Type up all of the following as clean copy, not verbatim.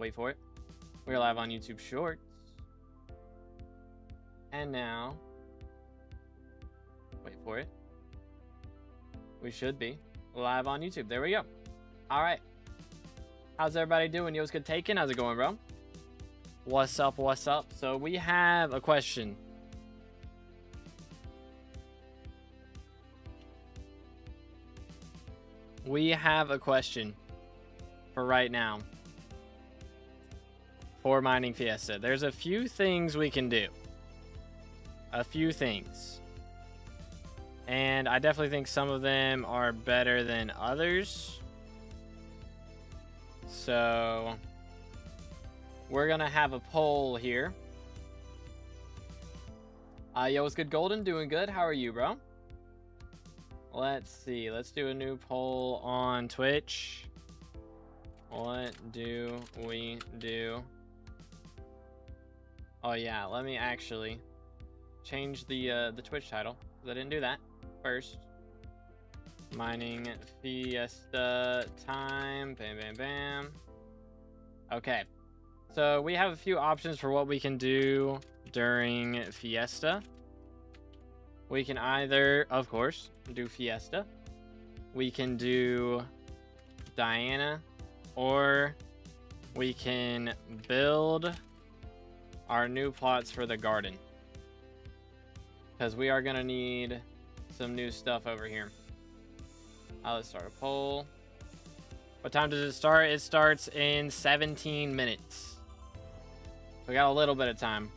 Wait for it. We're live on YouTube Shorts. And now, wait for it. We should be live on YouTube. There we go. All right. How's everybody doing? Yo, what's good taking? How's it going, bro? What's up? What's up? So we have a question. We have a question for right now for mining Fiesta. There's a few things we can do. A few things. And I definitely think some of them are better than others. So we're gonna have a poll here. Yo, what's good, Golden? Doing good. How are you, bro? Let's see. Let's do a new poll on Twitch. What do we do? Oh yeah, let me actually change the Twitch title, because I didn't do that first. Mining Fiesta time. Bam, bam, bam. Okay. So we have a few options for what we can do during Fiesta. We can either, of course, do Fiesta. We can do Diana. Or we can build our new plots for the garden. Because we are going to need some new stuff over here. Let's start a poll. What time does it start? It starts in 17 minutes. We got a little bit of time.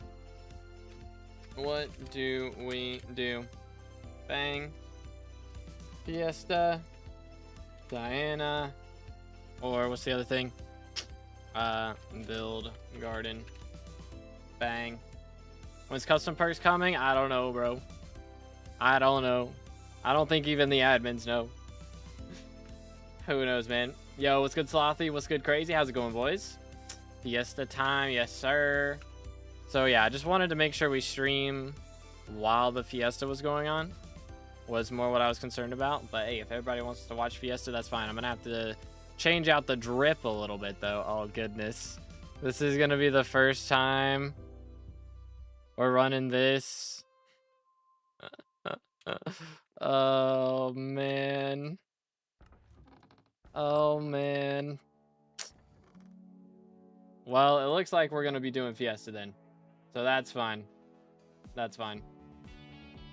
What do we do? Bang. Fiesta. Diana. Or what's the other thing? Build garden. Bang. When's custom perks coming? I don't know, bro. I don't know. I don't think even the admins know. Who knows, man? Yo, what's good, Slothy? What's good, Crazy? How's it going, boys? Fiesta time, yes, sir. So yeah, I just wanted to make sure we stream while the Fiesta was going on. Was more what I was concerned about. But hey, if everybody wants to watch Fiesta, that's fine. I'm gonna have to change out the drip a little bit, though. Oh, goodness. This is gonna be the first time we're running this. Oh, man. Oh, man. Well, it looks like we're gonna be doing Fiesta then. So that's fine. That's fine.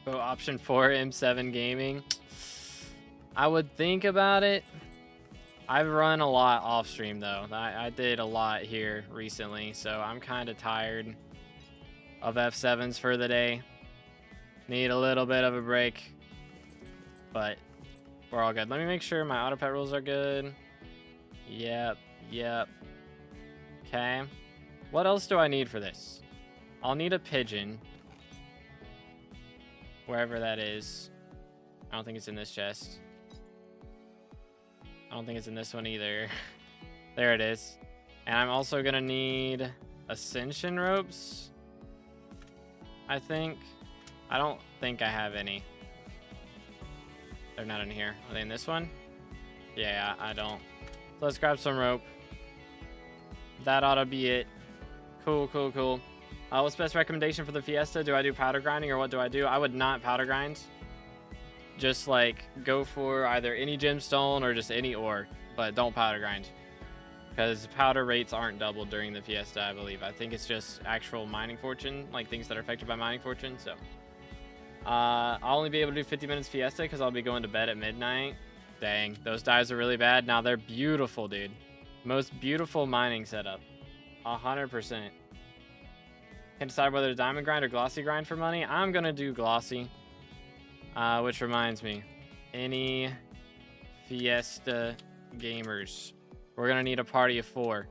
So option 4, M7 Gaming. I would think about it. I've run a lot off stream though. I did a lot here recently, so I'm kind of tired of F7s for the day. Need a little bit of a break, but we're all good. Let me make sure my auto pet rules are good. Yep. Okay. What else do I need for this? I'll need a pigeon. Wherever that is. I don't think it's in this chest. I don't think it's in this one either. There it is. And I'm also gonna need ascension ropes, I think. I don't think I have any. They're not in here. Are they in this one? Yeah, I don't. So let's grab some rope. That ought to be it. Cool. What's the best recommendation for the Fiesta? Do I do powder grinding or what do I do? I would not powder grind. Just like go for either any gemstone or just any ore, but don't powder grind, because powder rates aren't doubled during the Fiesta, I believe. I think it's just actual mining fortune, like things that are affected by mining fortune. So I'll only be able to do 50 minutes Fiesta because I'll be going to bed at midnight. Dang, those dives are really bad. Now they're beautiful, dude. Most beautiful mining setup. 100%. Can't decide whether to diamond grind or glossy grind for money. I'm gonna do glossy. Which reminds me, any Fiesta gamers, we're gonna need a party of 4.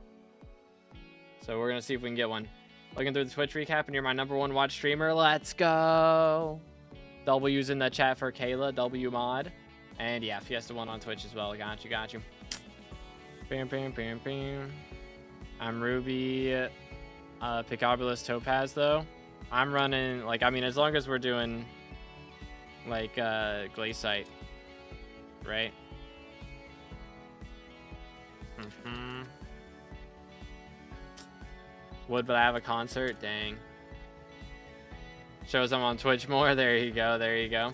So we're gonna see if we can get one. Looking through the Twitch recap, and you're my #1 watch streamer. Let's go. W's in the chat for Kayla, W mod. And yeah, Fiesta 1 on Twitch as well. Got you. Bam. I'm Ruby, Picobulus Topaz though. I'm running, like, I mean, as long as we're doing like Glaciite, right? Would, but I have a concert. Dang. Shows I'm on Twitch more. There you go. There you go.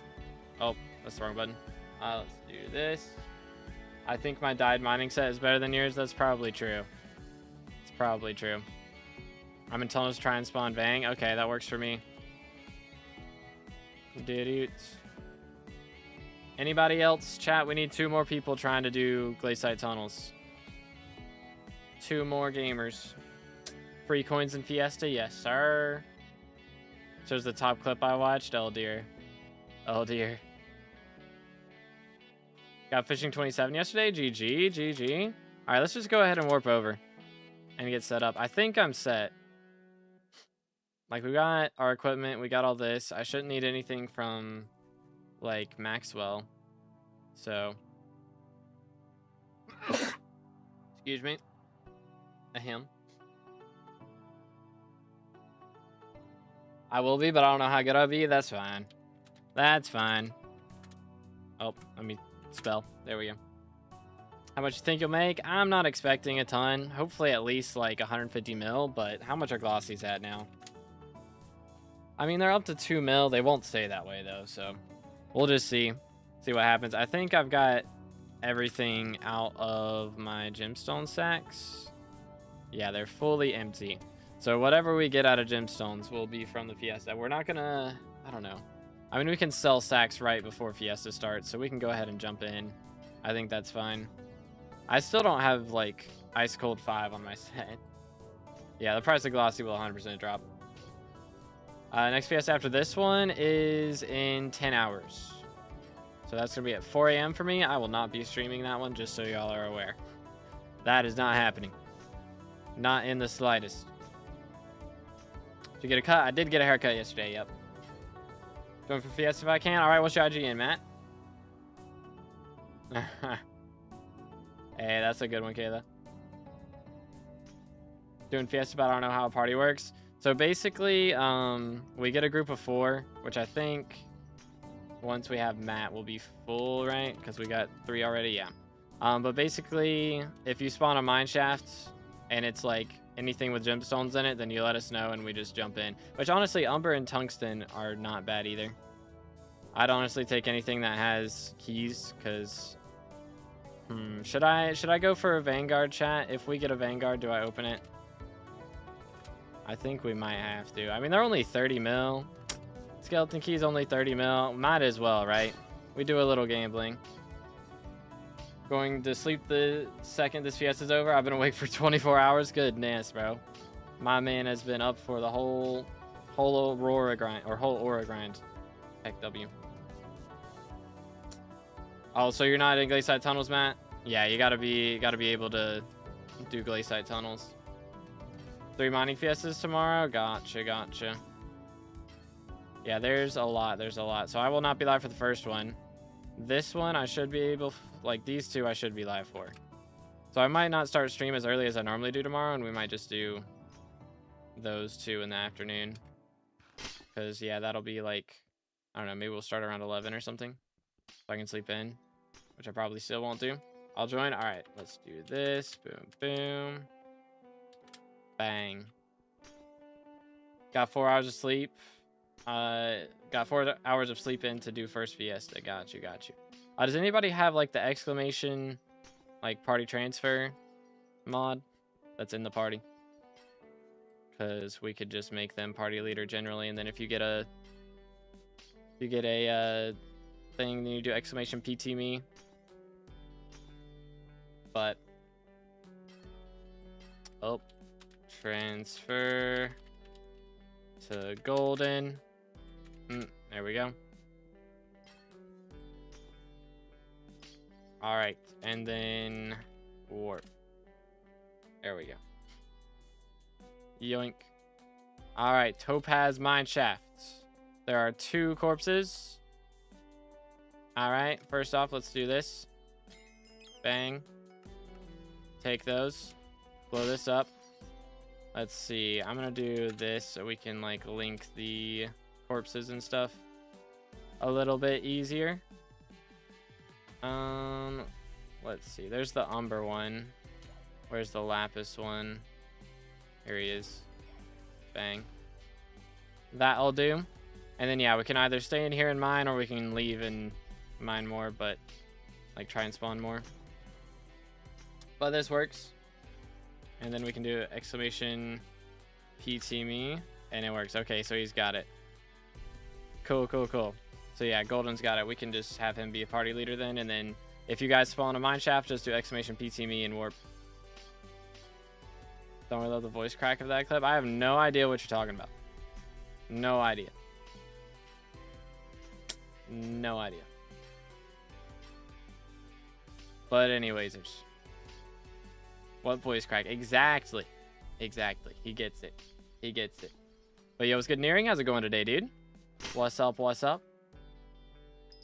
Oh, that's the wrong button. Let's do this. I think my dyed mining set is better than yours. That's probably true. It's probably true. I'm in tunnels to try and spawn Bang. Okay, that works for me. Anybody else? Chat, we need 2 more people trying to do glaciite tunnels. 2 more gamers. Free coins in Fiesta? Yes, sir. Shows the top clip I watched. Oh, dear. Oh, dear. Got fishing 27 yesterday. GG, GG. All right, let's just go ahead and warp over and get set up. I think I'm set. Like, we got our equipment. We got all this. I shouldn't need anything from, like, Maxwell. So. Excuse me. Ahem. I will be, but I don't know how good I'll be. That's fine. That's fine. Oh, let me spell. There we go. How much you think you'll make? I'm not expecting a ton. Hopefully at least like 150 mil, but how much are glossies at now? I mean, they're up to 2 mil. They won't stay that way though, so we'll just see what happens. I think I've got everything out of my gemstone sacks. Yeah, they're fully empty. So whatever we get out of gemstones will be from the Fiesta. We're not gonna, I don't know. I mean, we can sell sacks right before Fiesta starts, so we can go ahead and jump in. I think that's fine. I still don't have, like, Ice Cold 5 on my set. Yeah, the price of Glossy will 100% drop. Next Fiesta after this one is in 10 hours. So that's going to be at 4 a.m. for me. I will not be streaming that one, just so y'all are aware. That is not happening. Not in the slightest. Did you get a cut? I did get a haircut yesterday, yep. Going for Fiesta if I can. All right, what's your IG in, Matt? Hey, that's a good one, Kayla. Doing Fiesta, but I don't know how a party works. So basically, we get a group of 4, which I think once we have Matt, we'll be full, right? Because we got 3 already, yeah. But basically, if you spawn a mine shaft and it's like anything with gemstones in it, then you let us know and we just jump in. Which honestly, Umber and Tungsten are not bad either. I'd honestly take anything that has keys, because should I go for a Vanguard, chat? If we get a Vanguard, do I open it? I think we might have to. I mean, they're only 30 mil. Skeleton keys only 30 mil. Might as well, right? We do a little gambling. Going to sleep the second this Fiesta's over. I've been awake for 24 hours. Goodness, bro. My man has been up for the whole Aurora grind, or whole Aura grind. Heck W. Oh, so you're not in glaciite tunnels, Matt? Yeah, you gotta be able to do glaciite tunnels. 3 mining Fiestas tomorrow. Gotcha. Yeah, there's a lot. So I will not be live for the first one. This one I should be able, like these 2 I should be live for. So I might not start stream as early as I normally do tomorrow, and we might just do those 2 in the afternoon. Because yeah, that'll be like, I don't know, maybe we'll start around 11 or something, so I can sleep in, which I probably still won't do. I'll join. All right, let's do this. Boom, boom. Bang. Got 4 hours of sleep. Got 4 hours of sleep in to do first Fiesta. Got you. Does anybody have like the exclamation, like party transfer mod that's in the party? Because we could just make them party leader generally, and then if you get a thing, then you do exclamation PT me. But oh, transfer to golden. There we go. All right, and then warp. There we go. Yoink. All right, topaz mine shafts. There are 2 corpses. All right, first off, let's do this. Bang. Take those. Blow this up. Let's see. I'm gonna do this so we can like link the corpses and stuff a little bit easier. Let's see. There's the Umber one. Where's the Lapis one? Here he is. Bang. That'll do. And then, yeah, we can either stay in here and mine, or we can leave and mine more, but, like, try and spawn more. But this works. And then we can do exclamation PT me, and it works. Okay, so he's got it. Cool, cool, cool. So, yeah, Golden's got it. We can just have him be a party leader then, and then if you guys spawn a mine shaft, just do exclamation PT me and warp. Don't we love the voice crack of that clip? I have no idea what you're talking about. No idea. No idea. But anyways, what voice crack? Exactly. Exactly. He gets it. He gets it. But yo, what's good, Nearing? How's it going today, dude? What's up? What's up?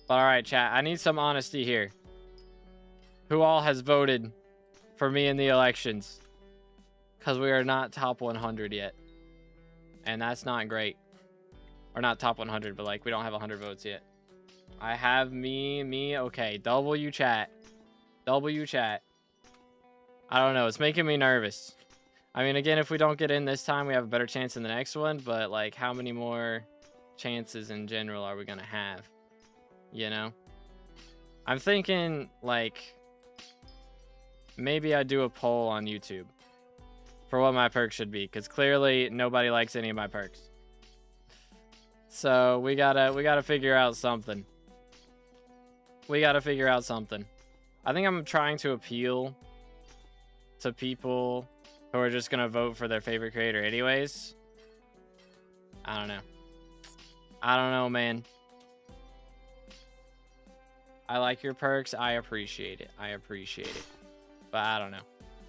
But all right, chat. I need some honesty here. Who all has voted for me in the elections? Because we are not top 100 yet. And that's not great. Or not top 100, but like we don't have 100 votes yet. I have me, okay. W chat. W chat. I don't know. It's making me nervous. I mean, again, if we don't get in this time, we have a better chance in the next one. But like, how many more chances in general are we going to have? You know? I'm thinking like, maybe I do a poll on YouTube for what my perks should be, because clearly nobody likes any of my perks. So we gotta figure out something. We gotta figure out something. I think I'm trying to appeal to people who are just gonna vote for their favorite creator anyways. I don't know. I don't know, man. I like your perks. I appreciate it. I appreciate it. But I don't know.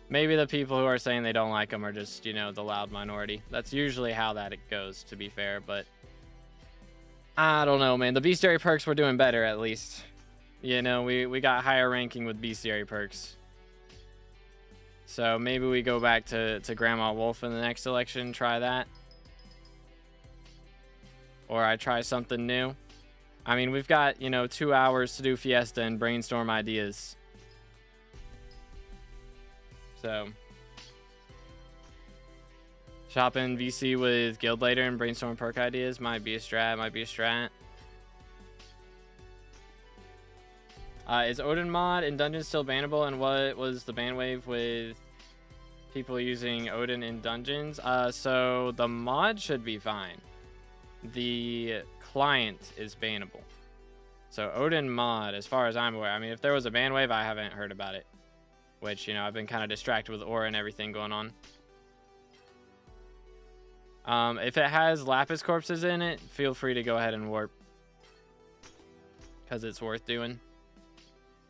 Maybe the people who are saying they don't like them are just, you know, the loud minority. That's usually how that it goes, to be fair. But I don't know, man. The bestiary perks were doing better, at least. You know, we got higher ranking with bestiary perks. So maybe we go back to Grandma Wolf in the next election, try that. Or I try something new. I mean, we've got, you know, 2 hours to do Fiesta and brainstorm ideas. So, shop in VC with Guild later and brainstorm perk ideas might be a strat, might be a strat. Is Odin mod in dungeons still bannable? And what was the ban wave with people using Odin in dungeons? So the mod should be fine. The client is bannable. So Odin mod, as far as I'm aware, I mean, if there was a ban wave, I haven't heard about it. Which, you know, I've been kind of distracted with Aura and everything going on. If it has Lapis corpses in it, feel free to go ahead and warp. Because it's worth doing.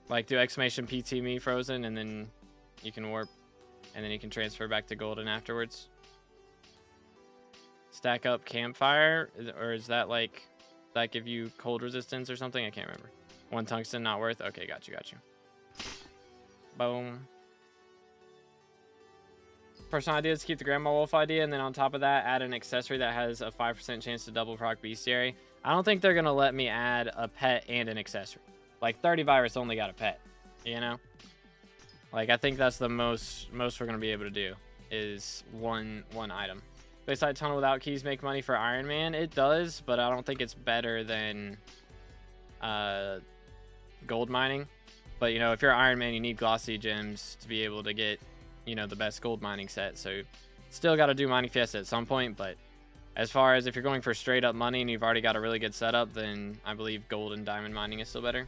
Like, do exclamation PT me frozen, and then you can warp. And then you can transfer back to golden afterwards. Stack up campfire, or is that like, does that give you cold resistance or something? I can't remember. 1 tungsten, not worth. Okay, got you, got you. Boom. Personal idea is keep the Grandma Wolf idea, and then on top of that, add an accessory that has a 5% chance to double proc bestiary. I don't think they're going to let me add a pet and an accessory. Like, 30 virus only got a pet, you know? Like, I think that's the most we're going to be able to do, is one item. Bayside Tunnel without keys make money for Iron Man? It does, but I don't think it's better than gold mining. But, you know, if you're Iron Man, you need glossy gems to be able to get, you know, the best gold mining set. So, still got to do Mining Fiesta at some point. But as far as if you're going for straight up money and you've already got a really good setup, then I believe gold and diamond mining is still better.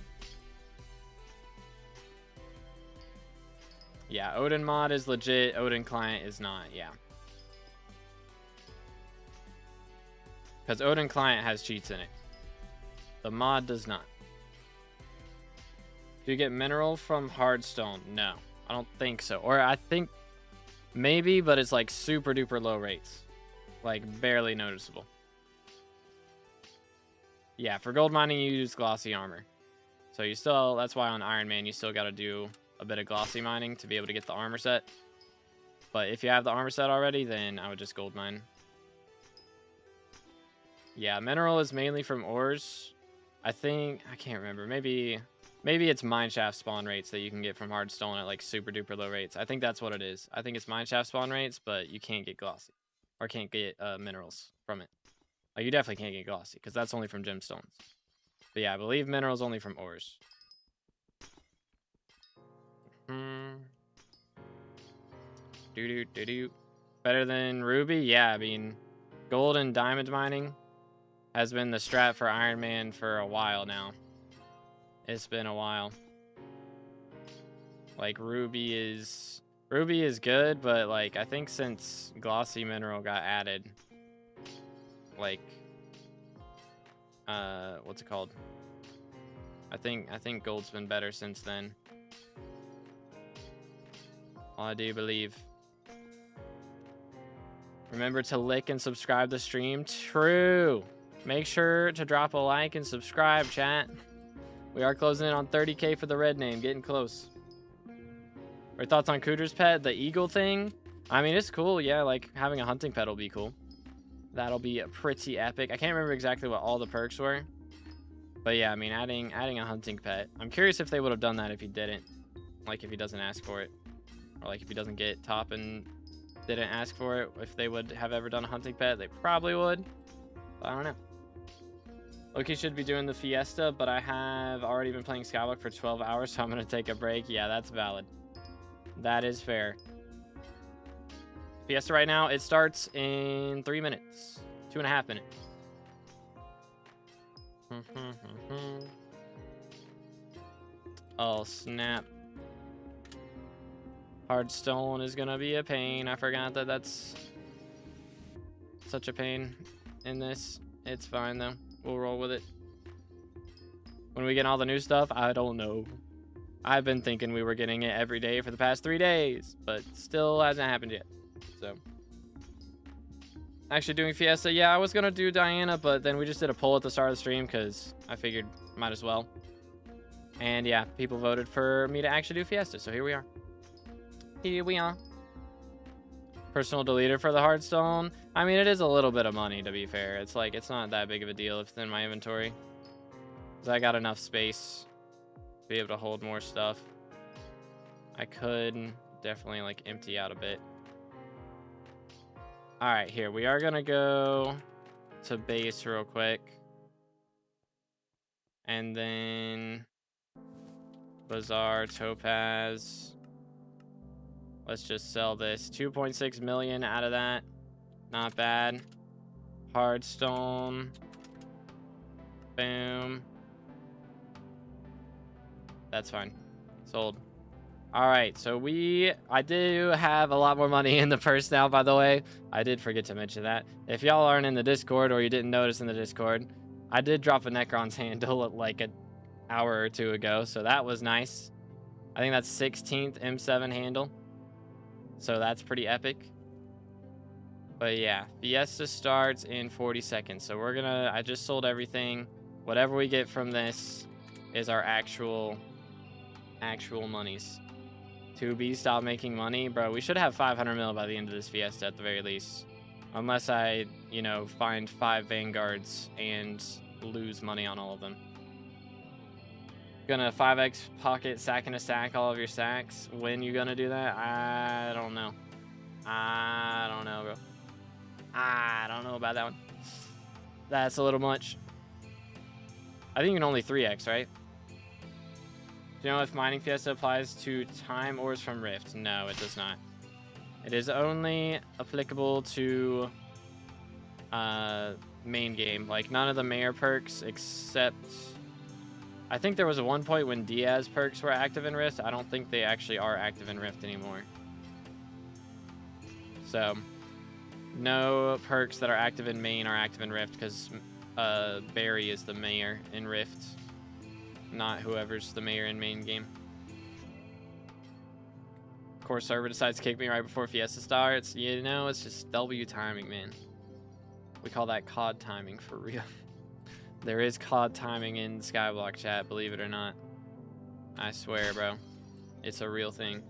Yeah, Odin mod is legit. Odin client is not, yeah. Because Odin client has cheats in it. The mod does not. Do you get mineral from hardstone? No, I don't think so. Or I think maybe, but it's like super duper low rates. Like barely noticeable. Yeah, for gold mining, you use glossy armor. So you still, that's why on Iron Man, you still got to do a bit of glossy mining to be able to get the armor set. But if you have the armor set already, then I would just gold mine. Yeah, mineral is mainly from ores. I think, I can't remember. Maybe it's mineshaft spawn rates that you can get from hardstone at like super duper low rates. I think that's what it is. I think it's mineshaft spawn rates, but you can't get glossy. or can't get minerals from it. Oh, you definitely can't get glossy because that's only from gemstones. But yeah, I believe minerals only from ores. Better than ruby? Yeah, I mean, gold and diamond mining has been the strat for Iron Man for a while now. It's been a while. Like ruby is good, but like I think since glossy mineral got added, like what's it called? I think gold's been better since then. I do believe. Remember to like and subscribe to stream. True. Make sure to drop a like and subscribe, chat. We are closing in on 30K for the red name. Getting close. Our thoughts on Cooter's pet? The eagle thing? I mean, it's cool. Yeah, like having a hunting pet will be cool. That'll be pretty epic. I can't remember exactly what all the perks were. But yeah, I mean, adding a hunting pet. I'm curious if they would have done that if he didn't. Like if he doesn't ask for it. Or like if he doesn't get top and didn't ask for it. If they would have ever done a hunting pet, they probably would. But I don't know. Loki should be doing the Fiesta, but I have already been playing SkyBlock for 12 hours, so I'm going to take a break. Yeah, that's valid. That is fair. Fiesta right now, it starts in 3 minutes. 2.5 minutes. Oh, snap. Hardstone is going to be a pain. I forgot that that's such a pain in this. It's fine, though. We'll roll with it. When we get all the new stuff, I don't know. I've been thinking we were getting it every day for the past 3 days, but still hasn't happened yet. So, actually doing Fiesta. Yeah, I was going to do Diana, but then we just did a poll at the start of the stream because I figured might as well. And yeah, people voted for me to actually do Fiesta, so here we are. Here we are. Personal deleter for the Hardstone. I mean, it is a little bit of money, to be fair. It's like, it's not that big of a deal if it's in my inventory. Because I got enough space to be able to hold more stuff. I could definitely, like, empty out a bit. Alright, here. We are going to go to base real quick. And then Bazaar, Topaz. Let's just sell this. 2.6 million out of that. Not bad. Hardstone. Boom. That's fine. Sold. All right, so I do have a lot more money in the purse now, by the way. I did forget to mention that. If y'all aren't in the Discord or you didn't notice in the Discord, I did drop a Necron's handle like an hour or two ago, so that was nice. I think that's 16th M7 handle. So that's pretty epic. But yeah, Fiesta starts in 40 seconds. So I just sold everything. Whatever we get from this is our actual monies. 2B, stop making money. Bro, we should have 500 mil by the end of this Fiesta at the very least. Unless I, you know, find 5 Vanguards and lose money on all of them. Gonna 5x pocket sack in a sack all of your sacks. When you gonna do that? I don't know. I don't know, bro. I don't know about that one. That's a little much. I think you can only 3x, right? Do you know if mining Fiesta applies to time ores from Rift? No, it does not. It is only applicable to main game. Like none of the mayor perks except... I think there was a one point when Diaz perks were active in Rift. I don't think they actually are active in Rift anymore. So, no perks that are active in main are active in Rift because Barry is the mayor in Rift, not whoever's the mayor in main game. Of course, server decides to kick me right before Fiesta starts. You know, it's just W timing, man. We call that COD timing for real. There is COD timing in SkyBlock chat, believe it or not. I swear, bro. It's a real thing.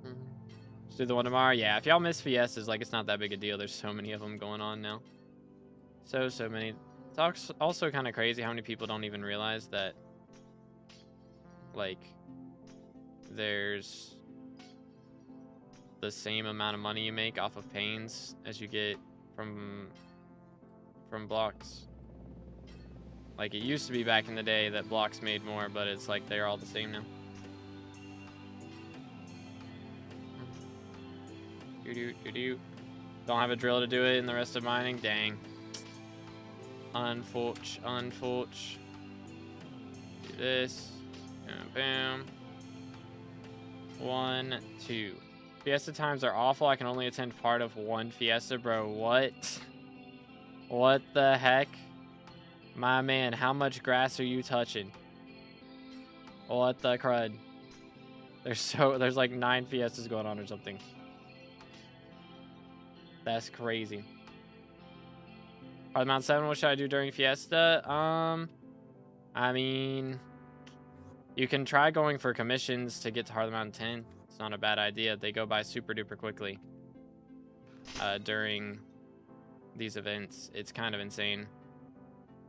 Let's do the one tomorrow. Yeah, if y'all miss Fiestas, like, it's not that big a deal. There's so many of them going on now. So many. It's also kind of crazy how many people don't even realize that, like, there's the same amount of money you make off of panes as you get from blocks. Like it used to be back in the day that blocks made more, but it's like they're all the same now. Don't have a drill to do it in the rest of mining. Dang. Unfortunate. Do this. Boom, boom. 1, 2. Fiesta times are awful. I can only attend part of one Fiesta, bro. What? What the heck? My man, how much grass are you touching? What the crud? There's like 9 Fiestas going on or something. That's crazy. Are the Mount 7, what should I do during Fiesta? I mean, you can try going for commissions to get to Heart of the Mountain 10. It's not a bad idea. They go by super duper quickly during these events. It's kind of insane.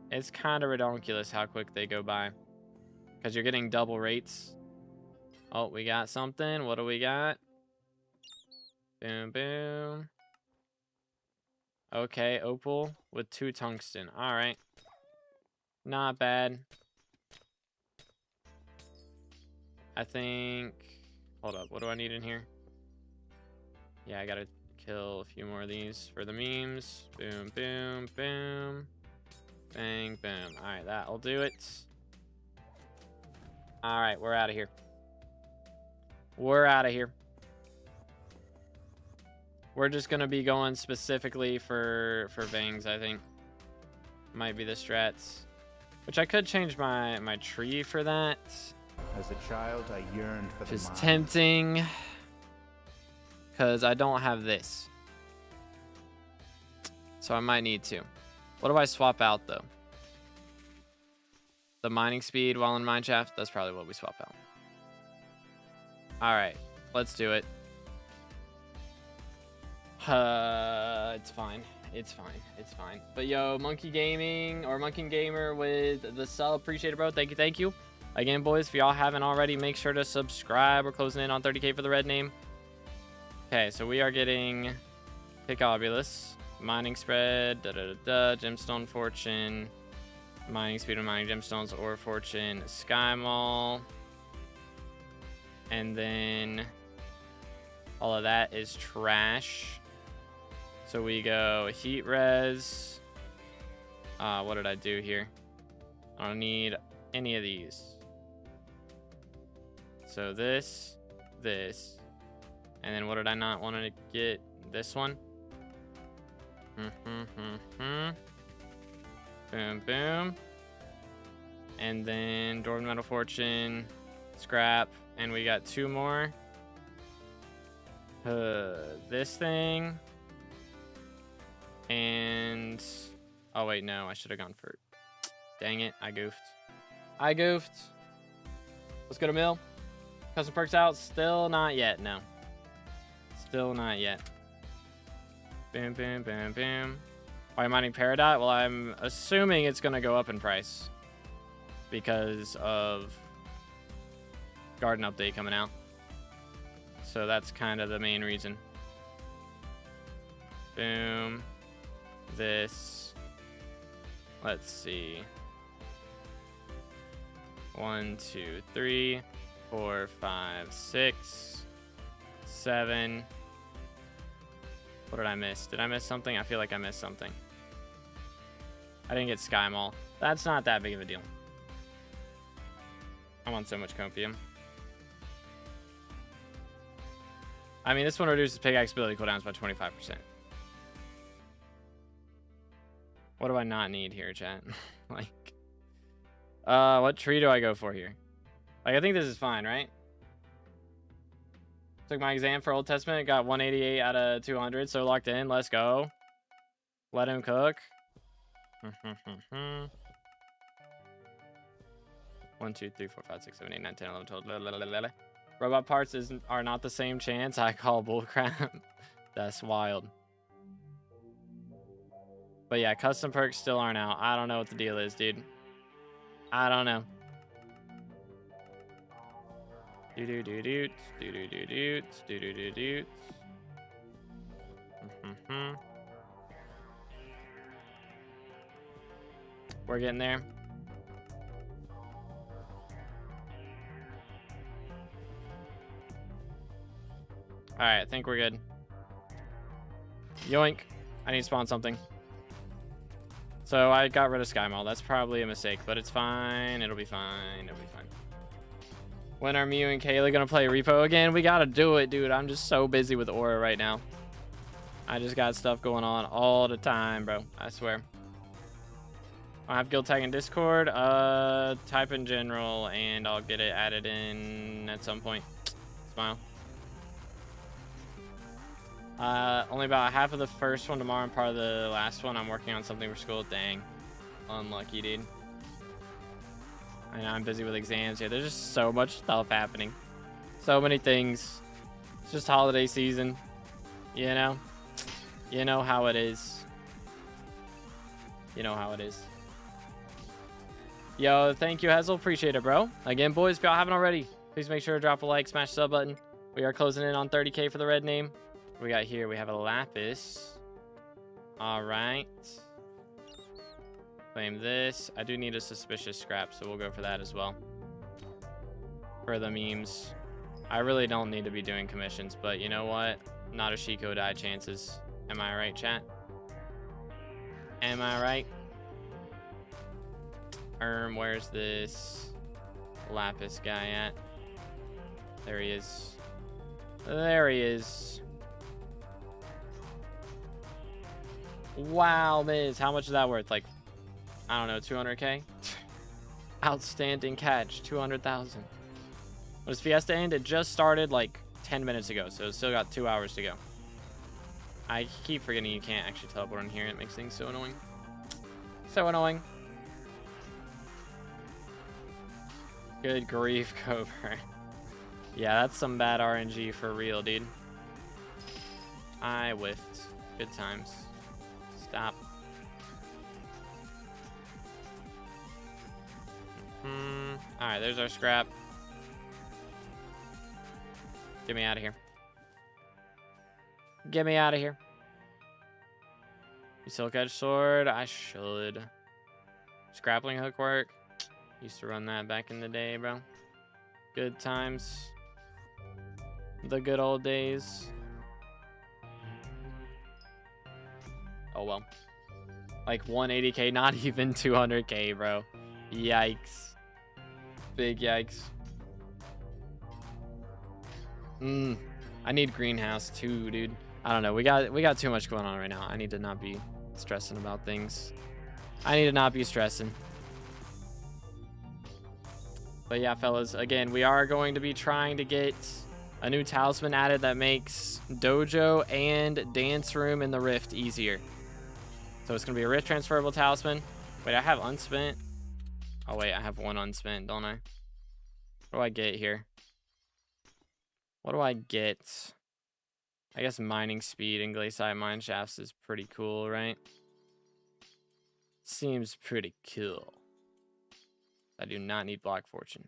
It's kind of ridiculous how quick they go by because you're getting double rates. Oh, we got something. What do we got? Boom, boom. Okay, opal with 2 tungsten. All right. Not bad. I think... Hold up. What do I need in here? Yeah, I gotta kill a few more of these for the memes. Boom, boom, boom. Bang, boom. All right, that'll do it. All right, we're out of here. We're out of here. We're just gonna be going specifically for bangs, I think. Might be the strats. Which I could change my tree for that. As a child, I yearned for the Just mind. tempting. Because I don't have this. So I might need to. What do I swap out, though? The mining speed while in mineshaft? That's probably what we swap out. Alright, let's do it. It's fine. It's fine. It's fine. But yo, Monkey Gaming or Monkey Gamer with the sub. Appreciate it, bro. Thank you. Thank you. Again, boys, if y'all haven't already, make sure to subscribe. We're closing in on 30K for the red name. Okay, so we are getting Pickobulus, mining spread, gemstone fortune, mining speed of mining gemstones, ore fortune, sky mall, and then all of that is trash. So we go heat res. What did I do here? I don't need any of these. So this, and then what did I not want to get? This one. Boom, boom. And then Dwarven Metal Fortune, scrap, and we got 2 more. This thing. And oh wait, no, I should have gone for... Dang it, I goofed. Let's go to mill. Custom perks out. Still not yet. No. Still not yet. Boom, boom, boom, boom. Why am I mining Peridot? Well, I'm assuming it's going to go up in price because of Garden Update coming out. So that's kind of the main reason. Boom. This. Let's see. 1, 2, 3, 4, 5, 6, 7. What did I miss? Did I miss something? I feel like I missed something. I didn't get Sky Mall. That's not that big of a deal. I want so much copium. I mean, this one reduces pickaxe ability cooldowns by 25%. What do I not need here, chat? Like, what tree do I go for here? Like, I think this is fine, right? Took my exam for Old Testament, got 188 out of 200, so locked in. Let's go. Let him cook. 1, 2, 3, 4, 5, 6, 7, 8, 9, 10, 11, 12. Robot parts are not the same chance. I call bullcrap. That's wild. But yeah, custom perks still aren't out. I don't know what the deal is, dude. I don't know. We're getting there. All right, I think we're good. Yoink. I need to spawn something. So I got rid of SkyMall. That's probably a mistake, but it's fine. It'll be fine. It'll be fine. When are Mew and Kayla gonna play Repo again? We gotta do it, dude. I'm just so busy with Aura right now. I just got stuff going on all the time, bro. I swear. I have guild tag in Discord. Type in general, and I'll get it added in at some point. Smile. Only about half of the first one tomorrow and part of the last one. I'm working on something for school. Dang. Unlucky, dude. I know I'm busy with exams here. There's just so much stuff happening. So many things. It's just holiday season. You know? You know how it is. You know how it is. Yo, thank you, Hazel. Appreciate it, bro. Again, boys, if y'all haven't already, please make sure to drop a like, smash the sub button. We are closing in on 30K for the red name. What we got here? We have a lapis. All right. Claim this. I do need a suspicious scrap, so we'll go for that as well. For the memes. I really don't need to be doing commissions, but you know what? Not a Shiko die chances. Am I right, chat? Am I right? Where's this lapis guy at? There he is. There he is. Wow, Miz. How much is that worth? Like, I don't know, 200K? Outstanding catch, 200,000. When does Fiesta end? It just started like 10 minutes ago, so it's still got 2 hours to go. I keep forgetting you can't actually teleport in here. It makes things so annoying. So annoying. Good grief, Cobra. Yeah, that's some bad RNG for real, dude. I whiffed. Good times. Stop. Alright, there's our scrap. Get me out of here. Get me out of here. You silk edge sword? I should. Scrappling hook work? Used to run that back in the day, bro. Good times. The good old days. Oh well. Like 180K, not even 200K, bro. Yikes. Big yikes. I need greenhouse too, dude. I don't know. We got too much going on right now. I need to not be stressing about things. I need to not be stressing. But yeah, fellas, again, we are going to be trying to get a new talisman added that makes dojo and dance room in the rift easier. So it's going to be a rift transferable talisman. Wait, I have unspent. Oh, wait, I have one unspent, don't I? What do I get here? What do I get? I guess mining speed and glacial mine shafts is pretty cool, right? Seems pretty cool. I do not need block fortune.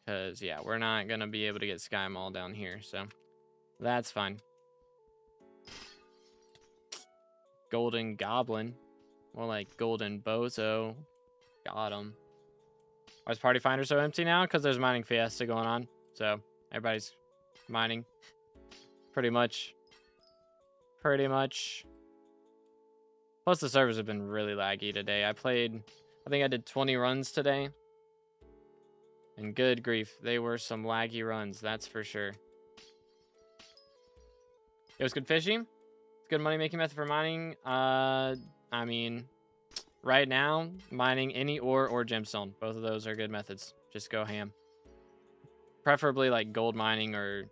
Because, yeah, we're not going to be able to get Sky Mall down here, so that's fine. Golden Goblin. More like Golden Bozo. Got him. Why is Party Finder so empty now? Because there's mining Fiesta going on. So everybody's mining. Pretty much. Pretty much. Plus the servers have been really laggy today. I think I did 20 runs today. And good grief, they were some laggy runs, that's for sure. It was good fishing. It's good money making method for mining. I mean, right now, mining any ore or gemstone. Both of those are good methods. Just go ham. Preferably like gold mining or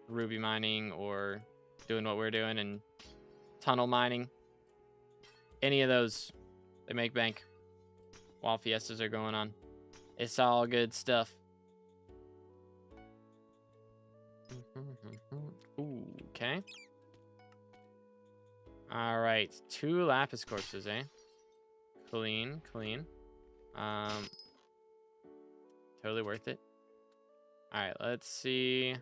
ruby mining or doing what we're doing and tunnel mining. Any of those, they make bank while fiestas are going on. It's all good stuff. Ooh, okay. All right, 2 lapis corpses, eh? Clean, clean. Totally worth it. All right, let's see if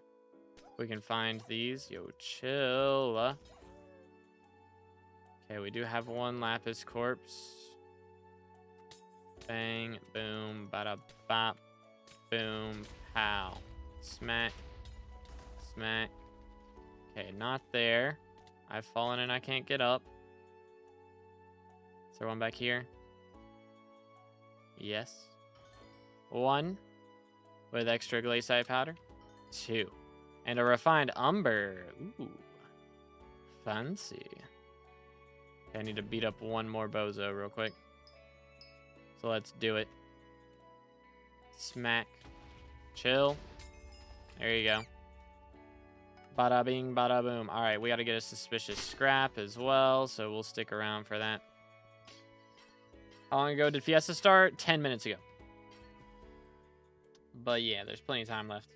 we can find these. Yo, chill. Okay, we do have one lapis corpse. Bang, boom, bada bop, boom, pow. Smack, smack. Okay, not there. I've fallen and I can't get up. Is there one back here? Yes. 1 with extra glaciite powder. 2. And a refined umber. Ooh. Fancy. Okay, I need to beat up one more bozo real quick. So let's do it. Smack. Chill. There you go. Bada bing, bada boom. All right, we got to get a suspicious scrap as well, so we'll stick around for that. How long ago did Fiesta start? 10 minutes ago. But yeah, there's plenty of time left.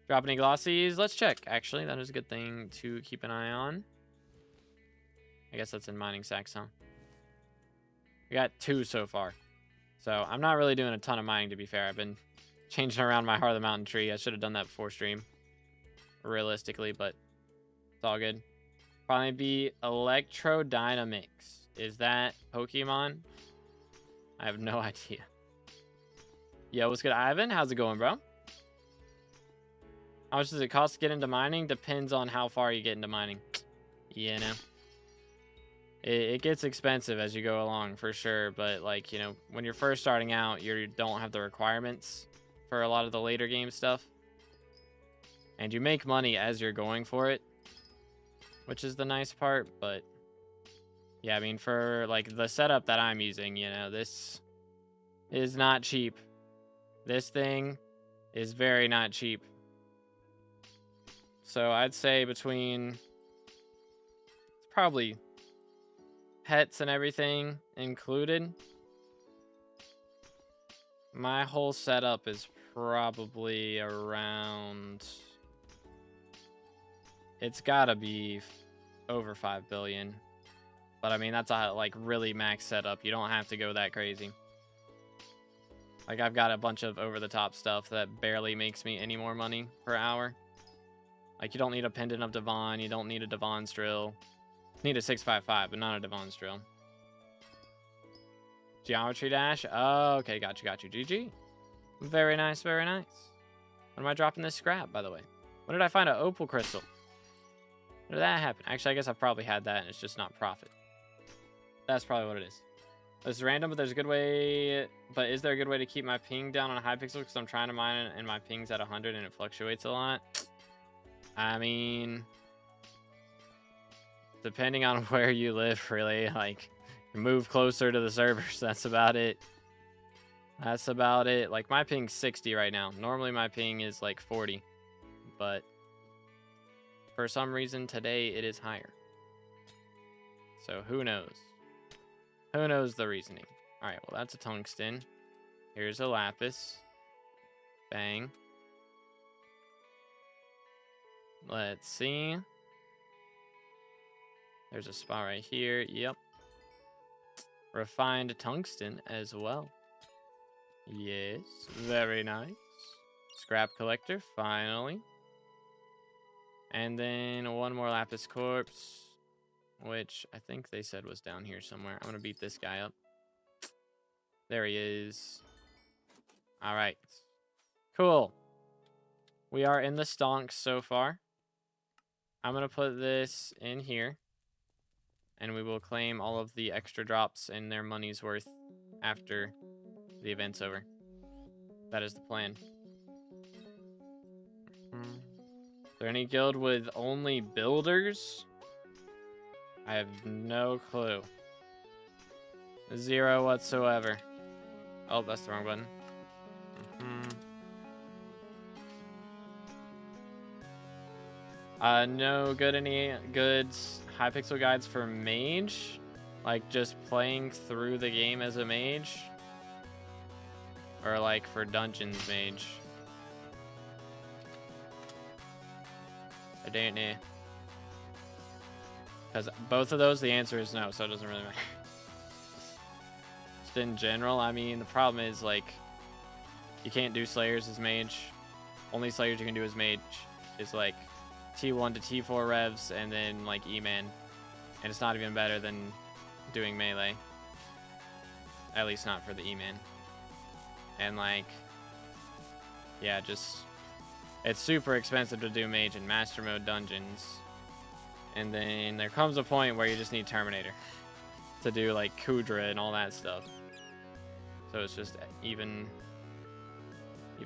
Drop any glossies? Let's check. Actually, that is a good thing to keep an eye on. I guess that's in mining sacks, huh? We got 2 so far. So I'm not really doing a ton of mining, to be fair. I've been changing around my Heart of the Mountain tree. I should have done that before stream, realistically, but it's all good. Probably be Electrodynamics. Is that Pokemon? I have no idea. Yo, what's good, Ivan? How's it going, bro? How much does it cost to get into mining? Depends on how far you get into mining. You know? It gets expensive as you go along, for sure. But, like, you know, when you're first starting out, you don't have the requirements for a lot of the later game stuff. And you make money as you're going for it, which is the nice part. But, yeah, I mean, for, like, the setup that I'm using, you know, this is not cheap. This thing is very not cheap. So I'd say between, it's probably pets and everything included, my whole setup is probably around, it's gotta be over 5 billion. But I mean, that's a like really max setup. You don't have to go that crazy. Like, I've got a bunch of over-the-top stuff that barely makes me any more money per hour. Like, you don't need a Pendant of Devon. You don't need a Devon's Drill. You need a 655, but not a Devon's Drill. Geometry Dash. Oh, okay, got you. GG. Very nice, very nice. When am I dropping this scrap, by the way? When did I find an opal crystal? When did that happen? Actually, I guess I've probably had that, and it's just not profit. That's probably what it is. This is random, but there's a good way. But is there a good way to keep my ping down on Hypixel? Because I'm trying to mine and my ping's at 100 and it fluctuates a lot. I mean, depending on where you live, really, like, move closer to the servers. That's about it. That's about it. Like, my ping's 60 right now. Normally my ping is like 40, but for some reason today it is higher. So who knows? Who knows the reasoning? All right, well, that's a tungsten. Here's a lapis. Bang. Let's see. There's a spot right here. Yep. Refined tungsten as well. Yes, very nice. Scrap collector, finally. And then one more lapis corpse, which I think they said was down here somewhere. I'm going to beat this guy up. There he is. All right. Cool. We are in the stonks so far. I'm going to put this in here. And we will claim all of the extra drops and their money's worth after the event's over. That is the plan. Is there any guild with only builders? I have no clue. 0 whatsoever. Oh, that's the wrong button. No good, any good Hypixel guides for mage? Like just playing through the game as a mage? Or like for dungeons mage? I don't know. Because both of those, the answer is no, so it doesn't really matter. Just in general, I mean, the problem is, like, you can't do Slayers as mage. Only Slayers you can do as mage is, like, T1 to T4 revs and then, like, E-Man. And it's not even better than doing melee. At least not for the E-man. And like, yeah, just, it's super expensive to do mage in master mode dungeons. And then there comes a point where you just need Terminator to do like Kudra and all that stuff. So it's just even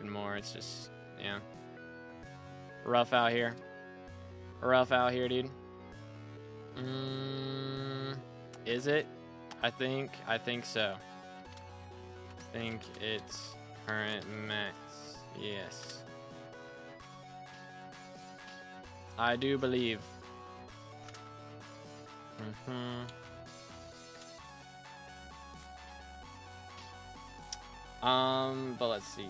more. It's just, yeah, rough out here. Rough out here, dude. Is it? I think so. I think it's current max. Yes. I do believe. But let's see.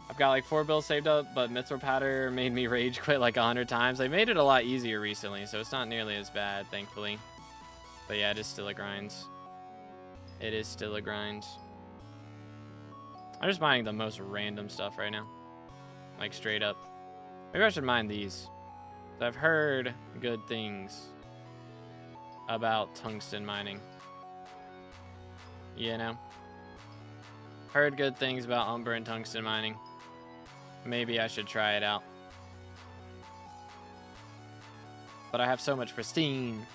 I've got like 4 bills saved up, but Mithril Powder made me rage quit like 100 times. They made it a lot easier recently, so it's not nearly as bad, thankfully. But yeah, it is still a grind. It is still a grind. I'm just mining the most random stuff right now. Like straight up. Maybe I should mine these. So I've heard good things about tungsten mining. You know? Heard good things about umber and tungsten mining. Maybe I should try it out. But I have so much pristine.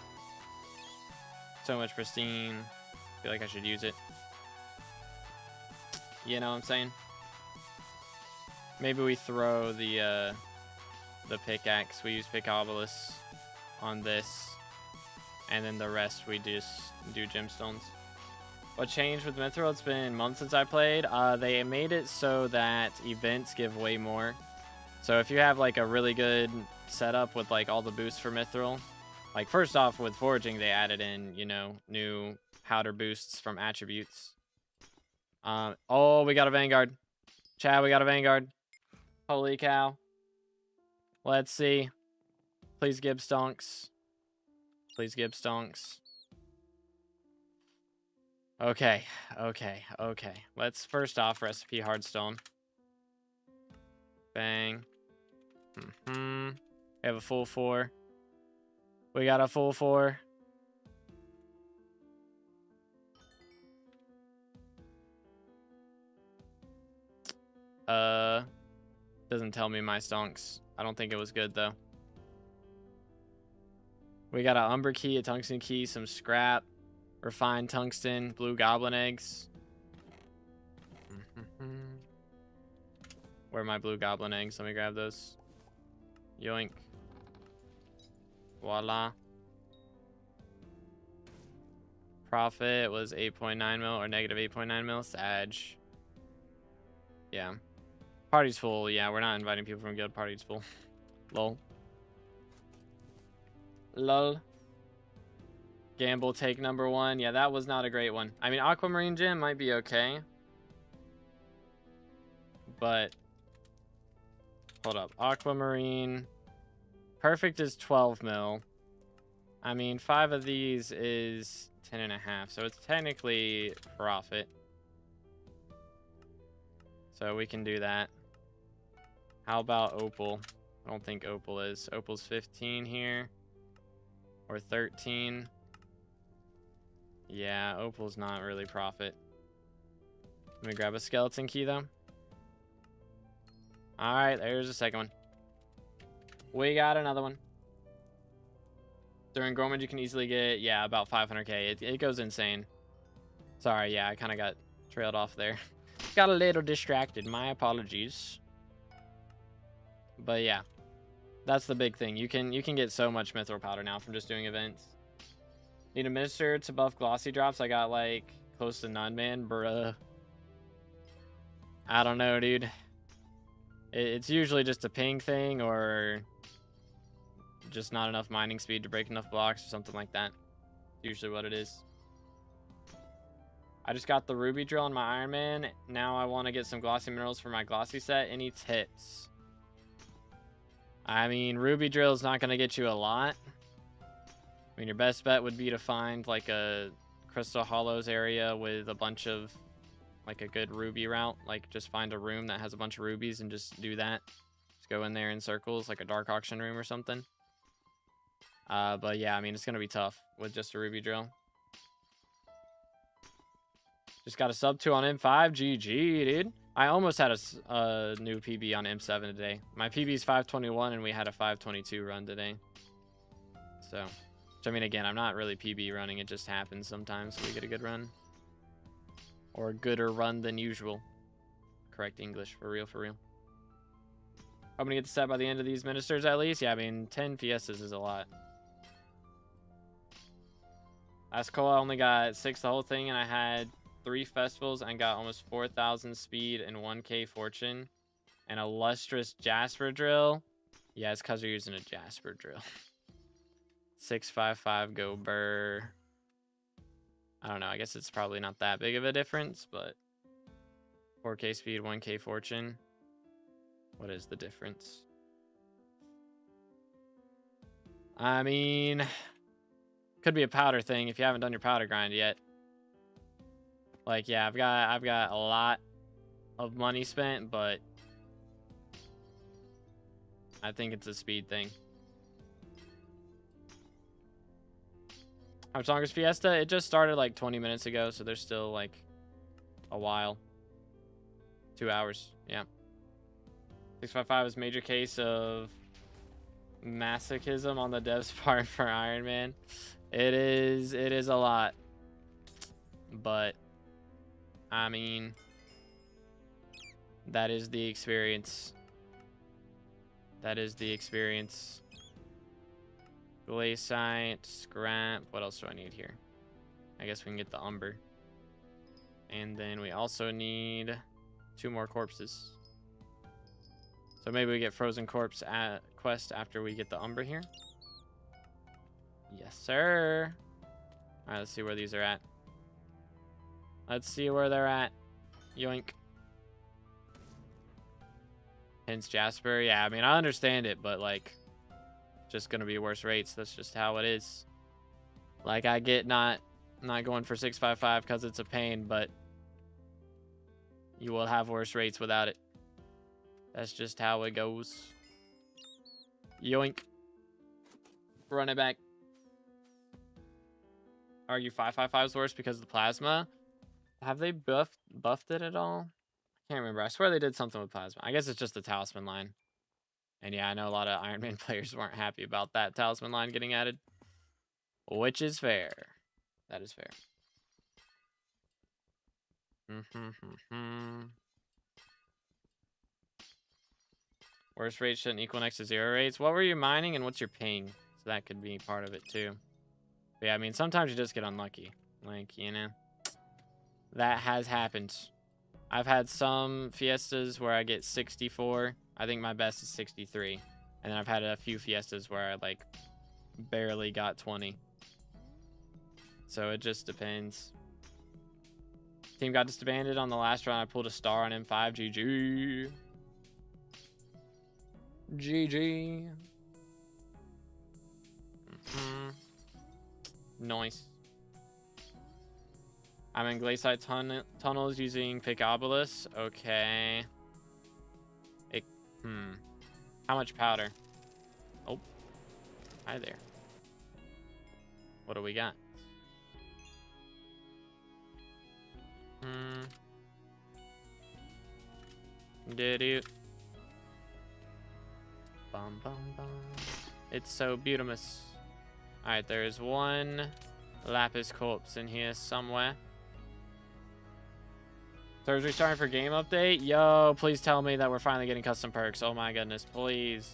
So much pristine. I feel like I should use it. You know what I'm saying? Maybe we throw the pickaxe. We use Pickobolus on this. And then the rest we just do gemstones. What changed with Mithril? It's been months since I played. They made it so that events give way more. So if you have like a really good setup with like all the boosts for Mithril, like first off with foraging, they added in, you know, new powder boosts from attributes. Oh, we got a Vanguard. Chad, we got a Vanguard. Holy cow. Let's see. Please give stonks. Please give stonks. Okay. Let's first off recipe hardstone. Bang. We have a full 4. We got a full 4. Doesn't tell me my stonks. I don't think it was good though. We got an umber key, a tungsten key, some scrap, refined tungsten, blue goblin eggs. Where are my blue goblin eggs? Let me grab those. Yoink. Voila. Profit was 8.9 mil or negative 8.9 mil. Sag. Yeah. Party's full. Yeah, we're not inviting people from guild. Party's full. Lol. Lol. Gamble take number 1. Yeah, that was not a great one. I mean, Aquamarine Gem might be okay. But hold up. Aquamarine. Perfect is 12 mil. I mean, 5 of these is 10.5. So it's technically profit. So we can do that. How about Opal? I don't think Opal is. Opal's 15 here. Or 13. Yeah, Opal's not really profit. Let me grab a skeleton key, though. Alright, there's the second one. We got another one. During Gorman, you can easily get, yeah, about 500k. It goes insane. Sorry, yeah, I kind of got trailed off there. Got a little distracted. My apologies. But yeah, that's the big thing. You can get so much mithril powder now from just doing events. Need a minister to buff glossy drops. I got like close to none, man. Bruh. I don't know, dude. It's usually just a ping thing or just not enough mining speed to break enough blocks or something like that. Usually what it is. I just got the ruby drill on my Iron Man. Now I want to get some glossy minerals for my glossy set. Any tips? I mean, ruby drill is not going to get you a lot. I mean, your best bet would be to find like a Crystal Hollows area with a bunch of like a good ruby route. Like just find a room that has a bunch of rubies and just do that. Just go in there in circles, like a dark auction room or something. But yeah, I mean, it's going to be tough with just a ruby drill. Just got a sub 2 on M5. GG, dude. I almost had a new PB on M7 today. My PB is 521, and we had a 522 run today. So, I mean, again, I'm not really PB running. It just happens sometimes we get a good run. Or a gooder run than usual. Correct English, for real, for real. I'm going to get the set by the end of these ministers at least. Yeah, I mean, 10 Fiestas is a lot. Last call, I only got 6 the whole thing, and I had 3 festivals and got almost 4,000 speed and 1k fortune. And a lustrous Jasper drill. Yeah, it's because you're using a Jasper drill. 655 go burr. I don't know. I guess it's probably not that big of a difference, but 4k speed, 1k fortune. What is the difference? I mean, could be a powder thing if you haven't done your powder grind yet. Like, yeah, I've got a lot of money spent, but I think it's a speed thing. How long is Fiesta? It just started like 20 minutes ago, so there's still like a while. 2 hours, yeah. 655 is major case of masochism on the devs part for Iron Man. It is a lot. But I mean, that is the experience. That is the experience. Glaciite, scrap. What else do I need here? I guess we can get the umber. And then we also need 2 more corpses. So maybe we get frozen corpse at quest after we get the umber here. Yes, sir. All right, let's see where these are at. Let's see where they're at. Yoink. Hence Jasper. Yeah, I mean, I understand it, but like, just gonna be worse rates. That's just how it is. Like, I get not going for 655 because it's a pain, but you will have worse rates without it. That's just how it goes. Yoink. Run it back. Argue 555 is worse because of the plasma. Have they buffed it at all? I can't remember. I swear they did something with plasma. I guess it's just the talisman line. And yeah, I know a lot of Iron Man players weren't happy about that talisman line getting added. Which is fair. That is fair. Worst rate shouldn't equal next to 0 rates. What were you mining and what's your ping? So that could be part of it too. But yeah, I mean, sometimes you just get unlucky. Like, you know, that has happened. I've had some Fiestas where I get 64. I think my best is 63. And then I've had a few Fiestas where I like barely got 20. So it just depends. Team got disbanded on the last round. I pulled a star on M5. GG. GG. Nice. I'm in glaciite tunnels using Picobolus. Okay. How much powder? Oh. Hi there. What do we got? Did it? Bum bum bum. It's so beautiful. Alright, there's one lapis corpse in here somewhere. Thursday starting for game update. Yo, please tell me that we're finally getting custom perks. Oh my goodness, please.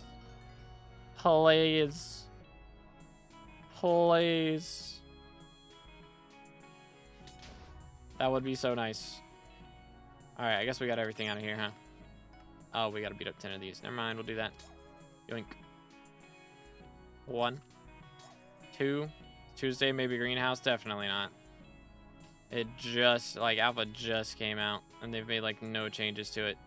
Please. Please. That would be so nice. Alright, I guess we got everything out of here, huh? Oh, we gotta beat up 10 of these. Never mind, we'll do that. Yoink. 1. 2. Tuesday, maybe greenhouse. Definitely not. It just, like, alpha just came out, and they've made, like, no changes to it.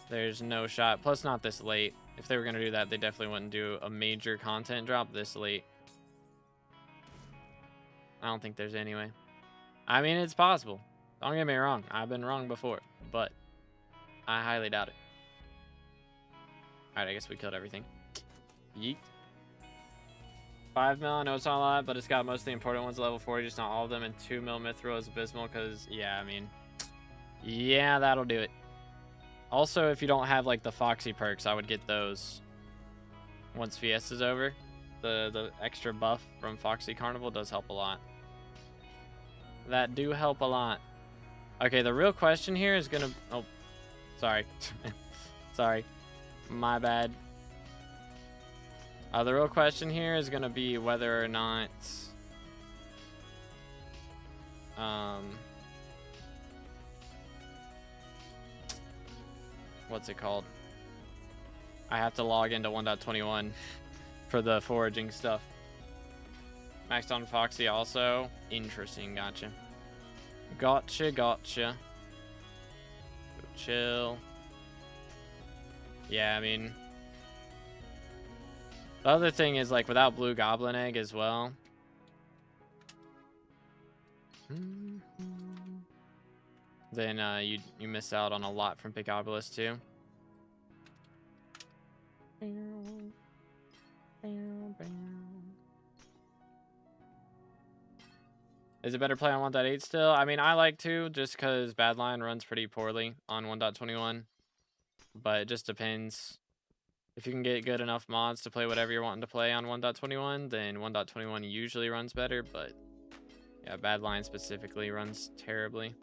There's no shot. Plus, not this late. If they were going to do that, they definitely wouldn't do a major content drop this late. I don't think there's any way. I mean, it's possible. Don't get me wrong. I've been wrong before, but I highly doubt it. Alright, I guess we killed everything. Yeet. 5 mil, I know it's not a lot, but it's got most of the important ones level 40, just not all of them. And 2 mil mithril is abysmal because, yeah, I mean, yeah, that'll do it. Also, if you don't have like the Foxy perks, I would get those once Fiesta's over. The extra buff from Foxy Carnival does help a lot. That do help a lot. Okay, the real question here is gonna... Oh, sorry. Sorry. My bad. The real question here is gonna be whether or not... what's it called? I have to log into 1.21 for the foraging stuff. Maxed on Foxy also. Interesting, gotcha. Gotcha. Go chill. Yeah, I mean... The other thing is, like, without Blue Goblin Egg as well... then you miss out on a lot from Pickobolus too. Is it better play on 1.8 still? I mean, I like to, just because Badline runs pretty poorly on 1.21. But it just depends. If you can get good enough mods to play whatever you're wanting to play on 1.21, then 1.21 usually runs better. But yeah, Badline specifically runs terribly.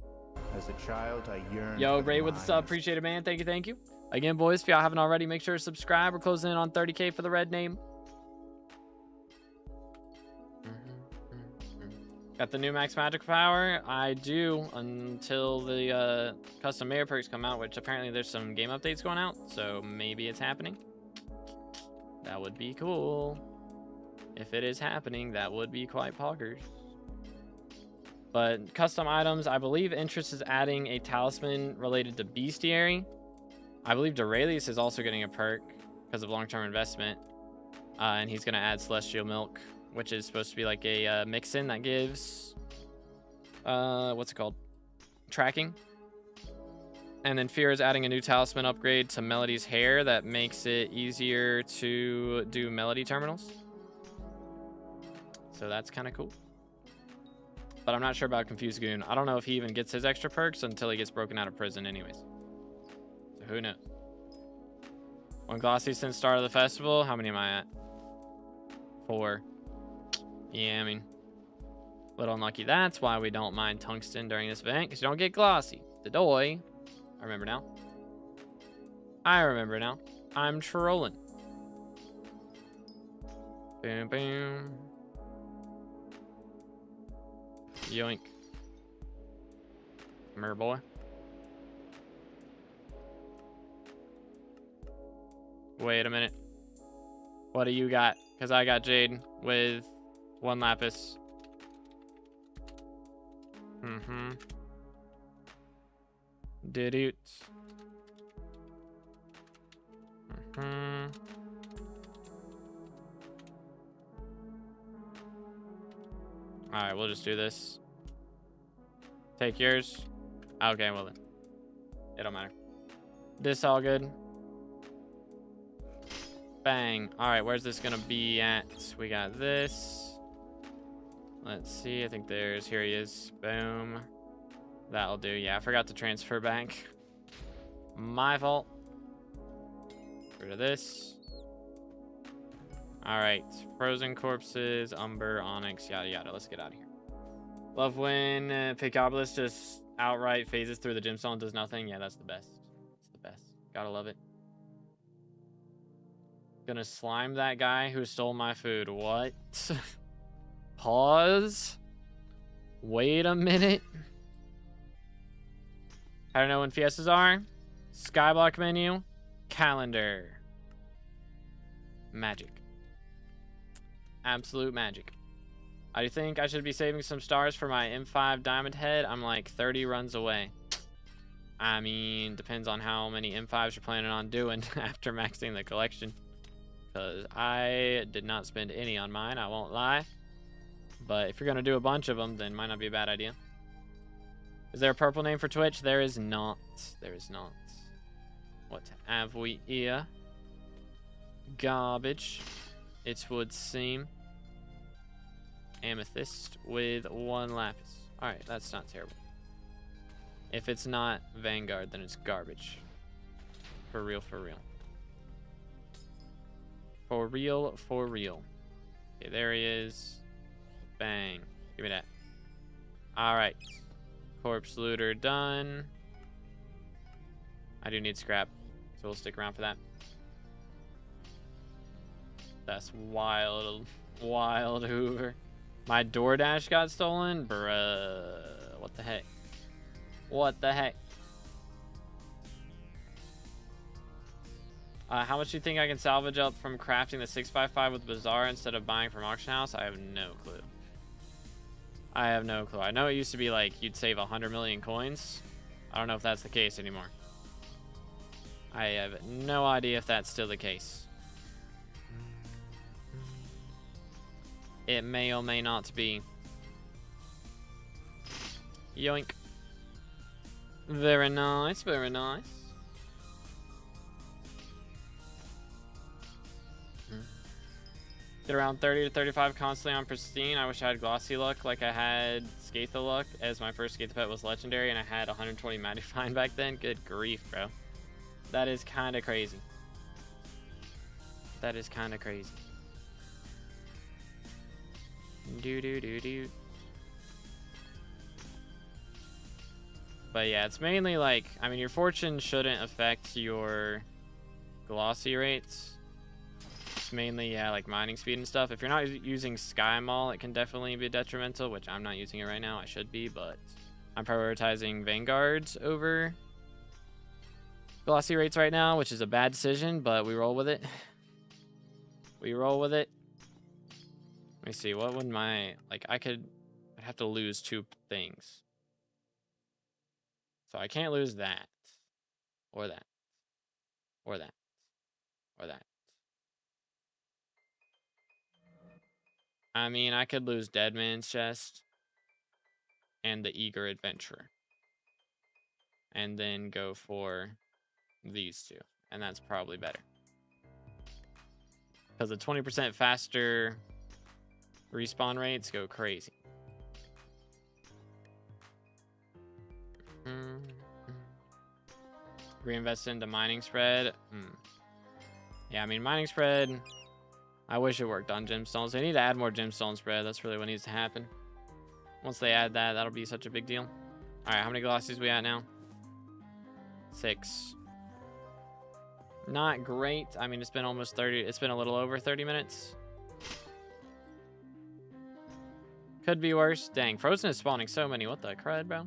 As a child, I yearned. Yo, Ray with the sub. Appreciate it, man. Thank you. Again, boys, if y'all haven't already, make sure to subscribe. We're closing in on 30K for the red name. Got the new max magic power? I do, until the custom mayor perks come out, which apparently there's some game updates going out, so maybe it's happening. That would be cool. If it is happening, that would be quite poggers. But custom items, I believe Intrests is adding a talisman related to bestiary. I believe Duralius is also getting a perk because of long-term investment. And he's going to add Celestial Milk, which is supposed to be like a mix-in that gives... what's it called? Tracking. And then Fear is adding a new talisman upgrade to Melody's hair that makes it easier to do Melody terminals. So that's kind of cool. But I'm not sure about Confused Goon. I don't know if he even gets his extra perks until he gets broken out of prison anyways. So who knows? One Glossy since start of the festival. How many am I at? 4. Yeah, I mean, a little unlucky. That's why we don't mind Tungsten during this event, because you don't get Glossy. Dedoy. I remember now. I'm trolling. Boom, boom. Yoink. Come here, boy. Wait a minute. What do you got? Because I got Jade with 1 lapis. Did it. Alright, we'll just do this. Take yours. Okay, well then. It don't matter. This all good. Bang. Alright, where's this gonna be at? We got this. Let's see. I think there's... Here he is. Boom. That'll do. Yeah, I forgot to transfer back. My fault. Get rid of this. Alright. Frozen Corpses, Umber, Onyx, yada yada. Let's get out of here. Love when Pickobolus just outright phases through the gemstone and does nothing. Yeah, that's the best. It's the best. Gotta love it. Gonna slime that guy who stole my food. What? Pause. Wait a minute. I don't know when Fiestas are. Skyblock menu. Calendar. Magic. Absolute magic. I think I should be saving some stars for my M5 Diamond Head. I'm like 30 runs away. I mean, depends on how many M5s you're planning on doing after maxing the collection. Because I did not spend any on mine, I won't lie. But if you're going to do a bunch of them, then might not be a bad idea. Is there a purple name for Twitch? There is not. There is not. What have we here? Garbage, it would seem. amethyst with 1 lapis. Alright, that's not terrible. If it's not Vanguard, then it's garbage. For real, for real. For real, for real. Okay, there he is. Bang. Give me that. Alright. Corpse looter done. I do need scrap, so we'll stick around for that. That's wild. Wild, Hoover. My DoorDash got stolen? Bruh. What the heck? What the heck? How much do you think I can salvage up from crafting the 6x5 with Bazaar instead of buying from Auction House? I have no clue. I have no clue. I know it used to be like you'd save 100 million coins. I don't know if that's the case anymore. I have no idea if that's still the case. It may or may not be. Yoink. Very nice, very nice. Get around 30 to 35 constantly on pristine. I wish I had glossy luck like I had Skatha luck, as my first Skatha pet was legendary and I had 120 Mattifine back then. Good grief, bro. That is kind of crazy. That is kind of crazy. Do. But yeah, it's mainly like, I mean, your fortune shouldn't affect your glossy rates. It's mainly, yeah, like mining speed and stuff. If you're not using Sky Mall, it can definitely be detrimental, which I'm not using it right now. I should be, but I'm prioritizing Vanguards over glossy rates right now, which is a bad decision, but we roll with it. We roll with it. Let me see, what would my, like, I'd have to lose 2 things. So I can't lose that, or that, or that, or that. I mean, I could lose Dead Man's Chest and the Eager Adventurer. And then go for these 2. And that's probably better. Because the 20% faster respawn rates go crazy. Reinvest into mining spread. Yeah, I mean, mining spread, I wish it worked on gemstones. They need to add more gemstone spread. That's really what needs to happen. Once they add that, that'll be such a big deal. All right, how many glossies we at now? 6. Not great. I mean, it's been almost 30. It's been a little over 30 minutes. Could be worse. Dang, Frozen is spawning so many. What the crud, bro?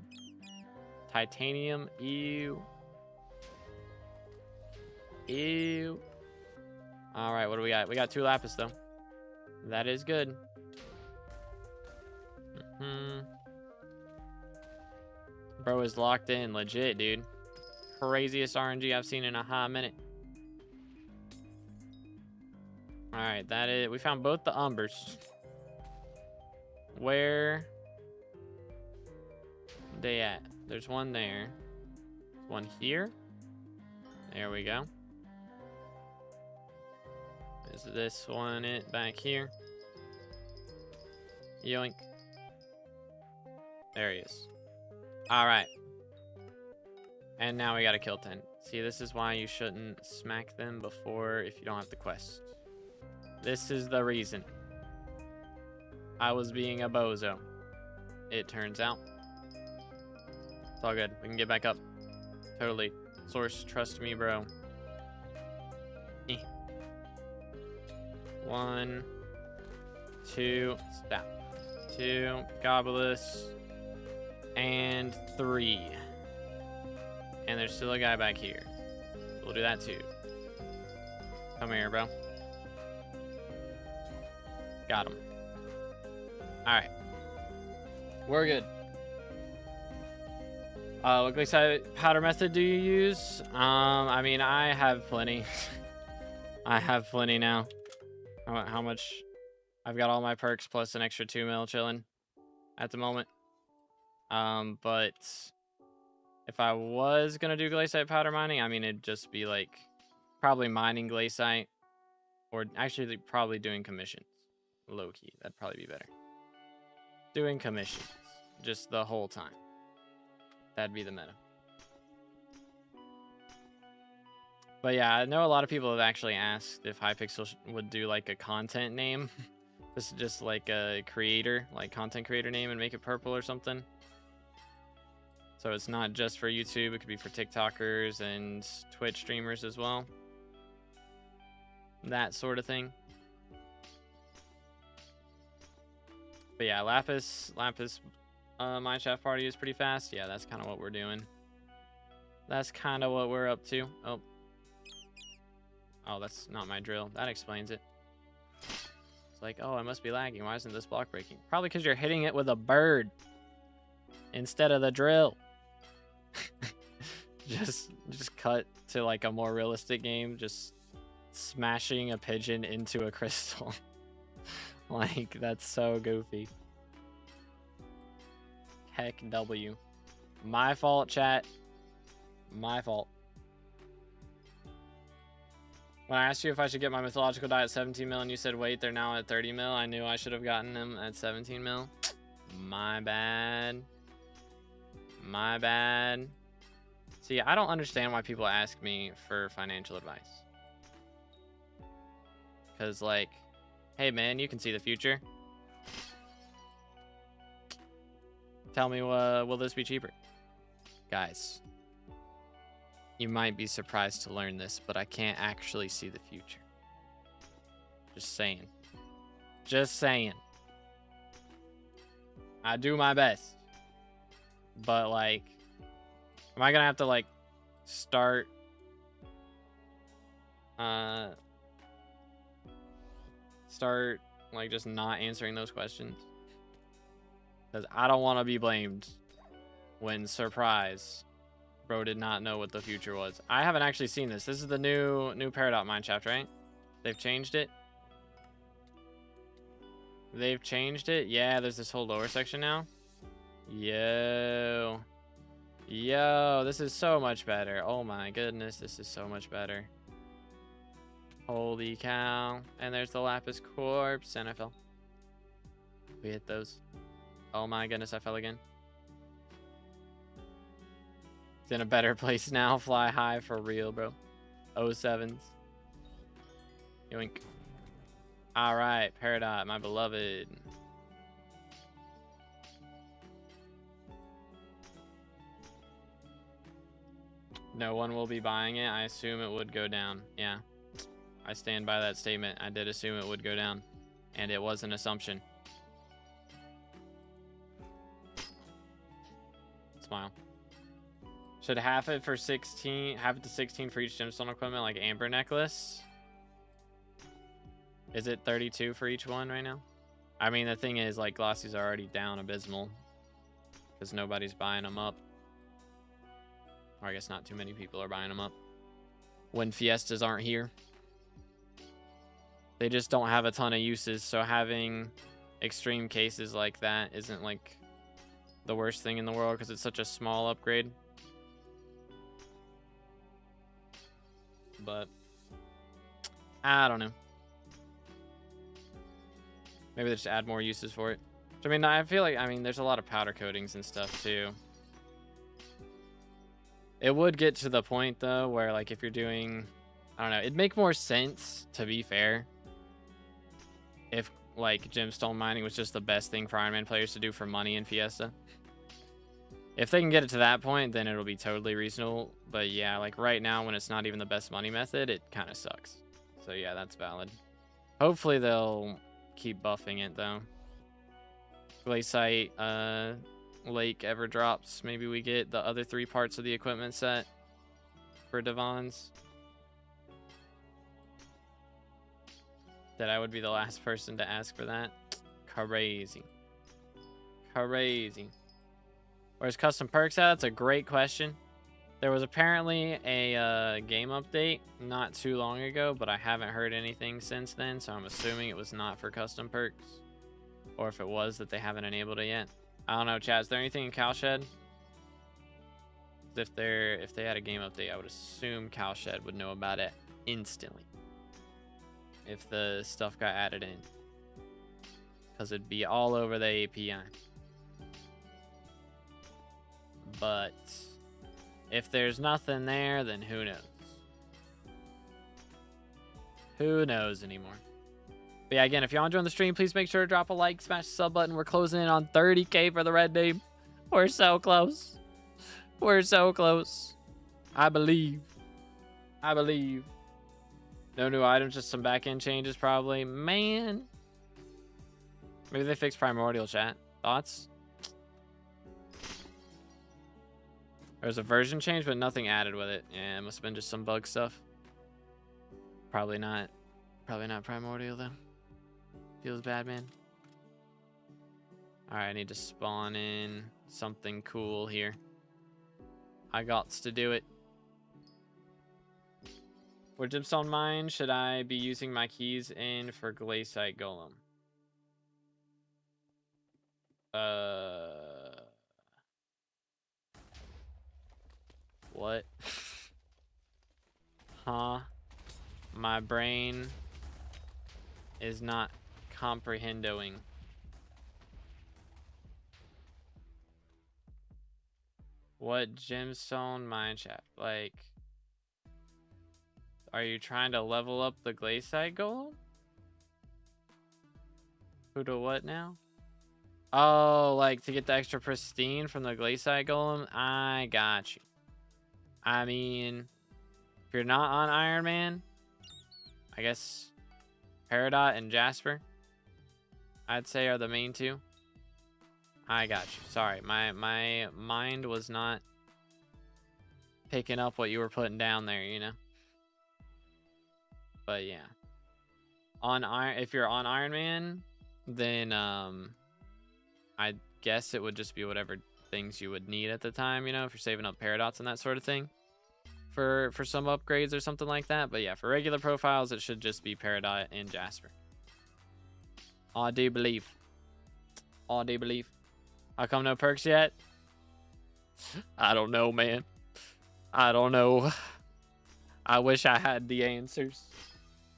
Titanium. Ew. Ew. All right, what do we got? We got 2 lapis, though. That is good. Bro is locked in. Legit, dude. Craziest RNG I've seen in a hot minute. All right, that is... We found both the Umbers. Where they at? There's one there. One here. There we go. Is this one it back here? Yoink. There he is. All right. And now we gotta kill 10. See, this is why you shouldn't smack them before if you don't have the quest. This is the reason. I was being a bozo. It turns out. It's all good. We can get back up. Totally. Source, trust me, bro. 1, 2, stop. 2, Gobulus, and 3. And there's still a guy back here. We'll do that too. Come here, bro. Got him. Alright. We're good. What glitch powder method do you use? I mean, I have plenty. I have plenty now. How much? I've got all my perks plus an extra 2 mil chilling at the moment. But if I was gonna do glaciite powder mining, I mean, it'd just be like probably mining glaciite, or actually probably doing commissions. Low key, that'd probably be better. doing commissions just the whole time. That'd be the meta. But yeah, I know a lot of people have actually asked if Hypixel would do like a content name. This is just like a creator, like content creator name, and make it purple or something. So it's not just for YouTube, it could be for TikTokers and Twitch streamers as well. That sort of thing. But yeah, Lapis Mineshaft party is pretty fast. Yeah, that's kind of what we're doing. That's kind of what we're up to. Oh, that's not my drill. That explains it. It's like, oh, I must be lagging. Why isn't this block breaking? Probably because you're hitting it with a bird instead of the drill. just cut to like a more realistic game. Just smashing a pigeon into a crystal. Like, that's so goofy. Heck W. My fault, chat. My fault. When I asked you if I should get my mythological die at 17 mil and you said wait, they're now at 30 mil, I knew I should have gotten them at 17 mil. My bad. My bad. See, I don't understand why people ask me for financial advice. Because, like, hey man, you can see the future. Tell me, will this be cheaper? Guys, you might be surprised to learn this, but I can't actually see the future. Just saying. Just saying. I do my best. But, like, am I gonna have to, like, start like just not answering those questions? Because I don't want to be blamed when, surprise, bro did not know what the future was. I haven't actually seen this. This is the new Peridot mineshaft, right? They've changed it. They've changed it. Yeah, there's this whole lower section now. Yo, this is so much better. Oh my goodness, this is so much better. Holy cow. And there's the Lapis Corpse, and I fell. We hit those. Oh my goodness, I fell again. It's in a better place now. Fly high for real, bro. 07s. Yoink. Alright, Peridot, my beloved. No one will be buying it. I assume it would go down. Yeah. I stand by that statement. I did assume it would go down. And it was an assumption. Smile. Should half it for 16, half it to 16 for each gemstone equipment, like Amber Necklace? Is it 32 for each one right now? I mean, the thing is, like, Glossy's are already down abysmal. Because nobody's buying them up. Or I guess not too many people are buying them up. When Fiestas aren't here. They just don't have a ton of uses, so having extreme cases like that isn't, like, the worst thing in the world because it's such a small upgrade. But I don't know. Maybe they just add more uses for it. I mean, I feel like, there's a lot of powder coatings and stuff too. It would get to the point though where, like, if you're doing, I don't know, it'd make more sense, to be fair, if, like, gemstone mining was just the best thing for Iron Man players to do for money in Fiesta. If they can get it to that point, then it'll be totally reasonable. But yeah, like right now when it's not even the best money method, it kind of sucks. So yeah, that's valid. Hopefully they'll keep buffing it though. Glaciite Lake ever drops. Maybe we get the other 3 parts of the equipment set for Devon's. That I would be the last person to ask for that. Crazy. Crazy. Where's custom perks at? That's a great question. There was apparently a game update not too long ago, but I haven't heard anything since then, so I'm assuming it was not for custom perks. Or if it was, that they haven't enabled it yet. I don't know, chat. Is there anything in Cowshed? If they had a game update, I would assume Cowshed would know about it instantly. If the stuff got added in. because it'd be all over the API. But if there's nothing there, then who knows? Who knows anymore? But yeah, again, if y'all enjoying the stream, please make sure to drop a like, smash the sub button. We're closing in on 30K for the red name. We're so close. We're so close. I believe. I believe. No new items, just some back-end changes probably. Man. Maybe they fixed Primordial, chat. Thoughts? There's a version change, but nothing added with it. Yeah, it must have been just some bug stuff. Probably not. Probably not Primordial, though. Feels bad, man. Alright, I need to spawn in something cool here. I gots to do it. For Gemstone Mine, should I be using my keys in for Glaciite Golem? What? Huh? My brain is not comprehending. What gemstone mineshaft? Like, are you trying to level up the Glaciite Golem? Who to what now? Oh, like to get the extra pristine from the Glaciite Golem? I got you. I mean, if you're not on Iron Man, I guess Peridot and Jasper, I'd say, are the main two. I got you. Sorry, my mind was not picking up what you were putting down there, you know. But yeah, if you're on Iron Man, then I guess it would just be whatever things you would need at the time, you know, if you're saving up Paradots and that sort of thing for some upgrades or something like that. But yeah, for regular profiles, it should just be Peridot and Jasper. I do believe. I do believe. How come no perks yet? I don't know, man. I don't know. I wish I had the answers.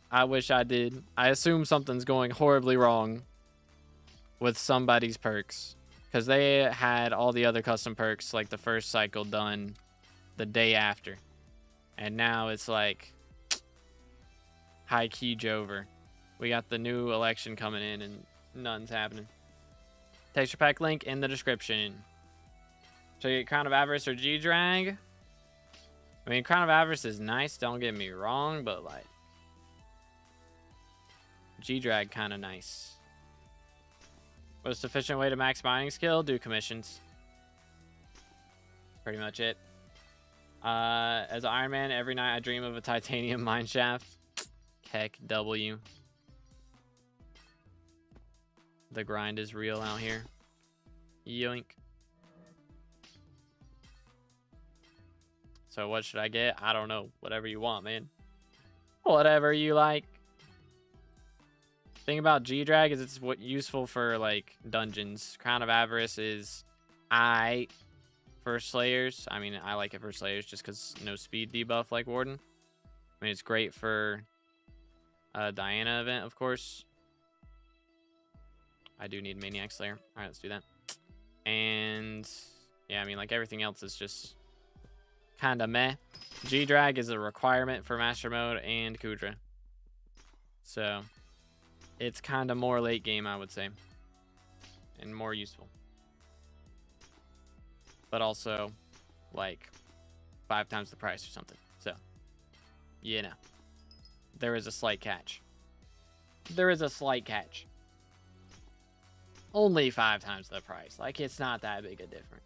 I wish I did. I assume something's going horribly wrong with somebody's perks, because they had all the other custom perks like the first cycle done the day after, and now it's like high key Jover. We got the new election coming in and nothing's happening. Texture pack link in the description. So you get Crown of Avarice or G-Drag. I mean, Crown of Avarice is nice, don't get me wrong, but like G-Drag kind of nice. Most efficient way to max mining skill? Do commissions. Pretty much it. As Iron Man, every night I dream of a titanium mine shaft. Heck W. The grind is real out here. Yoink. So what should I get? I don't know. Whatever you want, man. Whatever you like. Thing about G-Drag is it's useful for like dungeons. Crown of Avarice is for Slayers. I mean, I like it for Slayers just because no speed debuff like Warden. I mean, it's great for Diana event, of course. I do need Maniac Slayer. All right, let's do that. And yeah, I mean, like everything else is just kind of meh. G-Drag is a requirement for Master Mode and Kudra. So it's kind of more late game, I would say, and more useful. But also, like, 5 times the price or something. So, you know, there is a slight catch. There is a slight catch. Only 5 times the price. Like, it's not that big a difference.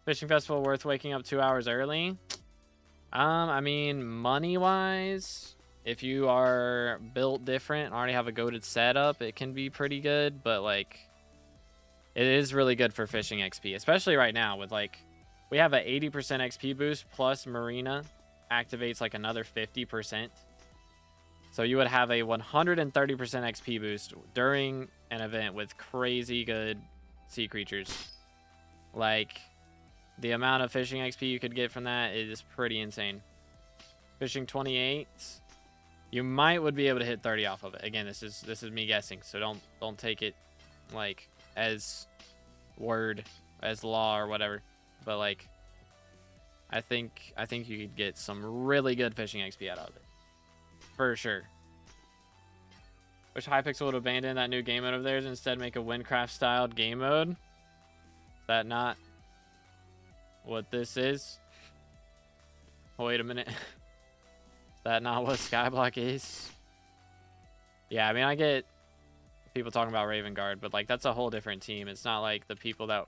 Fishing festival worth waking up 2 hours early? I mean, money-wise, if you are built different, already have a goated setup, it can be pretty good. But, like, it is really good for fishing XP. Especially right now with, like, we have an 80% XP boost plus Marina activates, like, another 50%. So you would have a 130% XP boost during an event with crazy good sea creatures. Like, the amount of fishing XP you could get from that is pretty insane. Fishing 28. You would be able to hit 30 off of it. Again, this is me guessing, so don't take it like as word, as law or whatever. But like, I think you could get some really good fishing XP out of it, for sure. Wish Hypixel would abandon that new game mode of theirs and instead make a Windcraft styled game mode. Is that not what this is? Wait a minute. Is that not what SkyBlock is? Yeah, I mean, I get people talking about Raven Guard, but like that's a whole different team. It's not like the people that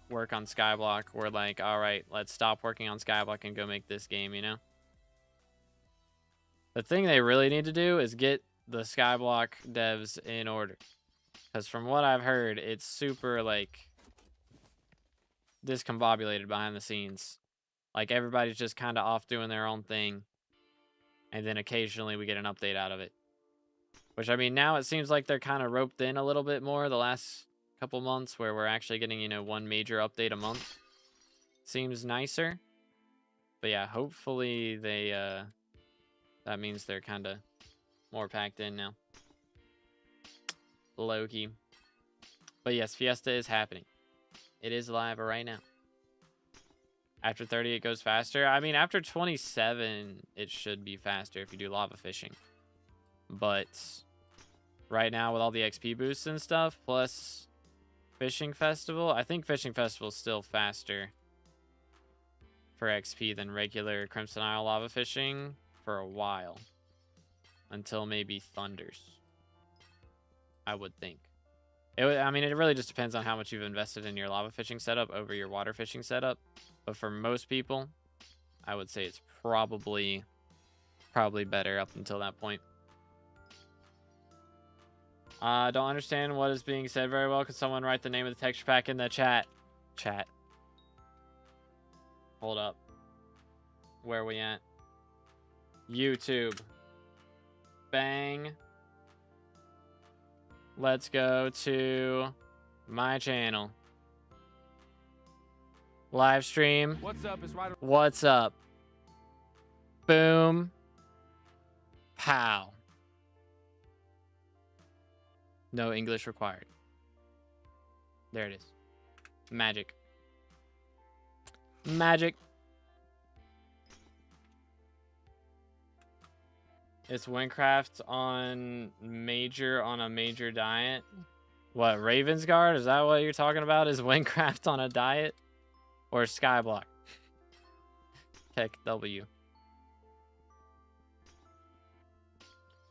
work on SkyBlock were like, all right, let's stop working on SkyBlock and go make this game, you know? The thing they really need to do is get the SkyBlock devs in order. Because from what I've heard, it's super, like, discombobulated behind the scenes. Like, everybody's just kind of off doing their own thing. And then occasionally we get an update out of it. Which, I mean, now it seems like they're kind of roped in a little bit more the last couple months, where we're actually getting, you know, one major update a month. Seems nicer. But yeah, hopefully they, that means they're kind of more packed in now. Low-key. But yes, Fiesta is happening. It is live right now. After 30, it goes faster. I mean, after 27, it should be faster if you do lava fishing. But right now, with all the XP boosts and stuff, plus Fishing Festival, I think Fishing Festival is still faster for XP than regular Crimson Isle lava fishing for a while. Until maybe Thunders, I would think. I mean, it really just depends on how much you've invested in your lava fishing setup over your water fishing setup. But for most people, I would say it's probably better up until that point. Don't understand what is being said very well. Could someone write the name of the texture pack in the chat? Hold up. Where are we at? YouTube. Bang. Let's go to my channel. Live stream. What's up? It's right. What's up? Boom. Pow. No English required. There it is. Magic. Magic. It's Windcraft on a major diet. What, Raven's Guard? Is that what you're talking about? Is Windcraft on a diet? Or SkyBlock? Tech W.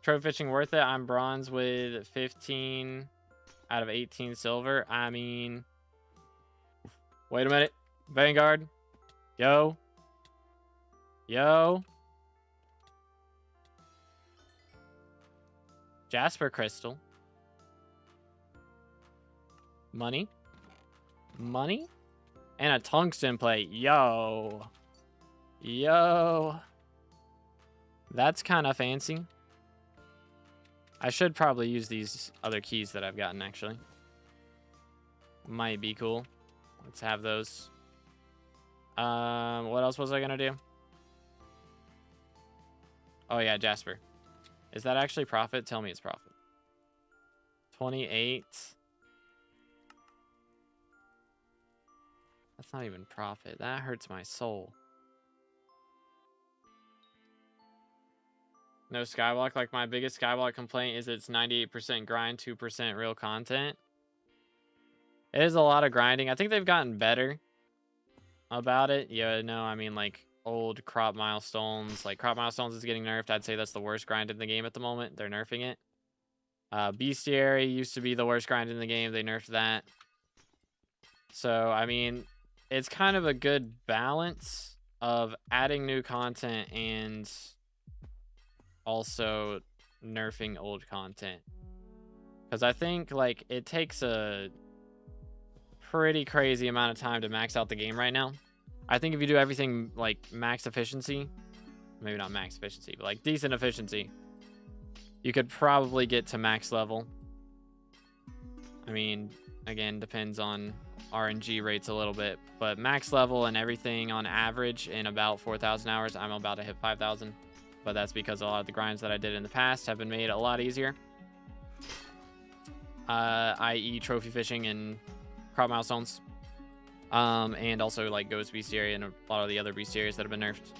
Trophy fishing worth it? I'm bronze with 15 out of 18 silver. I mean, wait a minute. Vanguard. Yo. Jasper Crystal. Money. And a tungsten plate. Yo. That's kind of fancy. I should probably use these other keys that I've gotten, actually. Might be cool. Let's have those. What else was I gonna do? Oh yeah, Jasper. Is that actually profit? Tell me it's profit. 28. That's not even profit. That hurts my soul. No SkyBlock. Like, my biggest SkyBlock complaint is it's 98% grind, 2% real content. It is a lot of grinding. I think they've gotten better about it. Yeah, no, I mean, like, old crop milestones. Like, crop milestones is getting nerfed. I'd say that's the worst grind in the game at the moment. They're nerfing it. Bestiary used to be the worst grind in the game. They nerfed that. So, I mean, it's kind of a good balance of adding new content and also nerfing old content. Because I think, like, it takes a pretty crazy amount of time to max out the game right now. I think if you do everything, like, max efficiency, maybe not max efficiency, but, like, decent efficiency, you could probably get to max level. I mean, again, depends on RNG rates a little bit, but max level and everything on average in about 4,000 hours. I'm about to hit 5,000. but that's because a lot of the grinds that I did in the past have been made a lot easier. I.e. trophy fishing and crop milestones. And also like Ghost Bestiary and a lot of the other bestiaries that have been nerfed.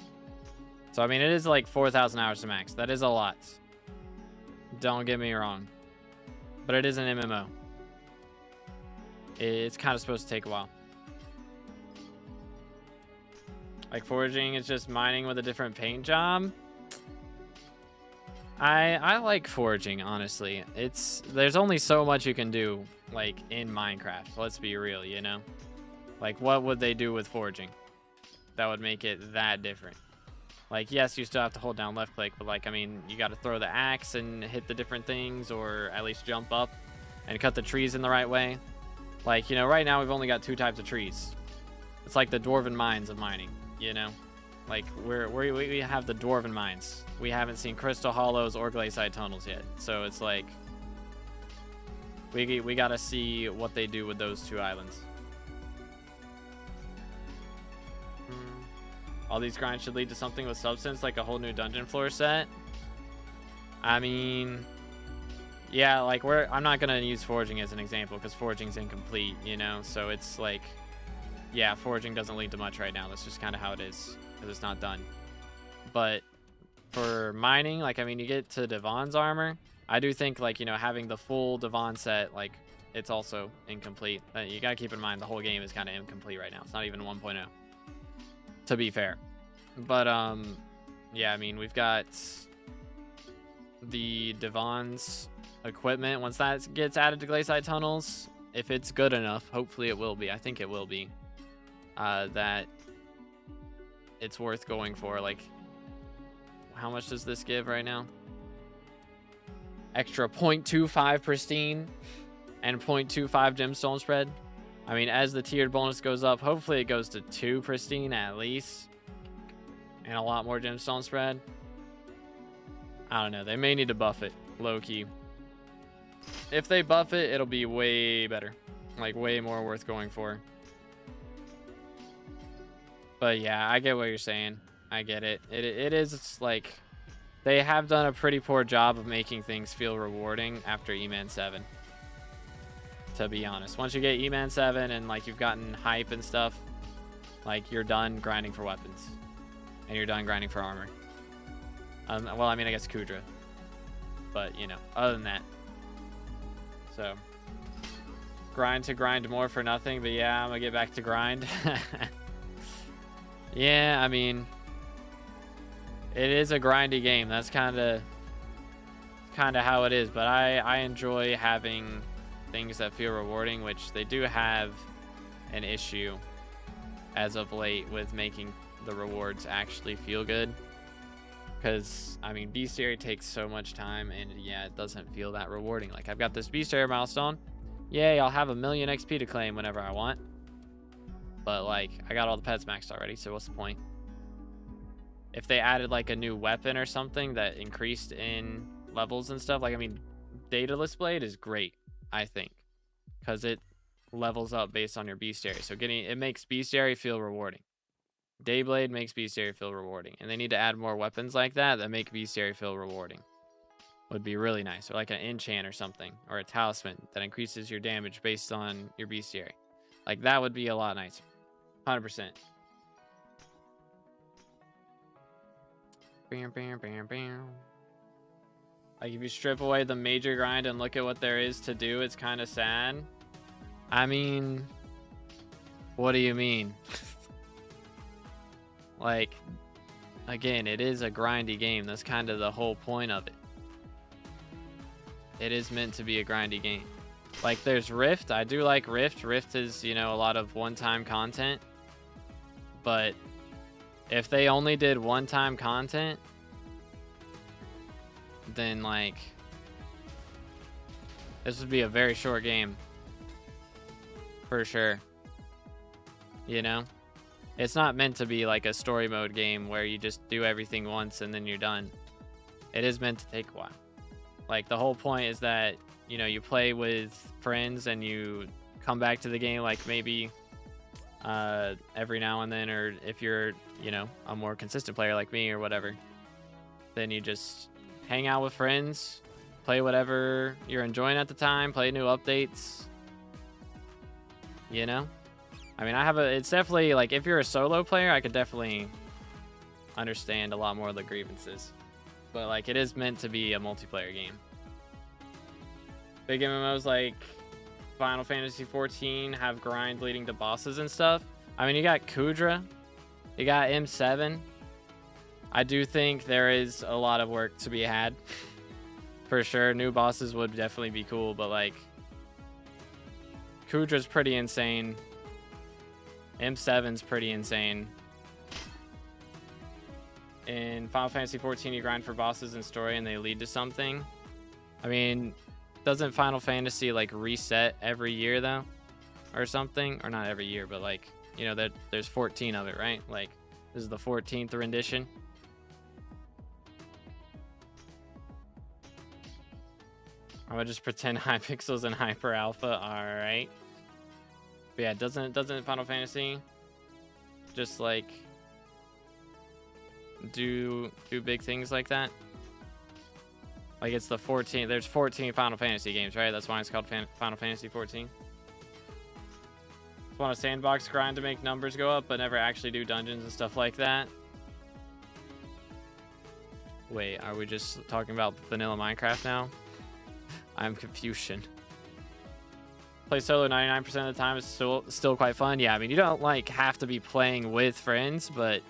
So I mean, it is like 4,000 hours to max. That is a lot. Don't get me wrong. But it is an MMO. It's kind of supposed to take a while. Like foraging is just mining with a different paint job. I like foraging, honestly. There's only so much you can do, like, in Minecraft. Let's be real, you know? Like, what would they do with foraging that would make it that different? Like, yes, you still have to hold down left click, but, like, I mean, you got to throw the axe and hit the different things, or at least jump up and cut the trees in the right way. Like, you know, right now we've only got 2 types of trees. It's like the dwarven mines of mining, you know? Like, we have the dwarven mines. We haven't seen crystal hollows or glaciite tunnels yet. So it's like, we got to see what they do with those 2 islands. All these grinds should lead to something with substance, like a whole new dungeon floor set. I mean, yeah, like I'm not gonna use foraging as an example because foraging's incomplete, you know. So it's like, yeah, foraging doesn't lead to much right now. That's just kind of how it is because it's not done. But for mining, like, I mean, you get to Devon's armor. I do think, like, you know, having the full Devon set, like, it's also incomplete. You gotta keep in mind the whole game is kind of incomplete right now. It's not even 1.0. To be fair. But yeah, I mean, we've got the Devon's equipment. Once that gets added to glaciite tunnels, if it's good enough, hopefully it will be, I think it will be, that it's worth going for. Like, how much does this give right now? Extra 0.25 pristine and 0.25 gemstone spread. I mean, as the tiered bonus goes up, hopefully it goes to 2 pristine at least. And a lot more gemstone spread. I don't know. They may need to buff it, low-key. If they buff it, it'll be way better. Like, way more worth going for. But yeah, I get what you're saying. I get it. It is, like, they have done a pretty poor job of making things feel rewarding after E-Man 7. To be honest, once you get E-Man 7 and like you've gotten hype and stuff, like you're done grinding for weapons and you're done grinding for armor. Well, I mean, I guess Kudra, but you know, other than that, so grind to grind more for nothing. But yeah, I'm gonna get back to grind. Yeah, I mean, it is a grindy game. That's kind of how it is. But I enjoy having things that feel rewarding, which they do have an issue as of late with making the rewards actually feel good. Because, I mean, bestiary takes so much time, and yeah, it doesn't feel that rewarding. Like, I've got this bestiary milestone. Yay, I'll have 1,000,000 XP to claim whenever I want. But, like, I got all the pets maxed already, so what's the point? If they added, like, a new weapon or something that increased in levels and stuff, like, I mean, Daedalus Blade is great, I think, because it levels up based on your bestiary. So it makes bestiary feel rewarding. Dayblade makes bestiary feel rewarding, and they need to add more weapons like that make bestiary feel rewarding. Would be really nice, or like an enchant or something, or a talisman that increases your damage based on your bestiary. Like, that would be a lot nicer. 100%. Like, if you strip away the major grind and look at what there is to do, it's kind of sad. I mean, what do you mean? Like, again, it is a grindy game. That's kind of the whole point of it. It is meant to be a grindy game. Like, there's Rift. I do like Rift. Rift is, you know, a lot of one-time content. But if they only did one-time content, then, like, this would be a very short game. For sure. You know? It's not meant to be like a story mode game where you just do everything once and then you're done. It is meant to take a while. Like, the whole point is that, you know, you play with friends and you come back to the game, like, maybe every now and then, or if you're, you know, a more consistent player like me or whatever, then you just hang out with friends, play whatever you're enjoying at the time, play new updates. You know? I mean, it's definitely, like, if you're a solo player, I could definitely understand a lot more of the grievances. But, like, it is meant to be a multiplayer game. Big MMOs like Final Fantasy 14 have grind leading to bosses and stuff. I mean, you got Kudra, you got M7. I do think there is a lot of work to be had. For sure, new bosses would definitely be cool, but, like, Kudra's pretty insane. M7's pretty insane. In Final Fantasy 14, you grind for bosses and story and they lead to something. I mean, doesn't Final Fantasy, like, reset every year, though? Or something? Or not every year, but, like, you know, there's 14 of it, right? Like, this is the 14th rendition. I'm gonna just pretend Hypixel's in Hyper Alpha. Alright. But yeah, doesn't Final Fantasy just, like, do big things like that? Like, it's the 14th. There's 14 Final Fantasy games, right? That's why it's called Final Fantasy 14. Just want a sandbox grind to make numbers go up, but never actually do dungeons and stuff like that. Wait, are we just talking about vanilla Minecraft now? I'm Confucian. Play solo 99% of the time is still quite fun. Yeah, I mean, you don't, like, have to be playing with friends, but,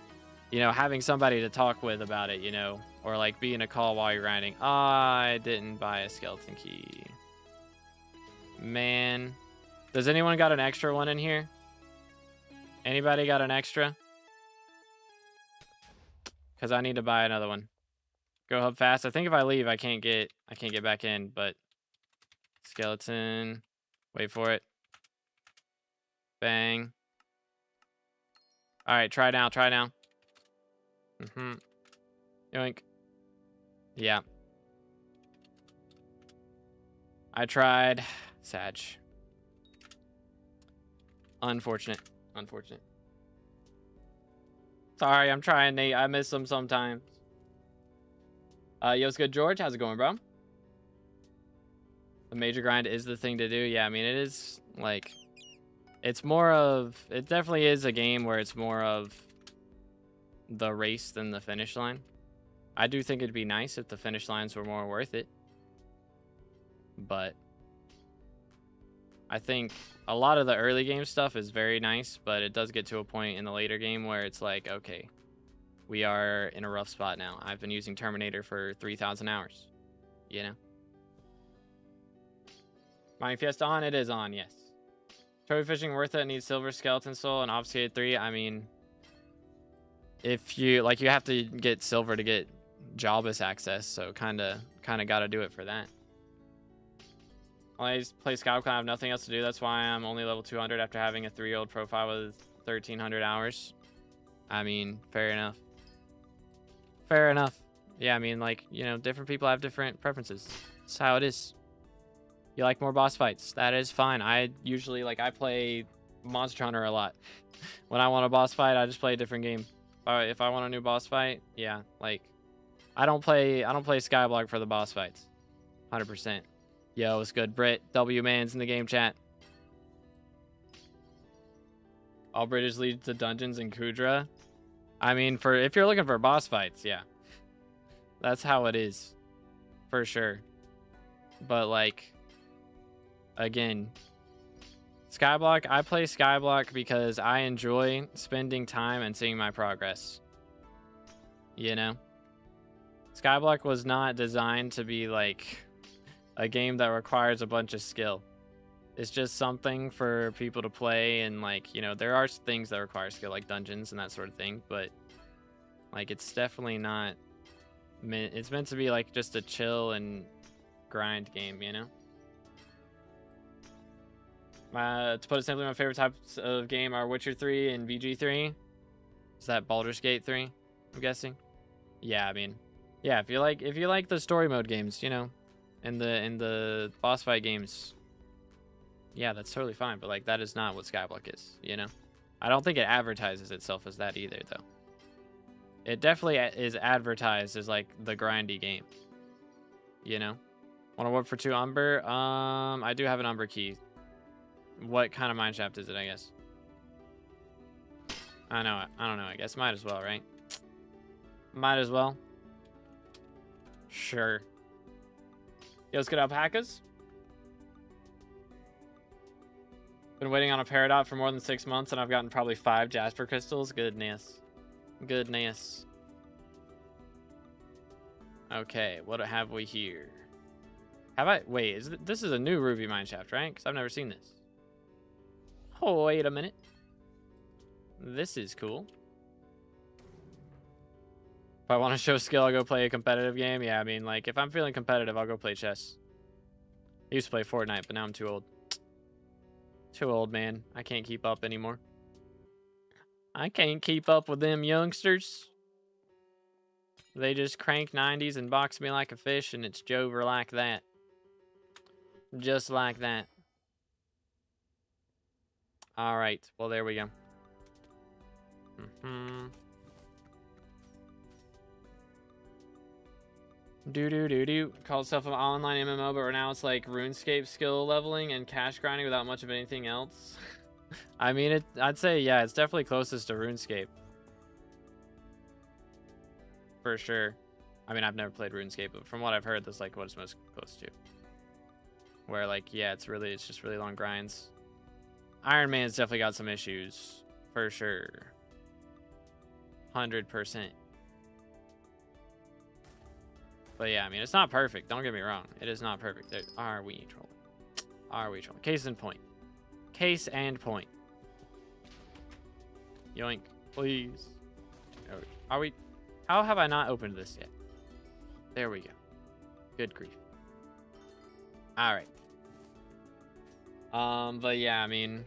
you know, having somebody to talk with about it, you know, or, like, be in a call while you're grinding. I didn't buy a skeleton key. Man. Does anyone got an extra one in here? Anybody got an extra? Because I need to buy another one. Go hub fast. I think if I leave, I can't get back in, but skeleton. Wait for it. Bang. All right, try now. Yoink. Yeah. I tried. Sag. Unfortunate. Sorry, I'm trying, Nate. I miss them sometimes. Yo, what's good, George? How's it going, bro? The major grind is the thing to do. Yeah, I mean, it is, like, it's more of, it definitely is a game where it's more of the race than the finish line. I do think it'd be nice if the finish lines were more worth it. But I think a lot of the early game stuff is very nice, but it does get to a point in the later game where it's like, okay, we are in a rough spot now. I've been using Terminator for 3,000 hours, you know? Mining Fiesta on? It is on, yes. Trophy fishing worth it. Needs silver, skeleton soul, and obfuscated 3. I mean, if you, like, you have to get silver to get jobless access, so kind of got to do it for that. I play SkyBlock. I have nothing else to do. That's why I'm only level 200 after having a 3-year-old profile with 1,300 hours. I mean, fair enough. Yeah, I mean, like, you know, different people have different preferences. That's how it is. You like more boss fights? That is fine. I usually, like, I play Monster Hunter a lot. When I want a boss fight, I just play a different game. If I want a new boss fight, yeah, like, I don't play SkyBlock for the boss fights. 100%. Yo, what's good, Britt? W Man's in the game chat. All bridges lead to dungeons in Kudra. I mean, if you're looking for boss fights, yeah. That's how it is. For sure. But, like, again, SkyBlock, I play SkyBlock because I enjoy spending time and seeing my progress. You know? SkyBlock was not designed to be, like, a game that requires a bunch of skill. It's just something for people to play, and, like, you know, there are things that require skill, like dungeons and that sort of thing, but, like, it's definitely not meant, it's meant to be, like, just a chill and grind game, you know? To put it simply, my favorite types of game are Witcher 3 and VG3. Is that Baldur's Gate 3, I'm guessing? Yeah, I mean, yeah, if you like the story mode games, you know, in the boss fight games, yeah, that's totally fine, but, like, that is not what SkyBlock is, you know? I don't think it advertises itself as that either, though. it definitely is advertised as like the grindy game. You know? Want to warp for 2 Umber? I do have an Umber key. What kind of mineshaft is it, I guess? I don't know. I guess might as well, right? Might as well. Sure. Yo, let's get alpacas. Been waiting on a Peridot for more than 6 months, and I've gotten probably 5 Jasper crystals. Goodness. Goodness. Okay, what have we here? Have I... Wait, this is a new ruby mineshaft, right? Because I've never seen this. Oh, wait a minute. This is cool. If I want to show skill, I'll go play a competitive game. Yeah, I mean, like, if I'm feeling competitive, I'll go play chess. I used to play Fortnite, but now I'm too old. Too old, man. I can't keep up anymore. I can't keep up with them youngsters. They just crank 90s and box me like a fish, and it's Jover like that. Just like that. All right. Well, there we go. Called itself an online MMO, but now it's like RuneScape skill leveling and cash grinding without much of anything else. I mean, I'd say, yeah, it's definitely closest to RuneScape. For sure. I mean, I've never played RuneScape, but from what I've heard, that's like what it's most close to. Where, like, yeah, it's just really long grinds. Iron Man's definitely got some issues. For sure. 100%. But yeah, I mean, it's not perfect. Don't get me wrong. It is not perfect. Are we trolling? Are we trolling? Case in point. Case and point. Yoink. Please. Are we... How have I not opened this yet? There we go. Good grief. Alright. But yeah, I mean...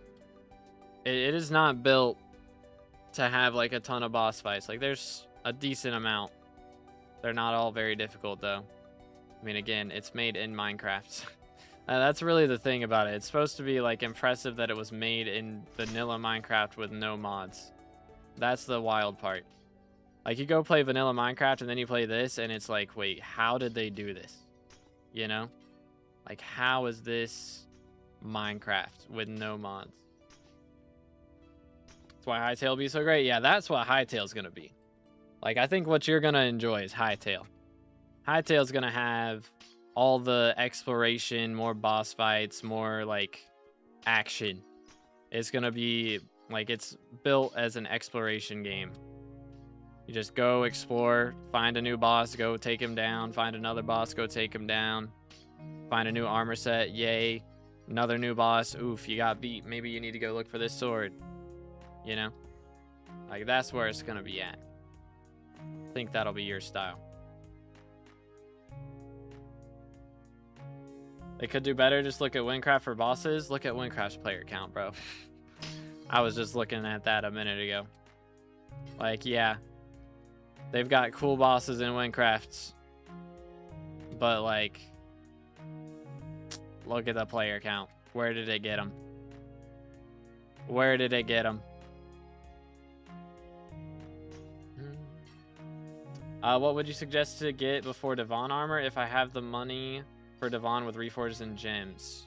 It is not built to have, like, a ton of boss fights. Like, there's a decent amount. They're not all very difficult, though. I mean, again, it's made in Minecraft. That's really the thing about it. It's supposed to be, like, impressive that it was made in vanilla Minecraft with no mods. That's the wild part. Like, you go play vanilla Minecraft, and then you play this, and it's like, wait, how did they do this? You know? Like, how is this Minecraft with no mods? That's why Hytale will be so great. Yeah, that's what Hytale's going to be. Like, I think what you're going to enjoy is Hytale. Hytale's going to have all the exploration, more boss fights, more, like, action. It's going to be, like, it's built as an exploration game. You just go explore, find a new boss, go take him down, find another boss, go take him down, find a new armor set, yay. Another new boss, oof, you got beat. Maybe you need to go look for this sword. You know? Like, that's where it's going to be at. I think that'll be your style. They could do better. Just look at Winecraft for bosses. Look at Winecraft's player count, bro. I was just looking at that a minute ago. Like, yeah. They've got cool bosses in Winecraft. But, like, look at the player count. Where did it get them? Where did it get them? What would you suggest to get before Devon armor if I have the money for Devon with Reforged and gems?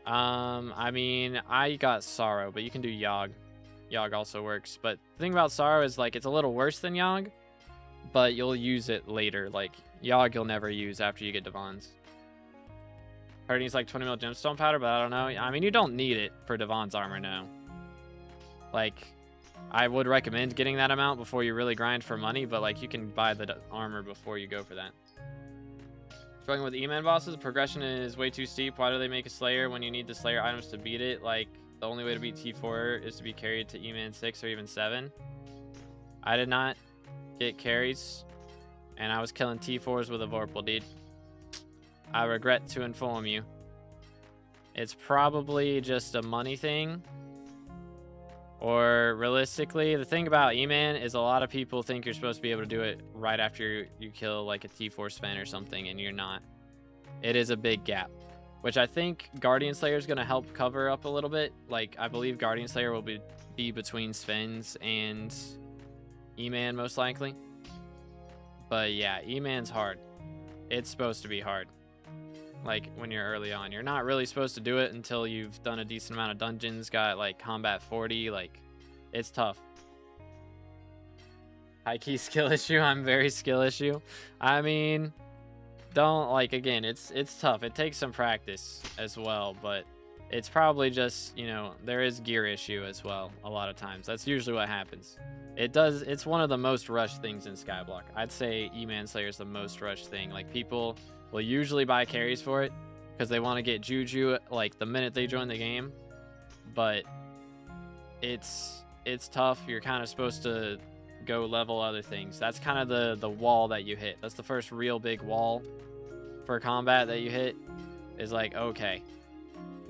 I mean, I got Sorrow, but you can do Yogg. Yogg also works. But the thing about Sorrow is, like, it's a little worse than Yogg, but you'll use it later. Like, Yogg you'll never use after you get Devon's. Heard needs like 20 mil gemstone powder, but I don't know. I mean, you don't need it for Devon's armor, no. Like, I would recommend getting that amount before you really grind for money, but, like, you can buy the armor before you go for that. Struggling with E-Man bosses, the progression is way too steep. Why do they make a Slayer when you need the Slayer items to beat it? Like, the only way to beat T4 is to be carried to E-Man 6 or even 7. I did not get carries, and I was killing T4s with a Vorpal, dude. I regret to inform you. It's probably just a money thing. Or realistically, the thing about E-Man is a lot of people think you're supposed to be able to do it right after you kill like a T4 Sven or something, and you're not. It is a big gap, which I think Guardian Slayer is going to help cover up a little bit. Like, I believe Guardian Slayer will be between Sven's and E-Man most likely. But yeah, E-Man's hard. It's supposed to be hard. Like when you're early on, you're not really supposed to do it until you've done a decent amount of dungeons, got like combat 40. Like, it's tough. High key skill issue. I'm very skill issue. I mean, don't, like, again, it's tough. It takes some practice as well, but it's probably just, you know, there is gear issue as well a lot of times. That's usually what happens. It's one of the most rushed things in SkyBlock. I'd say E-Man Slayer is the most rushed thing. Like, people will usually buy carries for it because they want to get Juju like the minute they join the game, but it's tough. You're kind of supposed to go level other things. That's kind of the wall that you hit. That's the first real big wall for combat that you hit, is like, okay,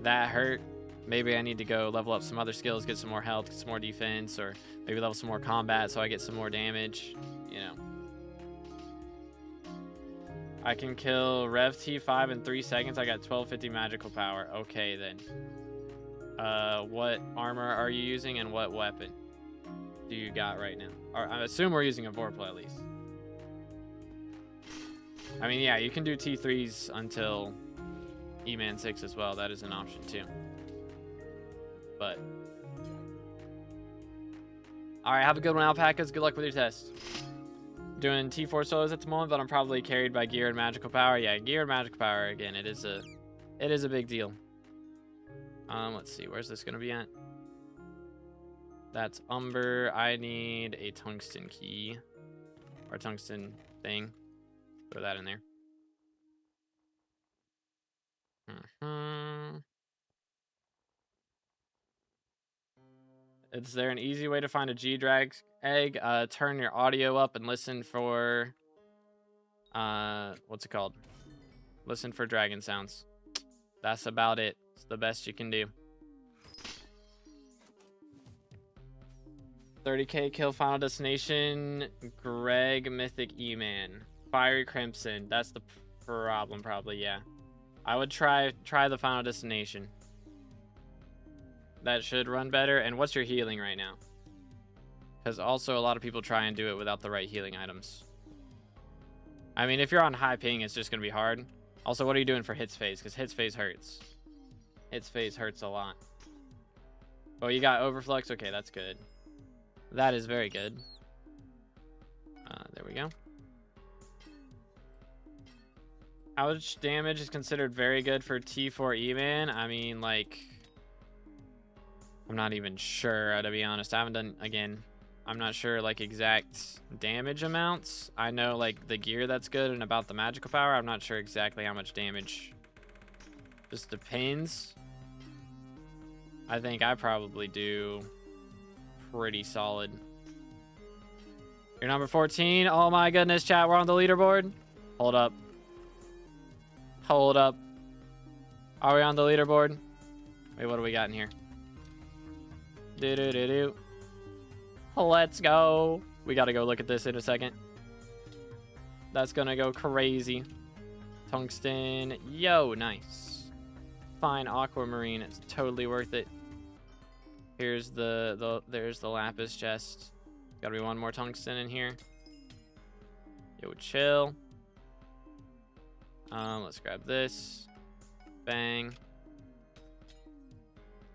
that hurt. Maybe I need to go level up some other skills, get some more health, get some more defense, or maybe level some more combat so I get some more damage, you know. I can kill Rev T5 in 3 seconds. I got 1250 magical power. Okay, then. What armor are you using and what weapon do you got right now? Or, I assume we're using a Vorpal at least. I mean, yeah, you can do T3s until E-Man 6 as well. That is an option too. But all right, have a good one, Alpacas. Good luck with your test. Doing T4 solos at the moment, but I'm probably carried by gear and magical power. Yeah, gear and magical power, again, it is a big deal. Let's see, where's this gonna be at? That's Umber. I need a tungsten key or tungsten thing. Throw that in there. Is there an easy way to find a G-Drag egg? Turn your audio up and listen for what's it called? Listen for dragon sounds. That's about it. It's the best you can do. 30k kill Final Destination. Greg Mythic E-Man. Fiery Crimson. That's the problem, probably. Yeah, I would try the Final Destination. That should run better. And what's your healing right now? Because also a lot of people try and do it without the right healing items. I mean, if you're on high ping, it's just going to be hard. Also, what are you doing for hits phase? Because hits phase hurts. Hits phase hurts a lot. Oh, you got overflux? Okay, that's good. That is very good. There we go. How much damage is considered very good for T4 E-Man? I mean, like, I'm not even sure, to be honest. I haven't done, again, I'm not sure, like, exact damage amounts. I know, like, the gear that's good and about the magical power. I'm not sure exactly how much damage. Just depends. I think I probably do pretty solid. You're number 14. Oh, my goodness, chat. We're on the leaderboard. Hold up. Hold up. Are we on the leaderboard? Wait, what do we got in here? Do. Let's go. We gotta go look at this in a second. That's gonna go crazy. Tungsten. Yo, nice. Fine aquamarine. It's totally worth it. Here's there's the lapis chest. Gotta be one more tungsten in here. Yo, chill. Let's grab this. Bang.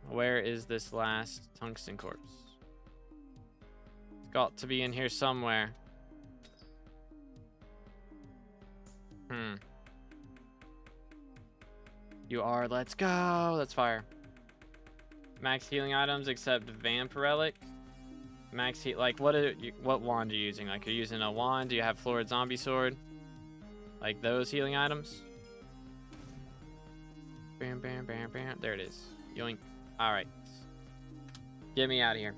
Where is this last tungsten corpse? It's got to be in here somewhere. You are. Let's go. Let's fire. Max healing items except Vamp Relic. Max heat. Like, what wand are you using? Like, you're using a wand? Do you have Florid Zombie Sword? Like those healing items? Bam, bam, bam, bam. There it is. Yoink. Alright. Get me out of here.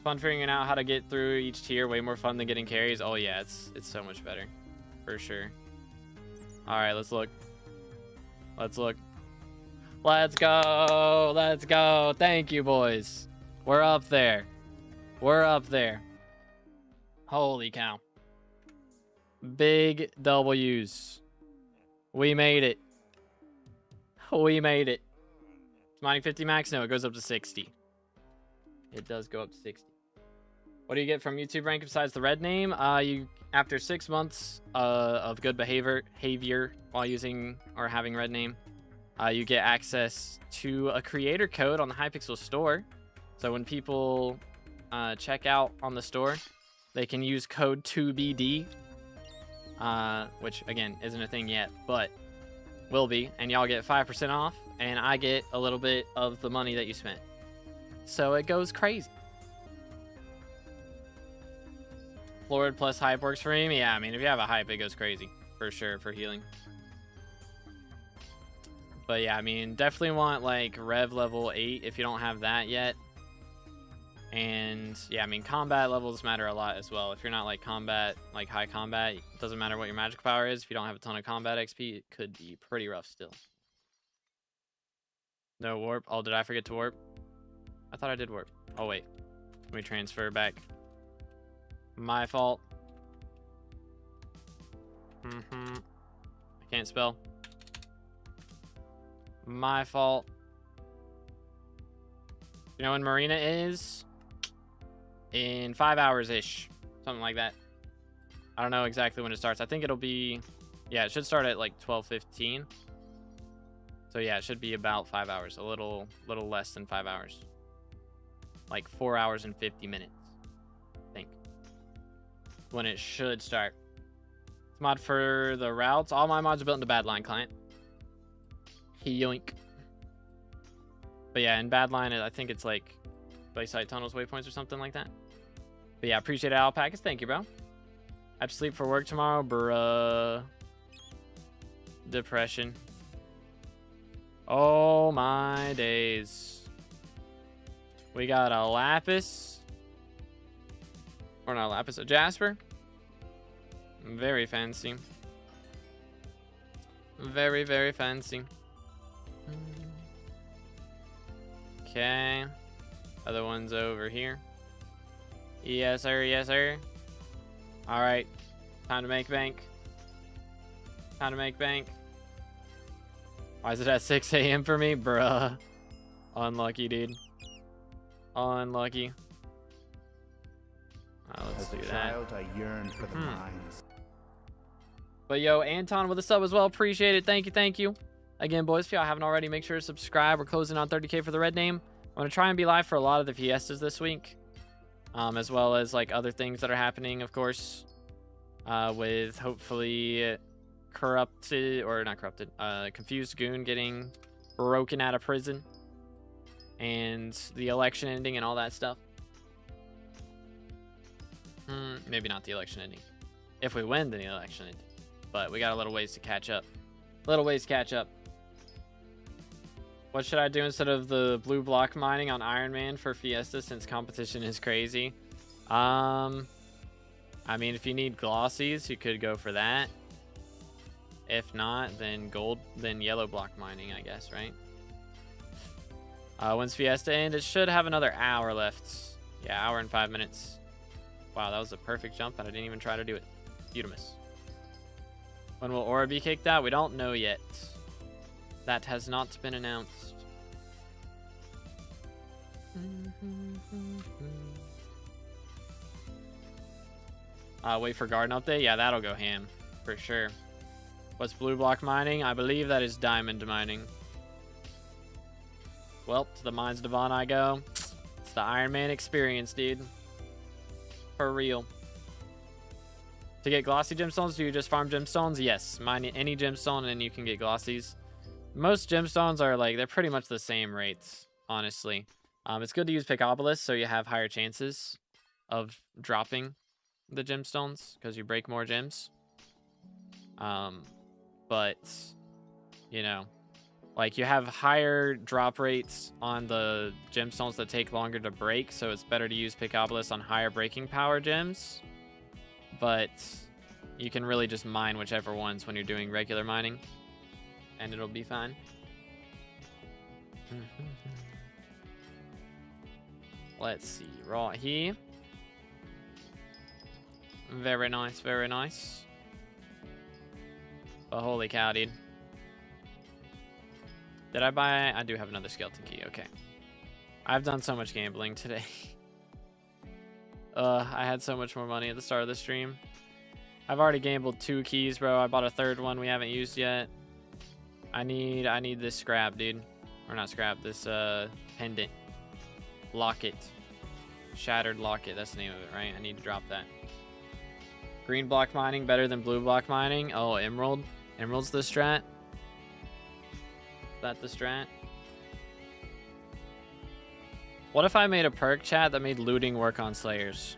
Fun figuring out how to get through each tier. Way more fun than getting carries. Oh yeah, it's so much better. For sure. Alright, let's look. Let's look. Let's go. Let's go. Thank you, boys. We're up there. We're up there. Holy cow. Big W's. We made it. We made it. Mining 50 max? No, it goes up to 60. It does go up to 60. What do you get from YouTube rank besides the red name? You after 6 months of good behavior while using or having red name, you get access to a creator code on the Hypixel store. So when people check out on the store, they can use code 2BD, which again isn't a thing yet, but will be, and y'all get 5% off, and I get a little bit of the money that you spent. So it goes crazy. Florid plus hype works for me. Yeah, I mean, if you have a hype, it goes crazy for sure for healing. But yeah, I mean, definitely want like Rev level 8 if you don't have that yet. And yeah, I mean, combat levels matter a lot as well. If you're not like combat, like high combat, it doesn't matter what your magic power is. If you don't have a ton of combat XP, it could be pretty rough still. No warp. Oh, did I forget to warp? I thought I did warp. Oh, wait. Let me transfer back. My fault. I can't spell. My fault. You know when Marina is? In 5 hours-ish. Something like that. I don't know exactly when it starts. I think it'll be... Yeah, it should start at like 12:15. So yeah, it should be about 5 hours. A little less than 5 hours. Like 4 hours and 50 minutes. I think. When it should start. It's mod for the routes. All my mods are built into Badline client. Yoink. But yeah, in Badline, I think it's like Bayside Tunnels waypoints or something like that. But yeah, appreciate it, Alpacas. Thank you, bro. I have to sleep for work tomorrow, bruh. Depression. Oh my days. We got a Lapis. Or not a Lapis, a Jasper. Very fancy. Very, very fancy. Okay. Other one's over here. Yes, sir. Yes, sir. All right. Time to make bank. Time to make bank. Why is it at 6 a.m. for me? Bruh. Unlucky, dude. Unlucky. Let's do that. As a child, I yearned for the mines. But yo, Anton with a sub as well. Appreciate it. Thank you. Thank you. Again, boys, if y'all haven't already, make sure to subscribe. We're closing on 30K for the red name. I'm going to try and be live for a lot of the Fiestas this week. As well as like other things that are happening, of course. With hopefully Confused Goon getting broken out of prison. And the election ending and all that stuff. Maybe not the election ending. If we win, then the election ending. But we got a little ways to catch up. What should I do instead of the blue block mining on Iron Man for Fiesta since competition is crazy? I mean, if you need glossies, you could go for that. If not, then yellow block mining, I guess, right? When's Fiesta end? It should have another hour left. Yeah, hour and 5 minutes. Wow, that was a perfect jump, and I didn't even try to do it. Beautimus. When will Aura be kicked out? We don't know yet. That has not been announced. Wait for garden update? Yeah, that'll go ham. For sure. What's blue block mining? I believe that is diamond mining. Well, to the Mines Devon I go. It's the Iron Man experience, dude. For real. To get glossy gemstones, do you just farm gemstones? Yes. Mine any gemstone and you can get glossies. Most gemstones are like, they're pretty much the same rates, honestly. It's good to use Pickopolis so you have higher chances of dropping the gemstones because you break more gems. But, you know, like you have higher drop rates on the gemstones that take longer to break, so it's better to use Pickopolis on higher breaking power gems. But you can really just mine whichever ones when you're doing regular mining, and it'll be fine. Let's see, right here. Very nice, very nice. But holy cow, dude. Did I buy? I do have another skeleton key, okay. I've done so much gambling today. I had so much more money at the start of the stream. I've already gambled 2 keys, bro. I bought a 3rd one we haven't used yet. I need this scrap, dude. Or not scrap, this pendant. Locket. Shattered locket, that's the name of it, right? I need to drop that. Green block mining better than blue block mining. Oh, emerald. Emerald's the strat. Is that the strat? What if I made a perk, chat, that made looting work on Slayers?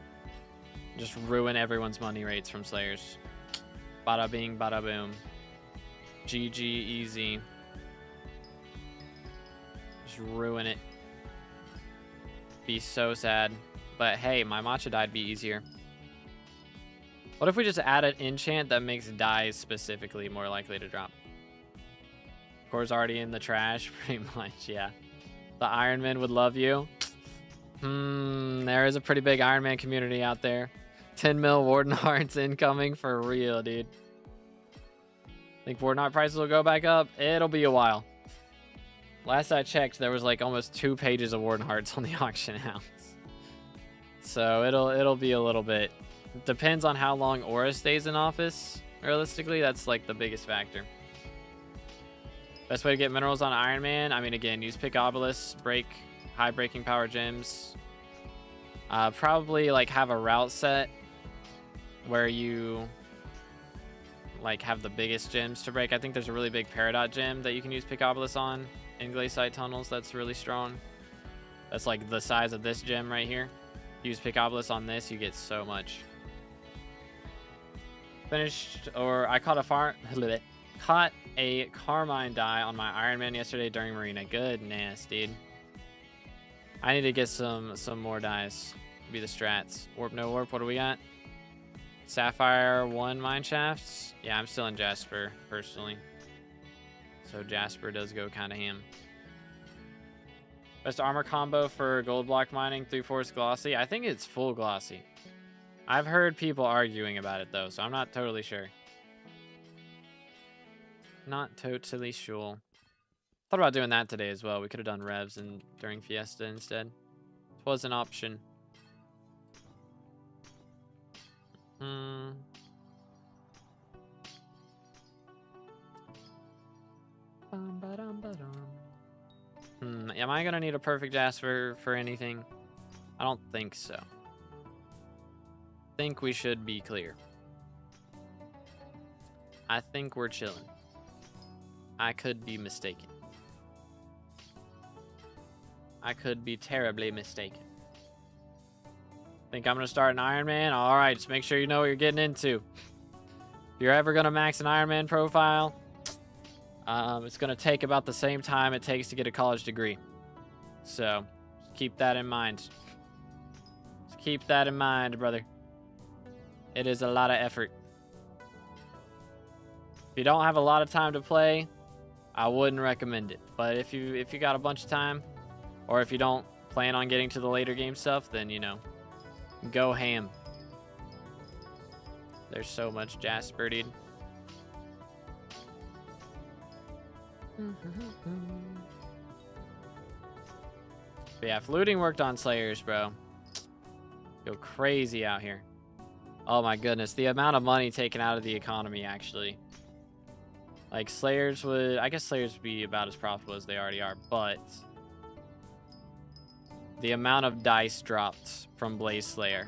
Just ruin everyone's money rates from Slayers. Bada bing, bada boom. GG, easy. Just ruin it. Be so sad. But hey, my matcha dye'd be easier. What if we just add an enchant that makes dyes specifically more likely to drop? Core's already in the trash, pretty much, yeah. The Iron Man would love you. There is a pretty big Iron Man community out there. 10 mil Warden Hearts incoming for real, dude. Think Warden Heart prices will go back up? It'll be a while. Last I checked, there was like almost 2 pages of Warden Hearts on the auction house. So it'll be a little bit. Depends on how long Aura stays in office. Realistically, that's like the biggest factor. Best way to get minerals on Iron Man? I mean, again, use Pick Obelisk, break high breaking power gems. Probably like have a route set where you like have the biggest gems to break. I think there's a really big Peridot gem that you can use Pick Obelisk on in Glaciite tunnels. That's really strong. That's like the size of this gem right here. Use Pick Obelisk on this, you get so much. Finished, or I caught a Carmine die on my Iron Man yesterday during Marina. Goodness, dude. I need to get some more dies. Be the strats. Warp, no warp. What do we got? Sapphire 1 mine shafts. Yeah, I'm still in Jasper personally. So Jasper does go kind of ham. Best armor combo for gold block mining, 3/4 glossy. I think it's full glossy. I've heard people arguing about it though, so I'm not totally sure. Not totally sure. Thought about doing that today as well. We could have done revs during Fiesta instead. It was an option. Am I gonna need a perfect Jasper for anything? I don't think so. Think we should be clear. I think we're chilling. I could be mistaken. I could be terribly mistaken. Think I'm gonna start an Iron Man? Alright, just make sure you know what you're getting into. If you're ever gonna max an Iron Man profile, it's gonna take about the same time it takes to get a college degree. So, just keep that in mind. Just keep that in mind, brother. It is a lot of effort. If you don't have a lot of time to play, I wouldn't recommend it. But if you got a bunch of time, or if you don't plan on getting to the later game stuff, then, you know, go ham. There's so much Jasper, dude. But yeah, if looting worked on Slayers, bro, go crazy out here. Oh my goodness, the amount of money taken out of the economy, actually. Like, Slayers would... I guess Slayers would be about as profitable as they already are, but... the amount of dice dropped from Blaze Slayer.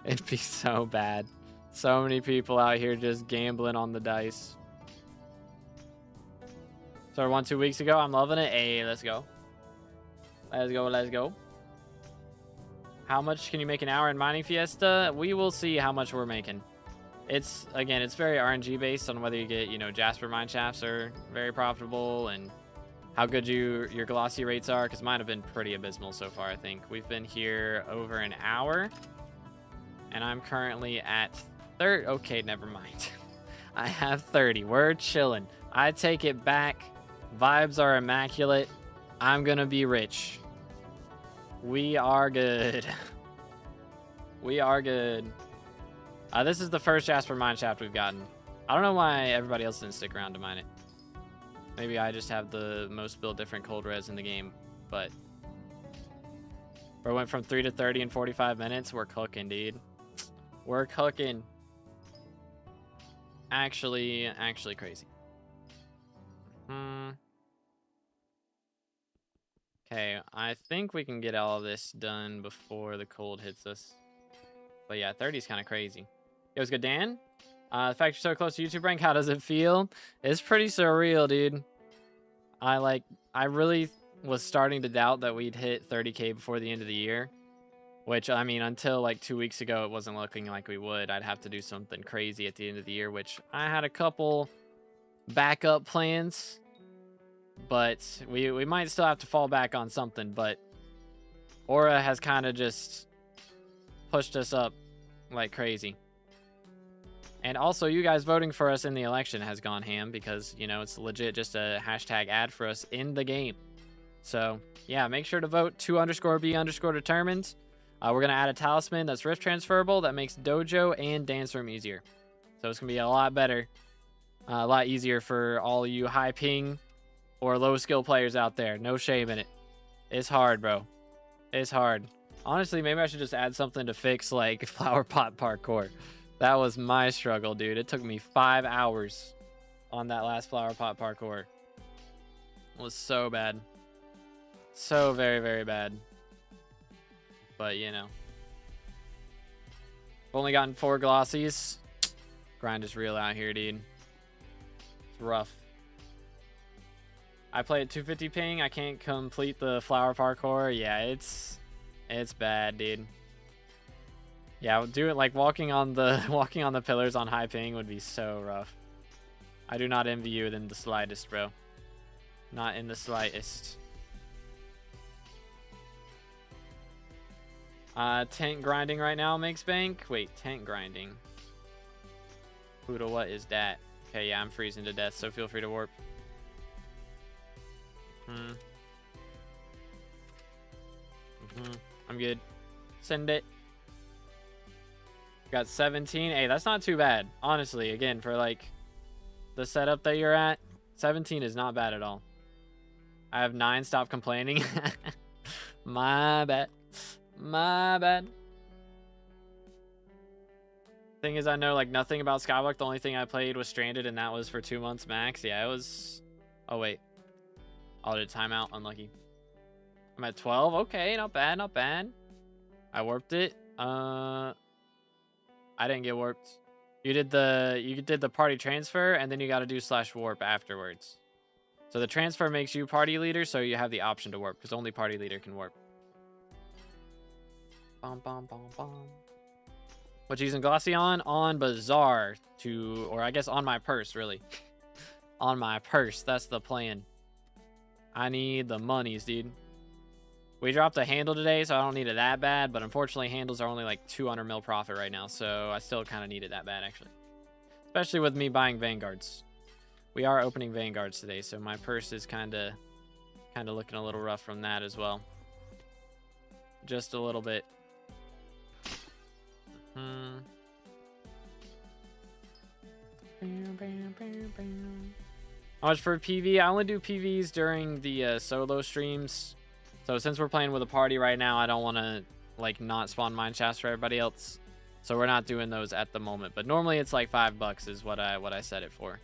It'd be so bad. So many people out here just gambling on the dice. Started 1-2 weeks ago. I'm loving it. Hey, let's go. Let's go, let's go. How much can you make an hour in mining Fiesta? We will see how much we're making. It's, again, it's very RNG based on whether you get, you know, Jasper mine shafts are very profitable and how good your glossy rates are, because mine have been pretty abysmal so far, I think. We've been here over an hour, and I'm currently at 30. Okay, never mind. I have 30. We're chilling. I take it back. Vibes are immaculate. I'm gonna be rich. We are good. We are good. This is the first Jasper mine shaft we've gotten. I don't know why everybody else didn't stick around to mine it. Maybe I just have the most built different cold res in the game, but Bro went from 3 to 30 in 45 minutes. We're cooking, dude. We're cooking. Actually crazy. Okay, I think we can get all of this done before the cold hits us. But yeah, 30 is kind of crazy. Yo, what's good, Dan? The fact you're so close to YouTube rank, how does it feel? It's pretty surreal, dude. I really was starting to doubt that we'd hit 30K before the end of the year. Which, I mean, until like 2 weeks ago, it wasn't looking like we would. I'd have to do something crazy at the end of the year, which I had a couple backup plans. But we might still have to fall back on something. But Aura has kind of just pushed us up like crazy. And also, you guys voting for us in the election has gone ham because, you know, it's legit just a hashtag ad for us in the game. So, yeah, make sure to vote 2_B_determined. We're going to add a talisman that's rift transferable that makes dojo and dance room easier. So it's going to be a lot better. A lot easier for all you high ping or low skill players out there. No shame in it. It's hard, bro. It's hard. Honestly, maybe I should just add something to fix like flower pot parkour. That was my struggle, dude. It took me 5 hours on that last flower pot parkour. It was so bad. So very, very bad. But, you know. I've only gotten 4 glossies. Grind is real out here, dude. It's rough. I play at 250 ping. I can't complete the flower parkour. Yeah, it's bad, dude. Yeah, do it like walking on the pillars on high ping would be so rough. I do not envy you in the slightest, bro. Not in the slightest. Tent grinding right now makes bank. Wait, tent grinding. Poodle, what is that? Okay, yeah, I'm freezing to death, so feel free to warp. I'm good. Send it. Got 17. Hey, that's not too bad. Honestly, again, for like the setup that you're at, 17 is not bad at all. I have 9. Stop complaining. My bad. My bad. Thing is, I know like nothing about SkyBlock. The only thing I played was Stranded, and that was for 2 months max. Yeah, it was. Oh wait. Oh, did timeout? Unlucky. I'm at 12. Okay, not bad, not bad. I warped it. I didn't get warped. You did the party transfer, and then you got to do /warp afterwards. So the transfer makes you party leader, so you have the option to warp because only party leader can warp. Bom, bom, bom, bom. What you using glossy on Bazaar or I guess on my purse, really. On my purse, that's the plan. I need the monies, dude. We dropped a handle today, so I don't need it that bad, but unfortunately handles are only like 200 mil profit right now, so I still kind of need it that bad, actually. Especially with me buying Vanguards. We are opening Vanguards today, so my purse is kind of looking a little rough from that as well. Just a little bit. How much for PV? I only do PVs during the solo streams. So since we're playing with a party right now, I don't want to like not spawn mine shafts for everybody else. So we're not doing those at the moment. But normally it's like $5 is what I set it for.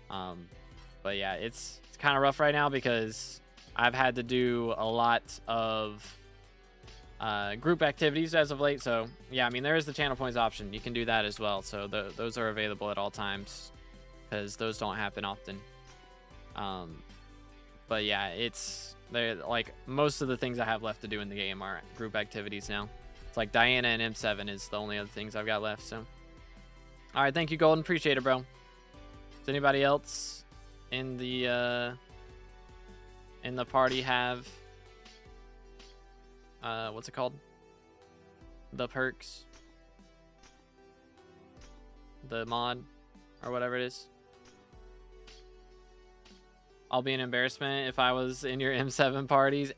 But yeah, it's kind of rough right now because I've had to do a lot of group activities as of late. So yeah, I mean there is the channel points option. You can do that as well. So those are available at all times because those don't happen often. But yeah, they're like most of the things I have left to do in the game are group activities now. It's like Diana and M7 is the only other things I've got left. So all right, thank you, Golden. Appreciate it, bro. Does anybody else in the party have what's it called? The perks, the mod, or whatever it is? I'll be an embarrassment if I was in your M7 parties.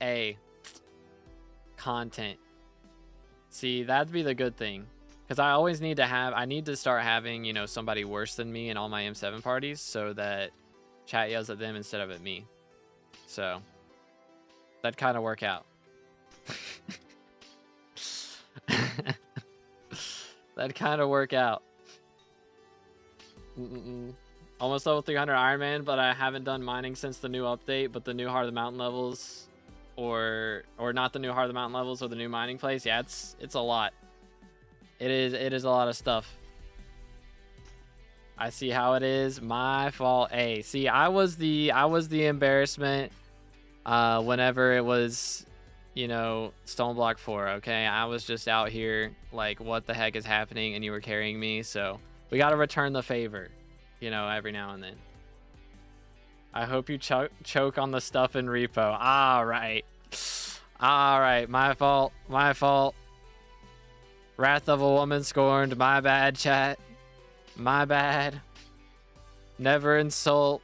Content. See, that'd be the good thing. Because I always need to I need to start having, you know, somebody worse than me in all my M7 parties so that chat yells at them instead of at me. So, that'd kind of work out. That'd kind of work out. Almost level 300 Iron Man, but I haven't done mining since the new update. But the new Heart of the Mountain levels, or not the new Heart of the Mountain levels, or the new mining place. Yeah, it's a lot. It is a lot of stuff. I see how it is. My fault. Hey, see, I was the embarrassment whenever it was, you know, Stone Block 4, okay? I was just out here like, what the heck is happening, and you were carrying me, so we got to return the favor, you know, every now and then. I hope you choke on the stuff in repo. All right. All right, my fault. My fault. Wrath of a woman scorned. My bad, chat. My bad. Never insult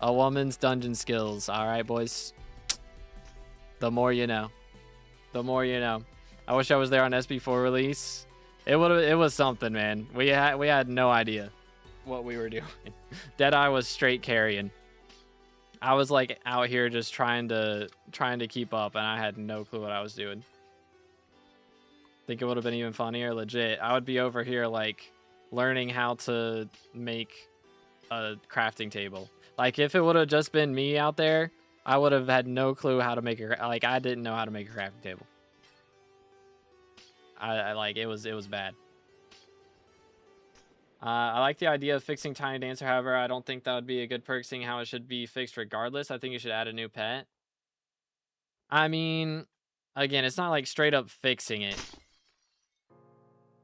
a woman's dungeon skills. All right, boys. The more you know. The more you know. I wish I was there on SB4 release. It was something, man. We had no idea what we were doing. Deadeye was straight carrying. I was like out here just trying to keep up, and I had no clue what I was doing. Think it would have been even funnier. Legit, I would be over here like learning how to make a crafting table. Like if it would have just been me out there, I would have had no clue how to make like I didn't know how to make a crafting table. I like it was bad. I like the idea of fixing Tiny Dancer. However, I don't think that would be a good perk, seeing how it should be fixed regardless. I think you should add a new pet. I mean, again, it's not like straight up fixing it.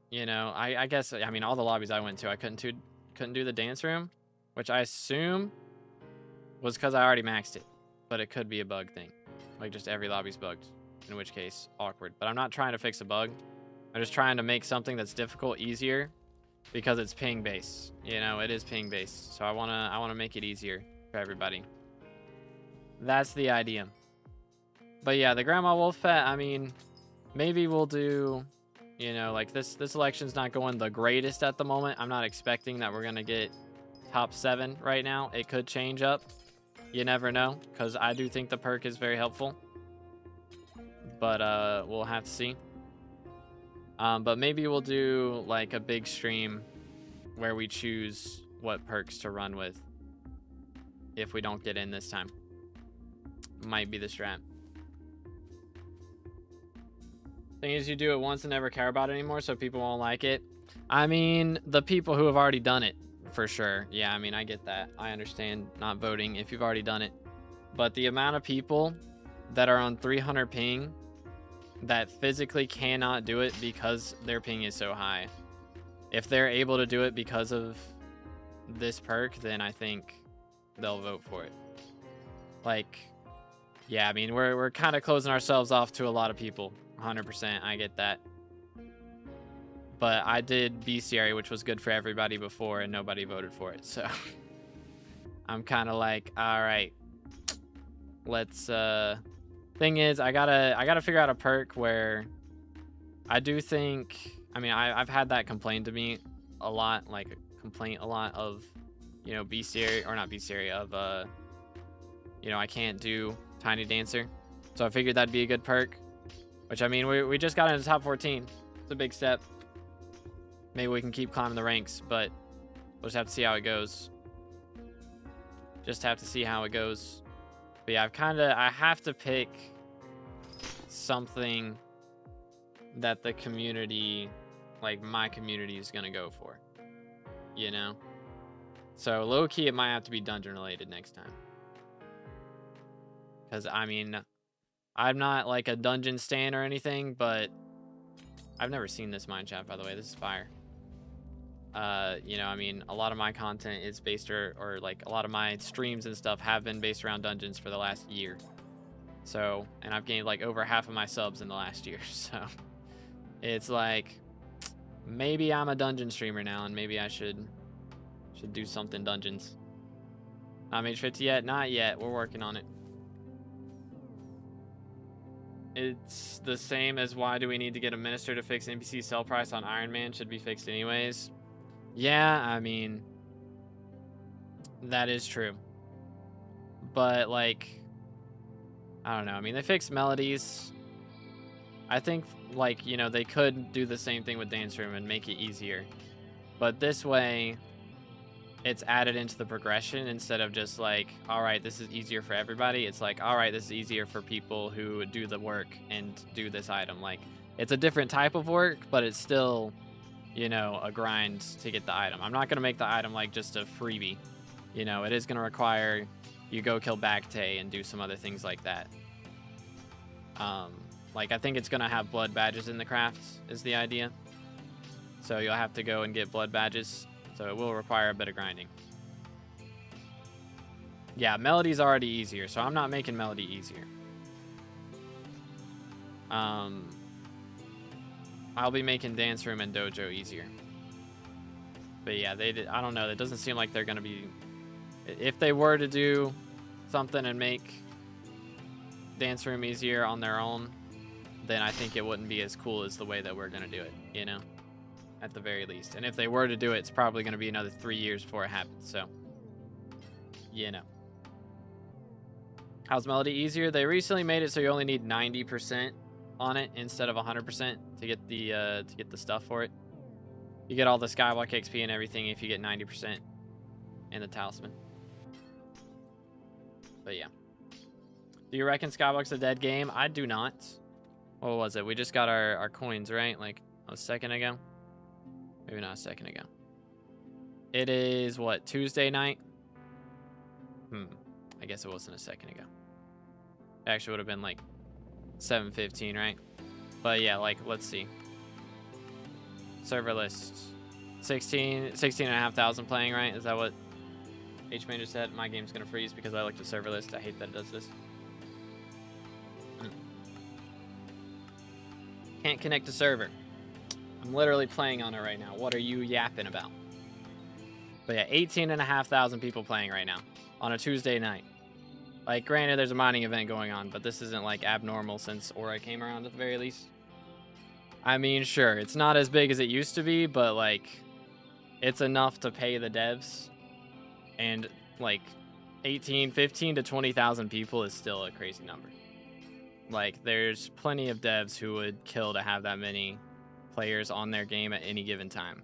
You know, I guess, I mean, all the lobbies I went to, I couldn't do the dance room, which I assume was because I already maxed it. But it could be a bug thing. Like just every lobby's bugged, in which case, awkward. But I'm not trying to fix a bug. I'm just trying to make something that's difficult easier because it's ping based. You know, it is ping based. So I wanna make it easier for everybody. That's the idea. But yeah, the Grandma Wolf pet, I mean, maybe we'll do, you know, like this election's not going the greatest at the moment. I'm not expecting that we're gonna get top 7 right now. It could change up. You never know, because I do think the perk is very helpful. But we'll have to see. But maybe we'll do like a big stream where we choose what perks to run with if we don't get in this time. Might be the strat. Thing is, you do it once and never care about it anymore, so people won't like it. I mean, the people who have already done it, for sure. Yeah, I mean, I get that. I understand not voting if you've already done it. But the amount of people that are on 300 ping that physically cannot do it because their ping is so high. If they're able to do it because of this perk, then I think they'll vote for it. Like, yeah, I mean, we're kind of closing ourselves off to a lot of people. 100%, I get that. But I did bestiary, which was good for everybody before, and nobody voted for it. So I'm kind of like, all right, let's. Thing is, I gotta figure out a perk where I do think. I mean, I've had that complained to me a lot, like complaint a lot of, you know, bestiary or not bestiary of you know, I can't do Tiny Dancer. So I figured that'd be a good perk. Which, I mean, we just got into the top 14. It's a big step. Maybe we can keep climbing the ranks, but we'll just have to see how it goes. Just have to see how it goes. But yeah, I have to pick something that the community, like my community, is going to go for. You know? So low-key, it might have to be dungeon-related next time. Because, I mean, I'm not like a dungeon stan or anything, but I've never seen this mine chat, by the way. This is fire. You know, I mean, a lot of my content is based or like a lot of my streams and stuff have been based around dungeons for the last year. So, and I've gained like over half of my subs in the last year. So it's like, maybe I'm a dungeon streamer now, and maybe I should do something dungeons. Not mage 50 yet? Not yet. We're working on it. It's the same as why do we need to get a minister to fix NPC sell price on Iron Man? Should be fixed anyways. Yeah, I mean, that is true. But like, I don't know. I mean, they fixed melodies. I think, like, you know, they could do the same thing with Dance Room and make it easier. But this way, it's added into the progression instead of just like, all right, this is easier for everybody. It's like, all right, this is easier for people who do the work and do this item. Like, it's a different type of work, but it's still, you know, a grind to get the item. I'm not going to make the item like just a freebie. You know, it is going to require you go kill Bacte and do some other things like that. Like, I think it's going to have blood badges in the crafts is the idea. So you'll have to go and get blood badges. So it will require a bit of grinding. Yeah, Melody's already easier, so I'm not making Melody easier. I'll be making Dance Room and Dojo easier. But yeah, I don't know. It doesn't seem like they're going to be... If they were to do something and make Dance Room easier on their own, then I think it wouldn't be as cool as the way that we're going to do it, you know? At the very least. And if they were to do it, it's probably going to be another 3 years before it happens, so... You know. How's Melody easier? They recently made it so you only need 90% on it instead of 100% to get the stuff for it. You get all the Skyblock XP and everything if you get 90% in the talisman. But yeah. Do you reckon Skyblock's a dead game? I do not. What was it? We just got our coins, right? Like a second ago? Maybe not a second ago. It is, what, Tuesday night? I guess it wasn't a second ago. It actually would have been like 7:15, right? But yeah, like, let's see. Server list. 16,500 playing, right? Is that what H-Man just said? My game's gonna freeze because I looked at server list. I hate that it does this. Can't connect to server. I'm literally playing on it right now. What are you yapping about? But yeah, 18,500 people playing right now on a Tuesday night. Like, granted, there's a mining event going on, but this isn't like abnormal since Aura came around at the very least. I mean, sure, it's not as big as it used to be, but like, it's enough to pay the devs. And like, 15 to 20,000 people is still a crazy number. Like, there's plenty of devs who would kill to have that many players on their game at any given time.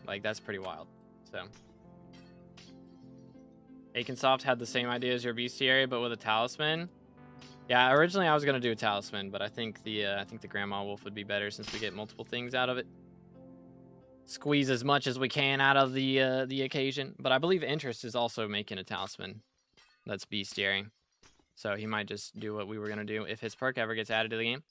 Like, that's pretty wild. So, Aikensoft had the same idea as your bestiary, but with a talisman. Yeah, originally I was gonna do a talisman, but I think the Grandma Wolf would be better since we get multiple things out of it. Squeeze as much as we can out of the occasion. But I believe Intrests is also making a talisman that's bestiary. So he might just do what we were gonna do if his perk ever gets added to the game.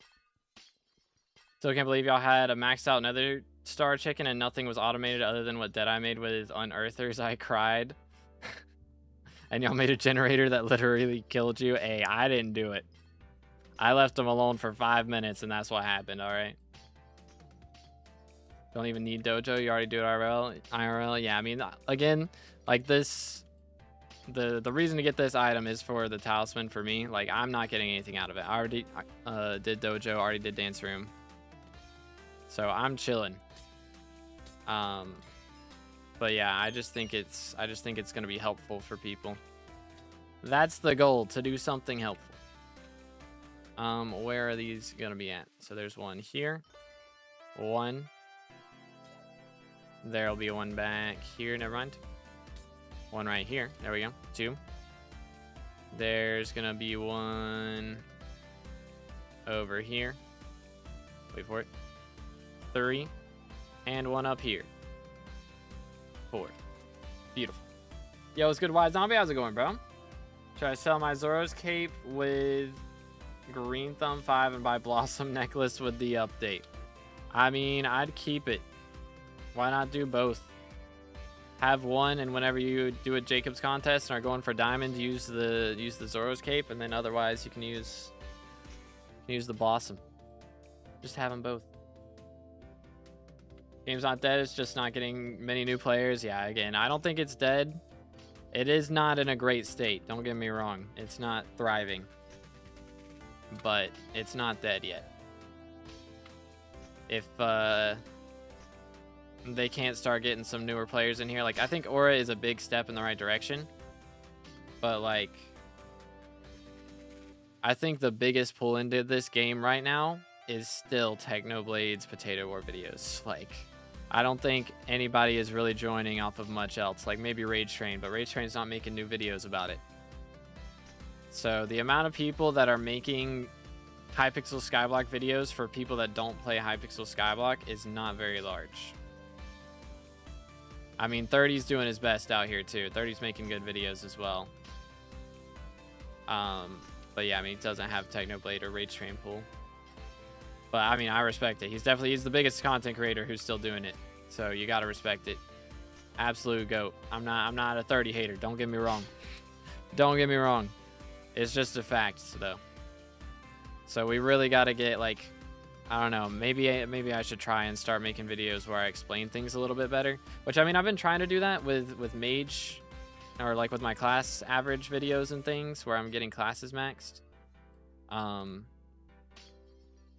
Still can't believe y'all had a maxed out Nether Star chicken and nothing was automated other than what Deadeye made with his Unearthers. I cried. And y'all made a generator that literally killed you. Hey, I didn't do it. I left him alone for 5 minutes and that's what happened, alright? Don't even need Dojo, you already do it IRL. Yeah, I mean, again, like this, the reason to get this item is for the talisman for me. Like, I'm not getting anything out of it. I already did Dojo, already did Dance Room. So I'm chilling. But yeah, I just think it's gonna be helpful for people. That's the goal, to do something helpful. Where are these gonna be at? So there's one here. One. There'll be one back here, never mind. One right here. There we go. 2. There's gonna be one over here. Wait for it. 3. And one up here. 4. Beautiful. Yo, what's good, Wise Zombie? How's it going, bro? Should I sell my Zoro's cape with Green Thumb 5 and buy Blossom necklace with the update? I mean, I'd keep it. Why not do both? Have one, and whenever you do a Jacob's contest and are going for diamond, use the Zoro's cape, and then otherwise you can use the Blossom. Just have them both. Game's not dead, it's just not getting many new players. Yeah, again, I don't think it's dead. It is not in a great state, don't get me wrong. It's not thriving. But it's not dead yet. If they can't start getting some newer players in here, like, I think Aura is a big step in the right direction. But like, I think the biggest pull into this game right now is still Technoblade's Potato War videos. Like, I don't think anybody is really joining off of much else. Like maybe Rage Train, but Rage Train's not making new videos about it. So the amount of people that are making Hypixel SkyBlock videos for people that don't play Hypixel SkyBlock is not very large. I mean, 30's doing his best out here too. 30's making good videos as well. But yeah, I mean, he doesn't have Technoblade or Rage Train pool. But I mean, I respect it. He's the biggest content creator who's still doing it. So you gotta respect it. Absolute GOAT. I'm not a 30 hater. Don't get me wrong. Don't get me wrong. It's just a fact, though. So we really gotta get, like, I don't know. Maybe I should try and start making videos where I explain things a little bit better. Which, I mean, I've been trying to do that with Mage, or like with my class average videos and things where I'm getting classes maxed.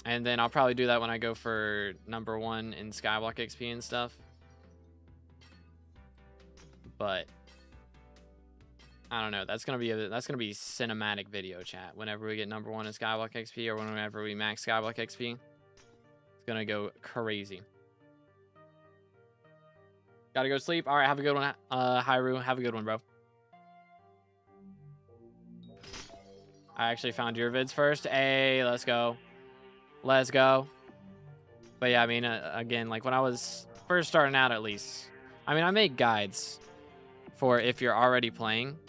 And then I'll probably do that when I go for #1 in Skyblock XP and stuff. But I don't know. That's gonna be cinematic video chat. Whenever we get #1 in Skyblock XP or whenever we max Skyblock XP, it's gonna go crazy. Gotta go sleep. All right, have a good one, Hyru. Have a good one, bro. I actually found your vids first. Hey, let's go. Let's go. But yeah, I mean, again, like when I was first starting out, at least, I mean, I make guides for if you're already playing.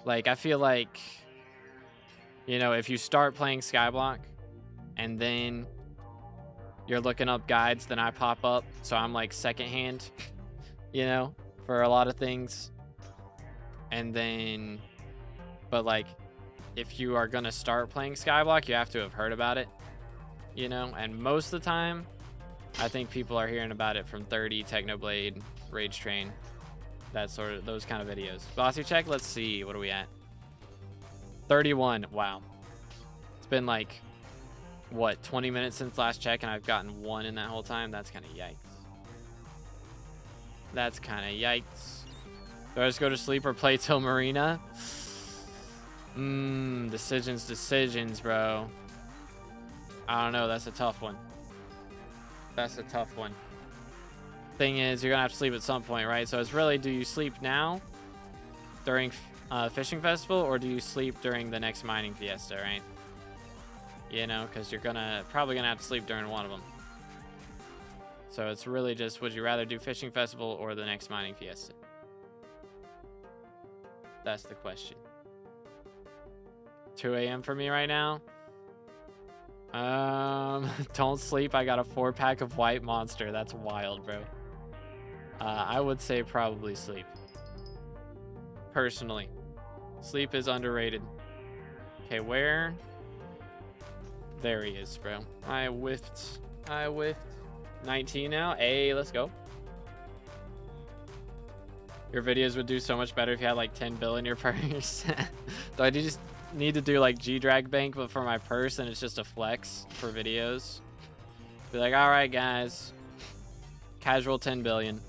Like, I feel like, you know, if you start playing Skyblock and then you're looking up guides, then I pop up. So I'm like secondhand, you know, for a lot of things. And then, but like, if you are going to start playing Skyblock, you have to have heard about it. You know, and most of the time, I think people are hearing about it from 30, Technoblade, Rage Train, those kind of videos. Bossy check, let's see, what are we at? 31, wow. It's been like, what, 20 minutes since last check, and I've gotten 1 in that whole time? That's kind of yikes. That's kind of yikes. Do I just go to sleep or play till Marina? Decisions, bro. I don't know. That's a tough one. That's a tough one. Thing is, you're going to have to sleep at some point, right? So it's really, do you sleep now during Fishing Festival, or do you sleep during the next Mining Fiesta, right? You know, because you're probably going to have to sleep during one of them. So it's really just, would you rather do Fishing Festival or the next Mining Fiesta? That's the question. 2 a.m. for me right now. Don't sleep. I got a 4-pack of White Monster. That's wild, bro. I would say probably sleep. Personally. Sleep is underrated. Okay, where? There he is, bro. I whiffed. 19 now. Hey, let's go. Your videos would do so much better if you had like 10 bill in your purse. Do I just need to do like G-Drag Bank, but for my purse, and it's just a flex for videos? Be like, all right, guys. Casual 10 billion.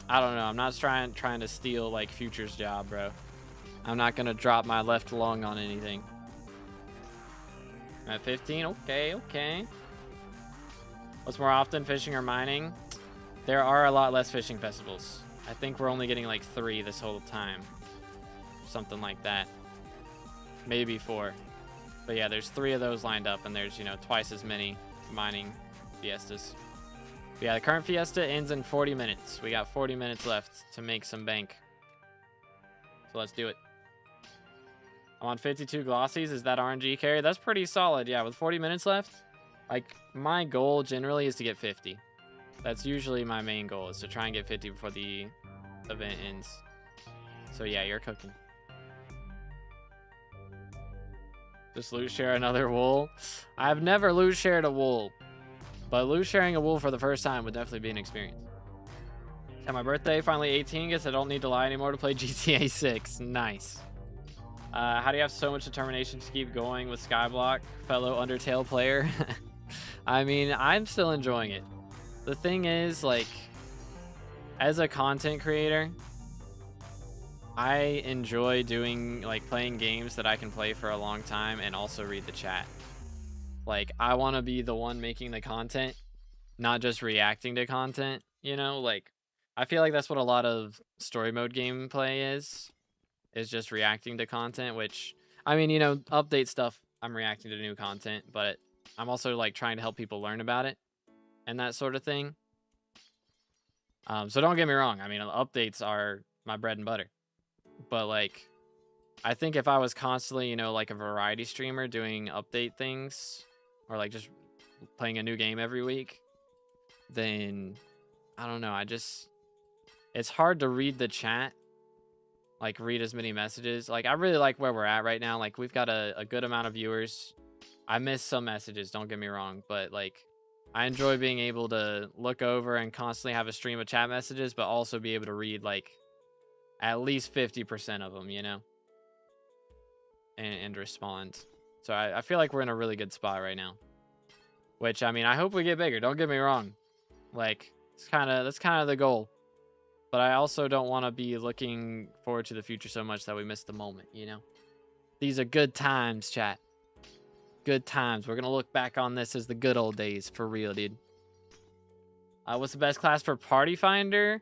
I don't know. I'm not trying to steal like Future's job, bro. I'm not going to drop my left lung on anything. At 15? Okay. What's more often, fishing or mining? There are a lot less fishing festivals. I think we're only getting like 3 this whole time. Something like that. Maybe 4. But yeah, there's 3 of those lined up, and there's, you know, twice as many mining fiestas. But yeah, the current fiesta ends in 40 minutes. We got 40 minutes left to make some bank. So let's do it. I'm on 52 glossies. Is that RNG carry? That's pretty solid. Yeah, with 40 minutes left, like, my goal generally is to get 50. That's usually my main goal, is to try and get 50 before the event ends. So yeah, you're cooking. Just loot share another wool. I've never loot shared a wool, but loot sharing a wool for the first time would definitely be an experience. Yeah, my birthday, finally 18. Guess I don't need to lie anymore to play GTA 6. Nice. How do you have so much determination to keep going with Skyblock, fellow Undertale player? I mean, I'm still enjoying it. The thing is, like, as a content creator, I enjoy doing, like, playing games that I can play for a long time and also read the chat. Like, I want to be the one making the content, not just reacting to content, you know? Like, I feel like that's what a lot of story mode gameplay is just reacting to content, which, I mean, you know, update stuff, I'm reacting to new content, but I'm also, like, trying to help people learn about it and that sort of thing. So don't get me wrong. I mean, updates are my bread and butter. But, like, I think if I was constantly, you know, like a variety streamer doing update things, or, like, just playing a new game every week, then, I don't know, it's hard to read the chat, like, read as many messages. Like, I really like where we're at right now. Like, we've got a good amount of viewers. I miss some messages, don't get me wrong, but, like, I enjoy being able to look over and constantly have a stream of chat messages, but also be able to read, like, at least 50% of them, you know, and respond. So I feel like we're in a really good spot right now, which, I mean, I hope we get bigger. Don't get me wrong. Like, that's kind of the goal. But I also don't want to be looking forward to the future so much that we miss the moment, you know? These are good times, chat. Good times. We're going to look back on this as the good old days, for real, dude. What's the best class for Party Finder?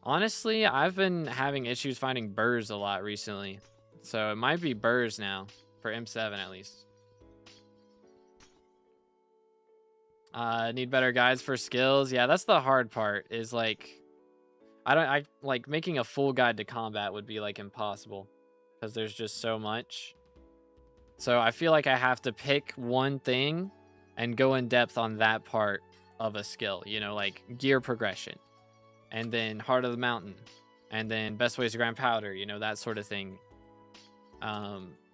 Honestly, I've been having issues finding burrs a lot recently. So it might be burrs now, for M7 at least. Need better guides for skills. Yeah, that's the hard part, is like... I like, making a full guide to combat would be, like, impossible, because there's just so much. So I feel like I have to pick one thing and go in depth on that part of a skill, you know, like gear progression, and then Heart of the Mountain, and then best ways to grind powder, you know, that sort of thing.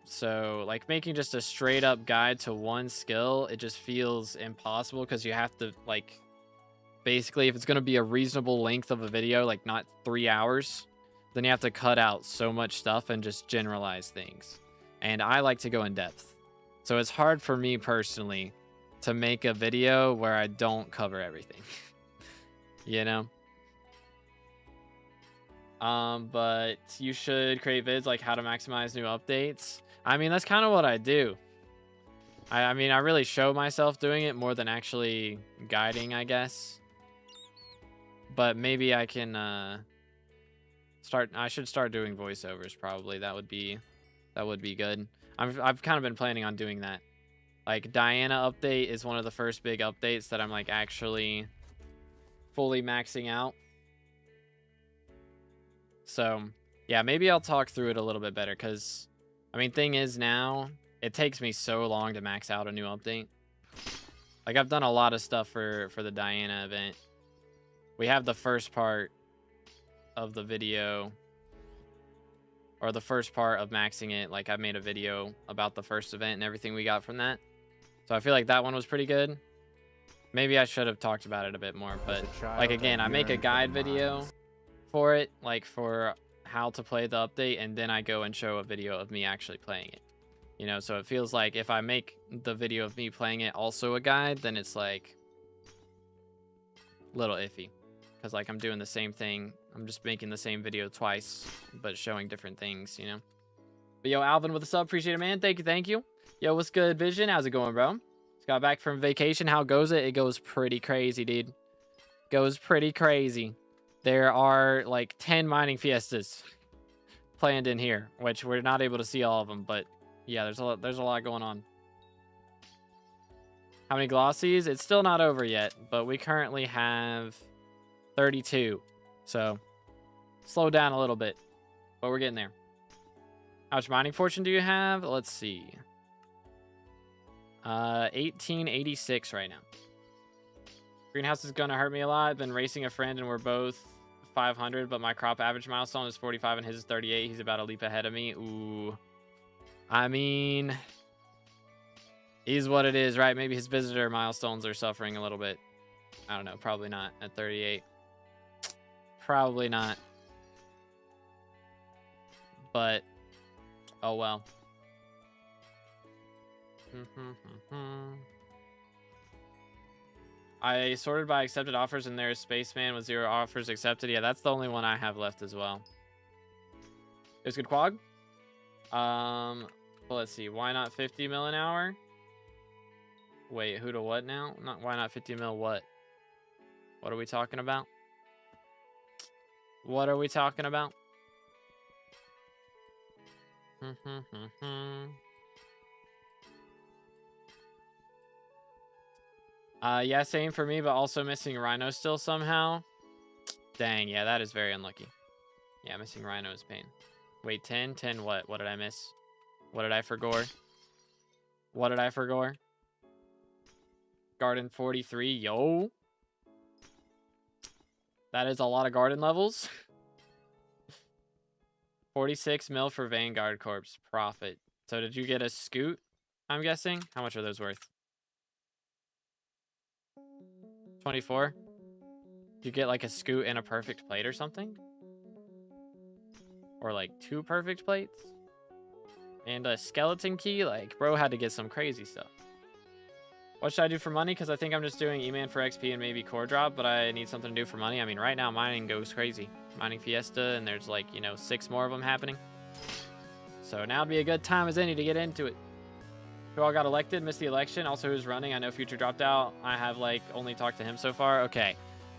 So, like, making just a straight up guide to one skill, it just feels impossible, because you have to, like, basically, if it's going to be a reasonable length of a video, like not 3 hours, then you have to cut out so much stuff and just generalize things. And I like to go in depth. So it's hard for me personally to make a video where I don't cover everything. You know? But you should create vids like how to maximize new updates. I mean, that's kind of what I do. I mean, I really show myself doing it more than actually guiding, I guess. But maybe I can I should start doing voiceovers probably. That would be good. I've kind of been planning on doing that. Like, Diana update is one of the first big updates that I'm, like, actually fully maxing out. So, yeah, maybe I'll talk through it a little bit better, cuz I mean, thing is, now it takes me so long to max out a new update. Like, I've done a lot of stuff for the Diana event. We have the first part of the video, or the first part of maxing it. Like, I made a video about the first event and everything we got from that. So I feel like that one was pretty good. Maybe I should have talked about it a bit more, but like, again, I make a guide video for it, like for how to play the update, and then I go and show a video of me actually playing it. You know, so it feels like if I make the video of me playing it also a guide, then it's like a little iffy. Because, like, I'm doing the same thing. I'm just making the same video twice, but showing different things, you know? But yo, Alvin with the sub. Appreciate it, man. Thank you, thank you. Yo, what's good, Vision? How's it going, bro? Just got back from vacation. How goes it? It goes pretty crazy, dude. Goes pretty crazy. There are, like, 10 mining fiestas planned in here, which we're not able to see all of them, but yeah, there's a lot going on. How many glossies? It's still not over yet, but we currently have 32. So slow down a little bit, but we're getting there. How much mining fortune do you have? Let's see. 1886 right now. Greenhouse is gonna hurt me a lot. I've been racing a friend and we're both 500, but my crop average milestone is 45 and his is 38. He's about a leap ahead of me. Ooh. I mean, is what it is, right? Maybe his visitor milestones are suffering a little bit. I don't know. Probably not at 38. Probably not. But, oh well. I sorted by accepted offers and there's Spaceman with 0 offers accepted. Yeah, that's the only one I have left as well. There's good quag. Well, let's see. Why not 50 mil an hour? Wait, who to what now? Why not 50 mil what? What are we talking about? What are we talking about? Yeah, same for me, but also missing Rhino still somehow. Dang, yeah, that is very unlucky. Yeah, missing Rhino is pain. Wait, 10? 10 what? What did I miss? What did I forgore? What did I forgore? Garden 43, yo. That is a lot of garden levels. 46 mil for Vanguard Corpse. Profit. So did you get a scoot, I'm guessing? How much are those worth? 24? Did you get like a scoot and a perfect plate or something? Or like 2 perfect plates? And a skeleton key? Like, bro had to get some crazy stuff. What should I do for money? Because I think I'm just doing E-Man for XP and maybe core drop, but I need something to do for money. I mean, right now mining goes crazy. Mining Fiesta, and there's like, you know, 6 more of them happening. So now would be a good time as any to get into it. Who all got elected? Missed the election. Also, who's running? I know Future dropped out. I have like only talked to him so far. Okay.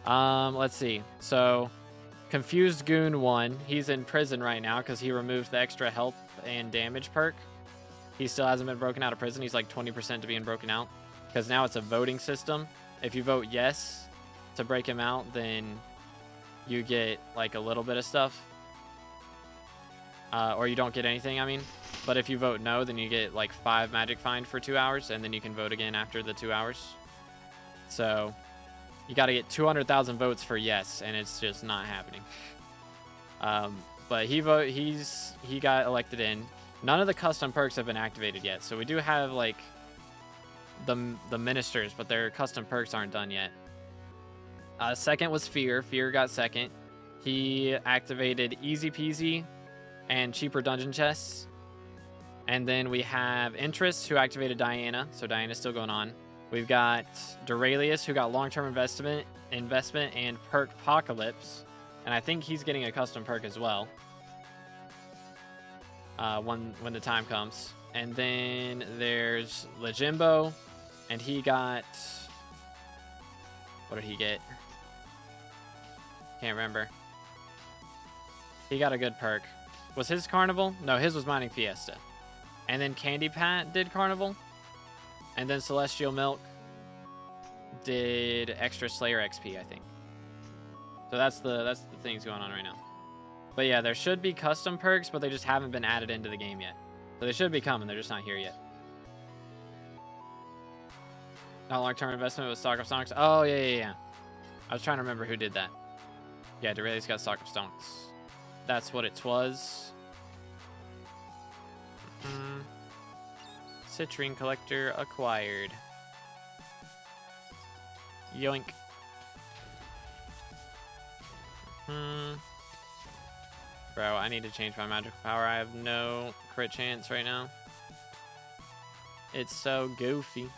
Let's see. So, Confused Goon won. He's in prison right now because he removed the extra health and damage perk. He still hasn't been broken out of prison. He's like 20% to being broken out. Because now it's a voting system. If you vote yes to break him out, then you get like a little bit of stuff. Or you don't get anything, I mean. But if you vote no, then you get like 5 magic find for 2 hours. And then you can vote again after the 2 hours. So you got to get 200,000 votes for yes. And it's just not happening. But he got elected in. None of the custom perks have been activated yet. So we do have like the ministers, but their custom perks aren't done yet. Second was Fear. Fear got second. He activated Easy Peasy and cheaper dungeon chests. And then we have Intrests, who activated Diana. So Diana's still going on. We've got Duralius, who got long-term investment and perk Apocalypse. And I think he's getting a custom perk as well. When the time comes. And then there's Lejimbo, and he got... What did he get? Can't remember. He got a good perk. Was his Carnival? No, his was Mining Fiesta. And then Candy Pat did Carnival. And then Celestial Milk did extra Slayer XP, I think. So that's the things going on right now. But yeah, there should be custom perks, but they just haven't been added into the game yet. So they should be coming. They're just not here yet. Not long-term investment with Stock of Stonks. Oh, yeah. I was trying to remember who did that. Yeah, Duralius got Stock of Stonks. That's what it was. Citrine Collector acquired. Yoink. Bro, I need to change my magical power. I have no crit chance right now. It's so goofy.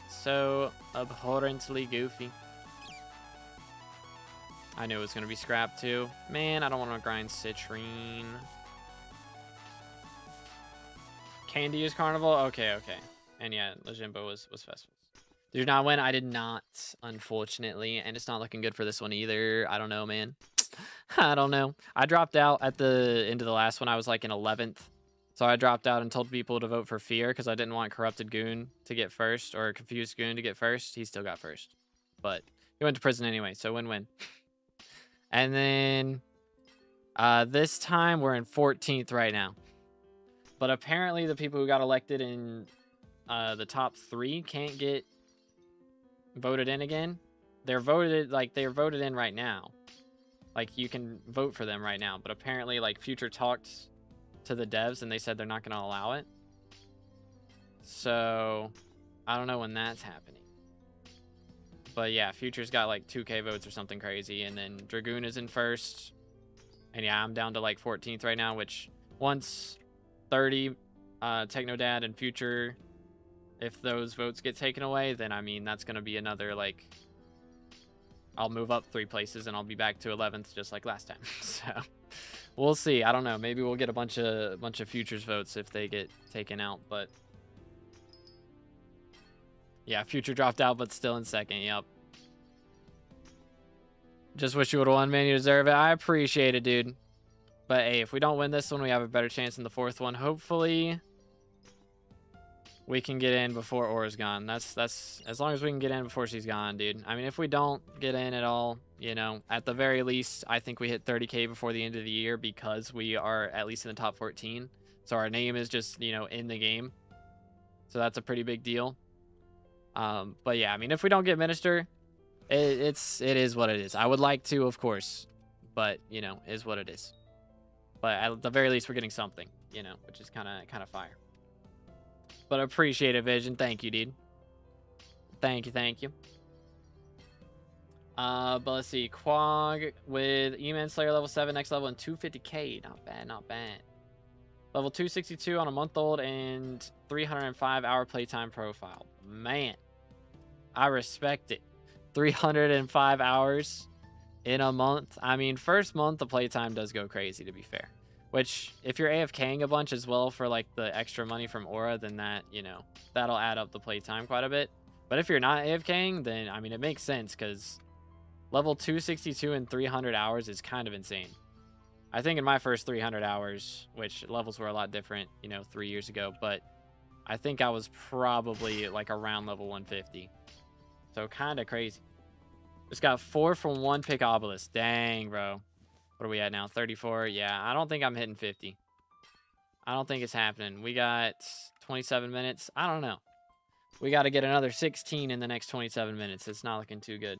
So abhorrently goofy. I knew it was going to be scrap too. Man, I don't want to grind Citrine. Candy is Carnival? Okay. And yeah, Lejimbo was Festivals. Did you not win? I did not, unfortunately. And it's not looking good for this one either. I don't know, man. I don't know. I dropped out at the end of the last one. I was like in 11th. So I dropped out and told people to vote for Fear because I didn't want Corrupted Goon to get first or Confused Goon to get first. He still got first. But he went to prison anyway, so win-win. And then this time we're in 14th right now. But apparently the people who got elected in the top 3 can't get voted in again. They're voted in right now. Like, you can vote for them right now. But apparently, like, Future talked to the devs, and they said they're not going to allow it. So, I don't know when that's happening. But, yeah, Future's got, like, 2K votes or something crazy. And then Dragoon is in first. And, yeah, I'm down to, like, 14th right now, which once 30, Technodad and Future, if those votes get taken away, then, I mean, that's going to be another, like... I'll move up 3 places and I'll be back to 11th just like last time. So we'll see. I don't know. Maybe we'll get a bunch of Futures votes if they get taken out. But Yeah, Future dropped out, but still in second. Yep. Just wish you would have won, man. You deserve it. I appreciate it, dude. But hey, if we don't win this one, we have a better chance in the fourth one. Hopefully, we can get in before Aura's gone. That's as long as we can get in before she's gone, dude. I mean, if we don't get in at all, you know, at the very least, I think we hit 30K before the end of the year because we are at least in the top 14. So our name is just, you know, in the game. So that's a pretty big deal. But yeah, I mean, if we don't get Minister, it is what it is. I would like to, of course, but you know, is what it is. But at the very least, we're getting something, you know, which is kind of fire. But appreciate it, Vision. Thank you, dude. Thank you. But let's see. Quag with E-Man Slayer level 7, next level, and 250K. Not bad. Level 262 on a month old and 305-hour playtime profile. Man, I respect it. 305 hours in a month. I mean, first month, the playtime does go crazy, to be fair. Which, if you're AFKing a bunch as well for, like, the extra money from Aura, then that, you know, that'll add up the playtime quite a bit. But if you're not AFKing, then, I mean, it makes sense, because level 262 in 300 hours is kind of insane. I think in my first 300 hours, which levels were a lot different, you know, 3 years ago, but I think I was probably, like, around level 150. So, kind of crazy. Just got 4 from 1 pick obelisk. Dang, bro. What are we at now? 34? Yeah, I don't think I'm hitting 50. I don't think it's happening. We got 27 minutes. I don't know. We got to get another 16 in the next 27 minutes. It's not looking too good.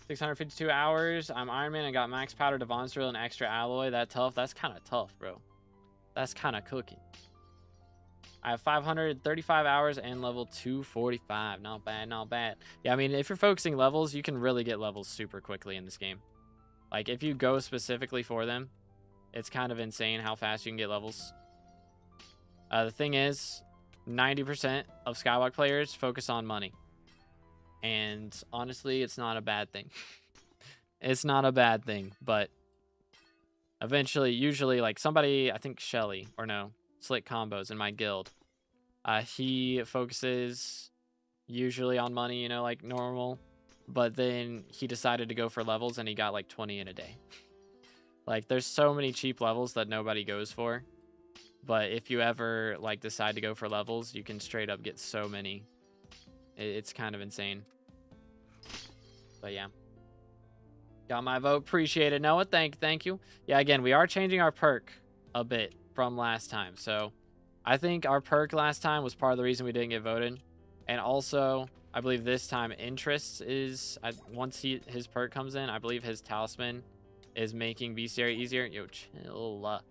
652 hours. I'm Iron Man. I got max powder, Devon's drill, and extra alloy. That tough? That's kind of tough, bro. That's kind of cooking. I have 535 hours and level 245. Not bad. Yeah, I mean, if you're focusing levels, you can really get levels super quickly in this game. Like, if you go specifically for them, it's kind of insane how fast you can get levels. The thing is, 90% of SkyBlock players focus on money. And honestly, it's not a bad thing. It's not a bad thing, but eventually, usually, like somebody, I think Shelly, or no, Slick Combos in my guild, he focuses usually on money, you know, like normal. But then he decided to go for levels and he got like 20 in a day. Like, there's so many cheap levels that nobody goes for. But if you ever like decide to go for levels, you can straight up get so many. It's kind of insane. But yeah. Got my vote. Appreciate it, Noah. Thank you. Yeah, again, we are changing our perk a bit from last time. So I think our perk last time was part of the reason we didn't get voted. And also, I believe this time Intrests is, once his perk comes in, I believe his talisman is making bestiary easier. Yo, chill.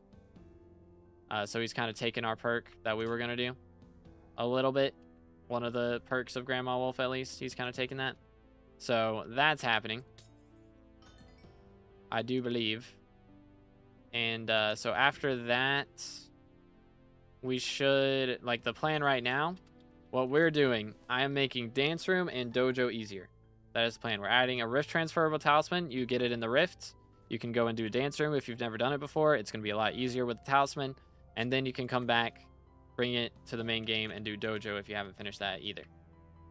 So he's kind of taken our perk that we were going to do a little bit. One of the perks of Grandma Wolf, at least. He's kind of taken that. So that's happening, I do believe. And so after that, we should, like, the plan right now, what we're doing, I am making Dance Room and Dojo easier. That is the plan. We're adding a Rift transferable talisman. You get it in the Rift. You can go and do Dance Room if you've never done it before. It's going to be a lot easier with the talisman. And then you can come back, bring it to the main game, and do Dojo if you haven't finished that either.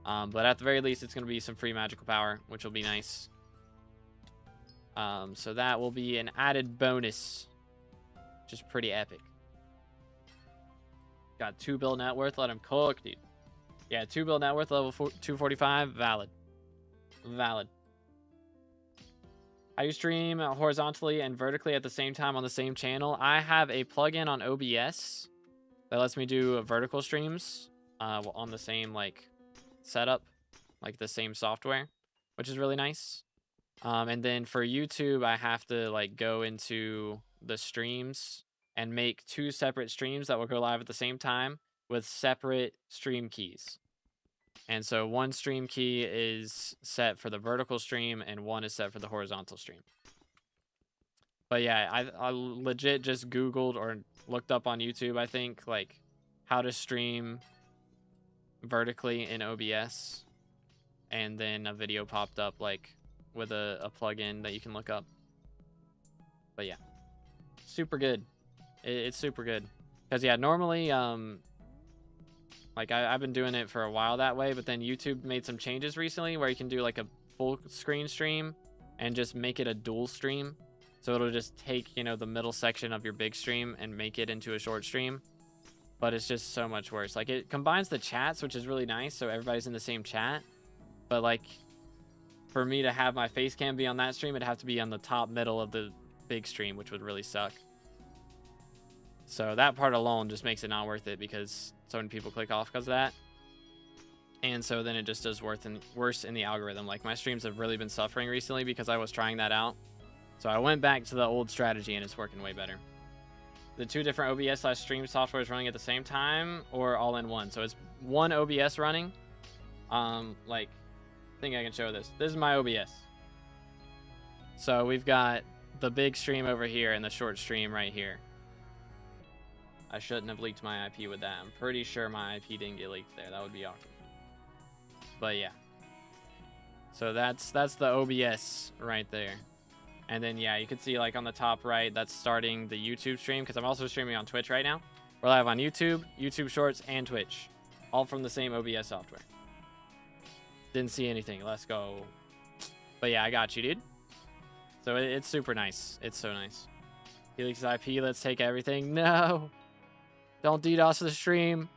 But at the very least, it's going to be some free magical power, which will be nice. So that will be an added bonus, which is pretty epic. Got 2 bill net worth. Let him cook, dude. Yeah, 2 bill net worth, level 245. Valid. How do you stream horizontally and vertically at the same time on the same channel? I have a plugin on OBS that lets me do vertical streams on the same, like, setup, like the same software, which is really nice. And then for YouTube, I have to, like, go into the streams and make 2 separate streams that will go live at the same time with separate stream keys. And so one stream key is set for the vertical stream and one is set for the horizontal stream. But yeah, I legit just Googled or looked up on YouTube, I think, like, how to stream vertically in OBS. And then a video popped up, like, with a plugin that you can look up. But yeah, super good. It's super good. Because, yeah, normally, Like I've been doing it for a while that way, but then YouTube made some changes recently where you can do like a full screen stream and just make it a dual stream. So it'll just take, you know, the middle section of your big stream and make it into a short stream. But it's just so much worse. Like it combines the chats, which is really nice, so everybody's in the same chat. But like for me to have my face cam be on that stream, it'd have to be on the top middle of the big stream, which would really suck. So that part alone just makes it not worth it because so many people click off because of that. And so then it just does worse in the algorithm. Like my streams have really been suffering recently because I was trying that out. So I went back to the old strategy and it's working way better. The 2 different OBS/stream softwares running at the same time or all in one. So it's one OBS running. Like, I think I can show this. This is my OBS. So we've got the big stream over here and the short stream right here. I shouldn't have leaked my IP with that. I'm pretty sure my IP didn't get leaked there. That would be awkward. But yeah. So that's the OBS right there. And then, yeah, you can see, like, on the top right, that's starting the YouTube stream, because I'm also streaming on Twitch right now. We're live on YouTube, YouTube Shorts, and Twitch. All from the same OBS software. Didn't see anything. Let's go. But, yeah, I got you, dude. So, it's super nice. It's so nice. Helix IP, let's take everything. No! Don't DDoS the stream.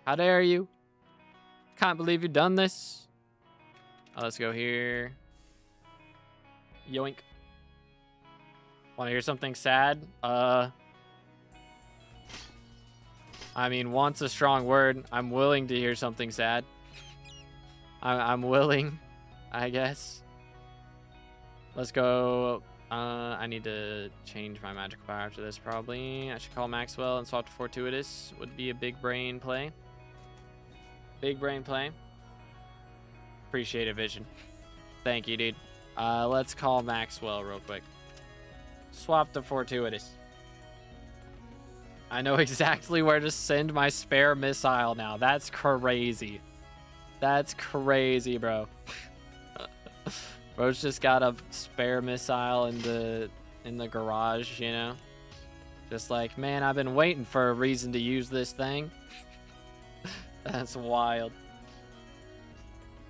How dare you? Can't believe you've done this. Let's go here. Yoink. Want to hear something sad? I mean, want's a strong word. I'm willing to hear something sad. I'm willing, I guess. Let's go. I need to change my magical power after this, probably. I should call Maxwell and swap to Fortuitous. Would be a big brain play. Big brain play. Appreciate it, Vision. Thank you, dude. Let's call Maxwell real quick. Swap to Fortuitous. I know exactly where to send my spare missile now. That's crazy. That's crazy, bro. Bro's just got a spare missile in the garage, you know? Just like, man, I've been waiting for a reason to use this thing. That's wild.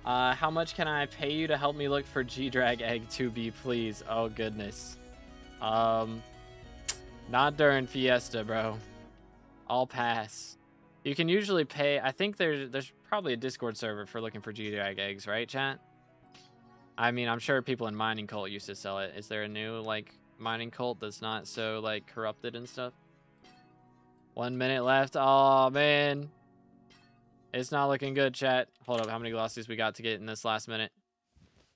How much can I pay you to help me look for G-Drag Egg 2B, please? Oh, goodness. Not during Fiesta, bro. I'll pass. You can usually pay... I think there's probably a Discord server for looking for G-Drag Eggs, right, chat? I mean, I'm sure people in Mining Cult used to sell it. Is there a new, like, Mining Cult that's not so, like, corrupted and stuff? 1 minute left. Oh, man. It's not looking good, chat. Hold up, how many glossies we got to get in this last minute?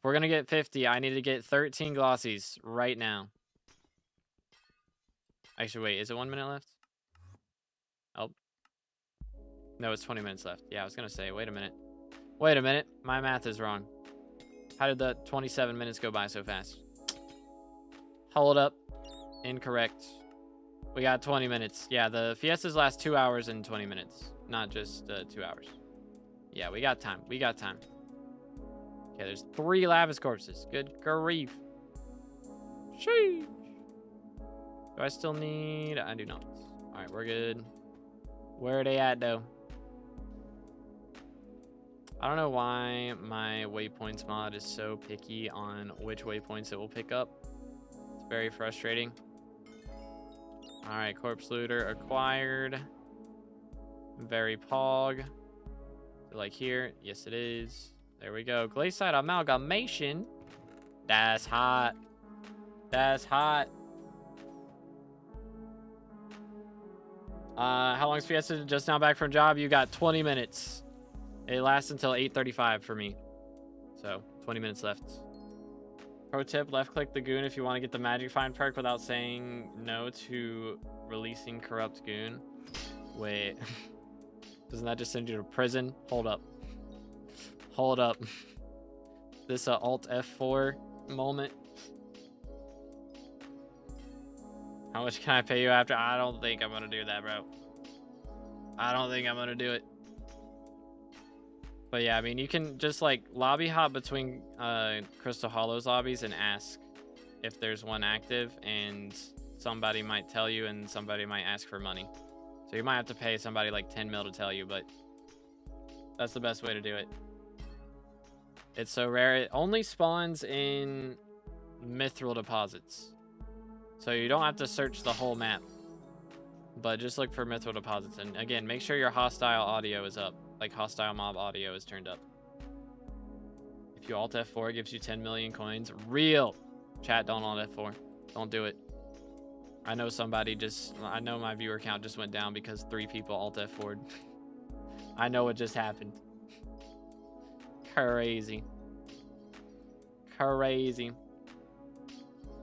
If we're gonna get 50, I need to get 13 glossies right now. Actually, wait, is it 1 minute left? Oh. No, it's 20 minutes left. Yeah, I was gonna say, wait a minute. Wait a minute, my math is wrong. How did the 27 minutes go by so fast? Hold up. Incorrect. We got 20 minutes. Yeah, the Fiestas last 2 hours and 20 minutes. Not just 2 hours. Yeah, we got time. We got time. Okay, there's 3 Lavis corpses. Good grief. Sheesh. Do I still need... I do not. Alright, we're good. Where are they at, though? I don't know why my waypoints mod is so picky on which waypoints it will pick up. It's very frustrating. Alright, corpse looter acquired. Very pog. Like here. Yes, it is. There we go. Glacial amalgamation. That's hot. That's hot. How long's Fiesta? Just now back from job. You got 20 minutes. It lasts until 8:35 for me. So, 20 minutes left. Pro tip, left-click the goon if you want to get the Magic Find perk without saying no to releasing Corrupt Goon. Wait. Doesn't that just send you to prison? Hold up. Hold up. This Alt F4 moment. How much can I pay you after? I don't think I'm going to do that, bro. I don't think I'm going to do it. But yeah, I mean, you can just like lobby hop between Crystal Hollows lobbies and ask if there's one active, and somebody might tell you and somebody might ask for money. So you might have to pay somebody like 10 mil to tell you, but That's the best way to do it. It's so rare. It only spawns in mithril deposits. So you don't have to search the whole map. But just look for mithril deposits. And again, make sure your hostile audio is up. Like hostile mob audio is turned up. If you alt F4, it gives you 10 million coins. Real. Chat, don't alt F4. Don't do it. I know somebody just... I know my viewer count just went down because 3 people alt F4'd. I know what just happened. Crazy. Crazy.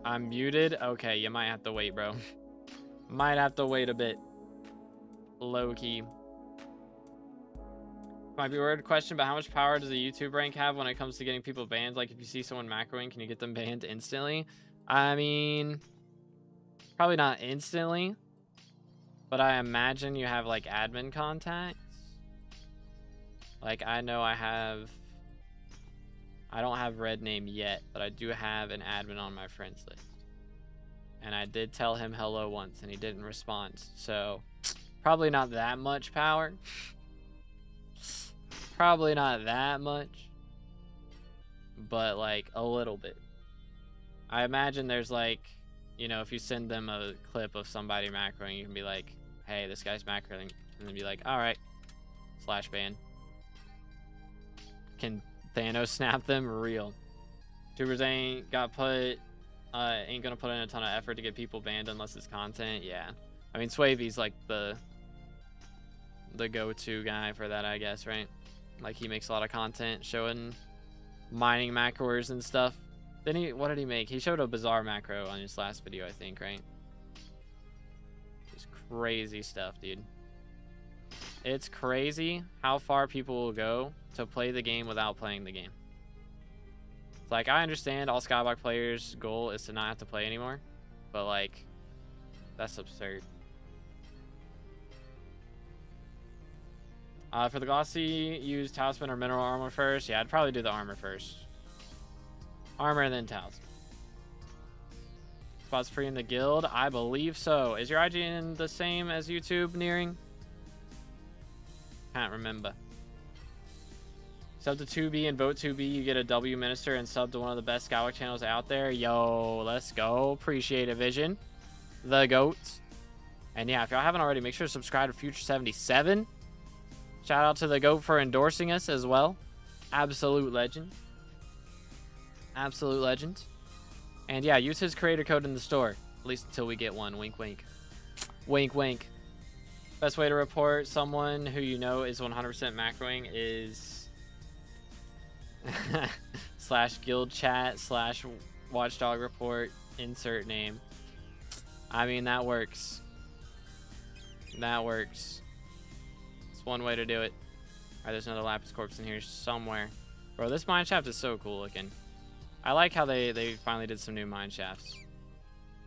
I'm muted? Okay, you might have to wait, bro. Might have to wait a bit. Low-key. Might be a weird question, but how much power does a YouTube rank have when it comes to getting people banned? Like, if you see someone macroing, can you get them banned instantly? I mean, probably not instantly, but I imagine you have, like, admin contacts. Like, I know I don't have red name yet, but I do have an admin on my friends list. And I did tell him hello once, and he didn't respond. So, probably not that much power. Probably not that much. But, like, a little bit. I imagine there's, like, you know, if you send them a clip of somebody macroing, you can be like, hey, this guy's macroing. And then be like, alright. / ban. Can Thanos snap them? Real. Tubers ain't gonna put in a ton of effort to get people banned unless it's content. Yeah. I mean, Swavy's like the go-to guy for that, I guess, right? Like, he makes a lot of content showing mining macros and stuff. What did he make? He showed a bizarre macro on his last video, I think, right? Just crazy stuff, dude. It's crazy how far people will go to play the game without playing the game. It's like, I understand all SkyBlock players' goal is to not have to play anymore, but like, that's absurd. For the glossy, use talisman or mineral armor first. Yeah, I'd probably do the armor first. Armor and then talisman. Spots free in the guild? I believe so. Is your IGN the same as YouTube, Nearing? Can't remember. Sub to 2B and vote 2B, you get a W minister and sub to one of the best SkyBlock channels out there. Yo, let's go. Appreciate it, Vision. The GOAT. And yeah, if y'all haven't already, make sure to subscribe to Future77. Shout out to the GOAT for endorsing us as well. Absolute legend. Absolute legend. And yeah, use his creator code in the store. At least until we get one. Wink, wink. Wink, wink. Best way to report someone who you know is 100% macroing is / guild chat / watchdog report, insert name. I mean, that works. That works. It's one way to do it. Alright, there's another Lapis corpse in here somewhere. Bro, this mine shaft is so cool looking. I like how they finally did some new mine shafts.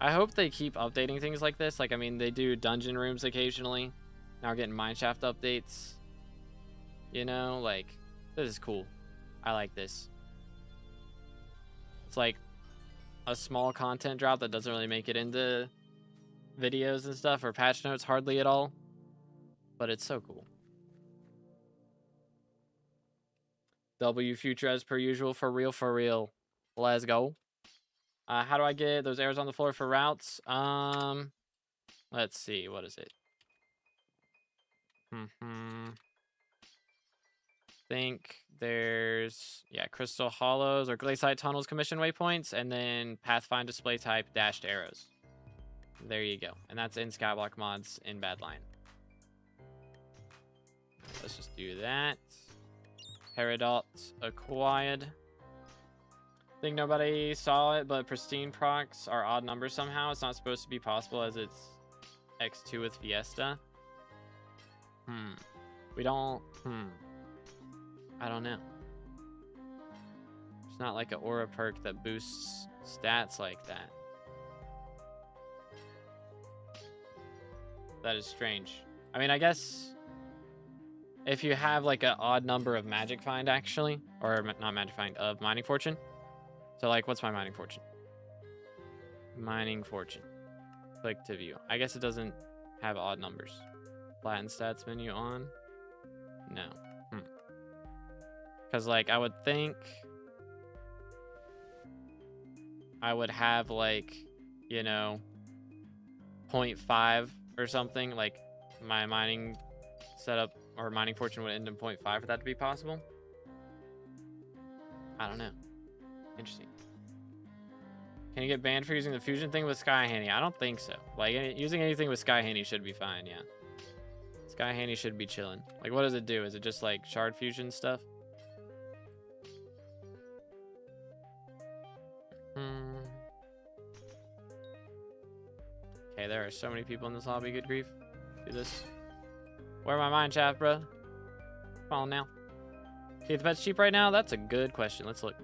I hope they keep updating things like this. Like, I mean, they do dungeon rooms occasionally. Now we're getting mineshaft updates. You know, like, this is cool. I like this. It's like a small content drop that doesn't really make it into videos and stuff or patch notes hardly at all. But it's so cool. W Future as per usual, for real, for real. Let's go. How do I get those arrows on the floor for routes? Let's see. What is it? Think there's, yeah, Crystal Hollows or Glaciite Tunnels commission waypoints, and then Pathfind display type dashed arrows. There you go. And that's in SkyBlock mods in Badline. Let's just do that. Peridot acquired. Think nobody saw it, but pristine procs are odd numbers somehow. It's not supposed to be possible as it's X2 with Fiesta. We don't... I don't know. It's not like an aura perk that boosts stats like that. That is strange. I mean, I guess if you have like an odd number of magic find, actually, or not magic find, of mining fortune. So like, what's my mining fortune? Mining fortune. Click to view. I guess it doesn't have odd numbers. Flatten stats menu on. No. Because, like, I would think I would have, like, you know, 0.5 or something. Like, my mining setup or mining fortune would end in 0.5 for that to be possible. I don't know. Interesting. Can you get banned for using the fusion thing with Sky Handy? I don't think so. Like, using anything with Sky Handy should be fine, yeah. Sky Handy should be chilling. Like, what does it do? Is it just, like, shard fusion stuff? Okay, there are so many people in this lobby. Good grief. Do this. Where my mine shaft, bro? Come on now. See if the pet's cheap right now? That's a good question. Let's look.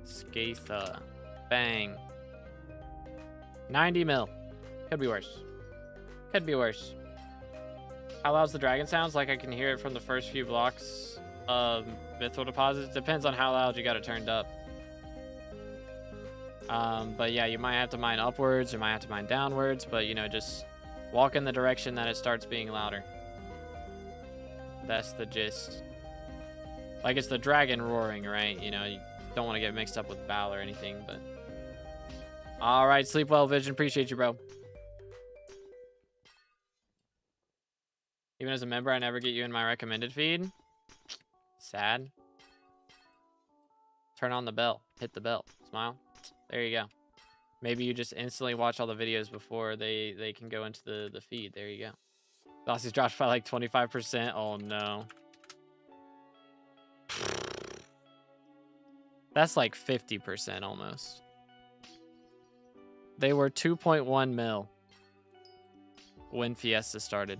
Skatha. Bang. 90 mil. Could be worse. Could be worse. How loud's the dragon sounds? Like I can hear it from the first few blocks of mithril deposits. Depends on how loud you got it turned up. But yeah, you might have to mine upwards, you might have to mine downwards, but you know, just walk in the direction that it starts being louder. That's the gist. Like, it's the dragon roaring, right? You know, you don't want to get mixed up with Bal or anything, but... Alright, sleep well, Vision. Appreciate you, bro. Even as a member, I never get you in my recommended feed. Sad. Turn on the bell. Hit the bell. Smile. There you go. Maybe you just instantly watch all the videos before they can go into the feed. There you go. Velocity's dropped by like 25%. Oh, no. That's like 50% almost. They were 2.1 mil when Fiesta started.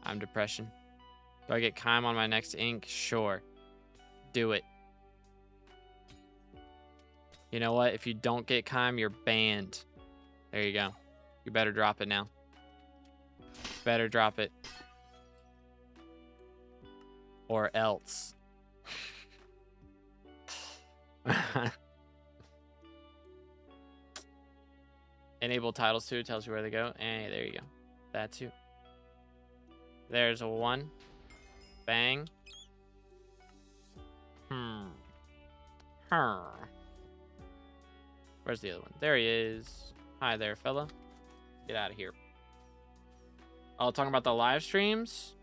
I'm depression. Do I get Kime on my next ink? Sure. Do it. You know what? If you don't get Kime, you're banned. There you go. You better drop it now. Better drop it. Or else. Enable titles too. Tells you where they go. Hey, there you go. That too. There's a 1. Bang. Where's the other one? There he is. Hi there, fella. Get out of here. Oh, talking about the live streams?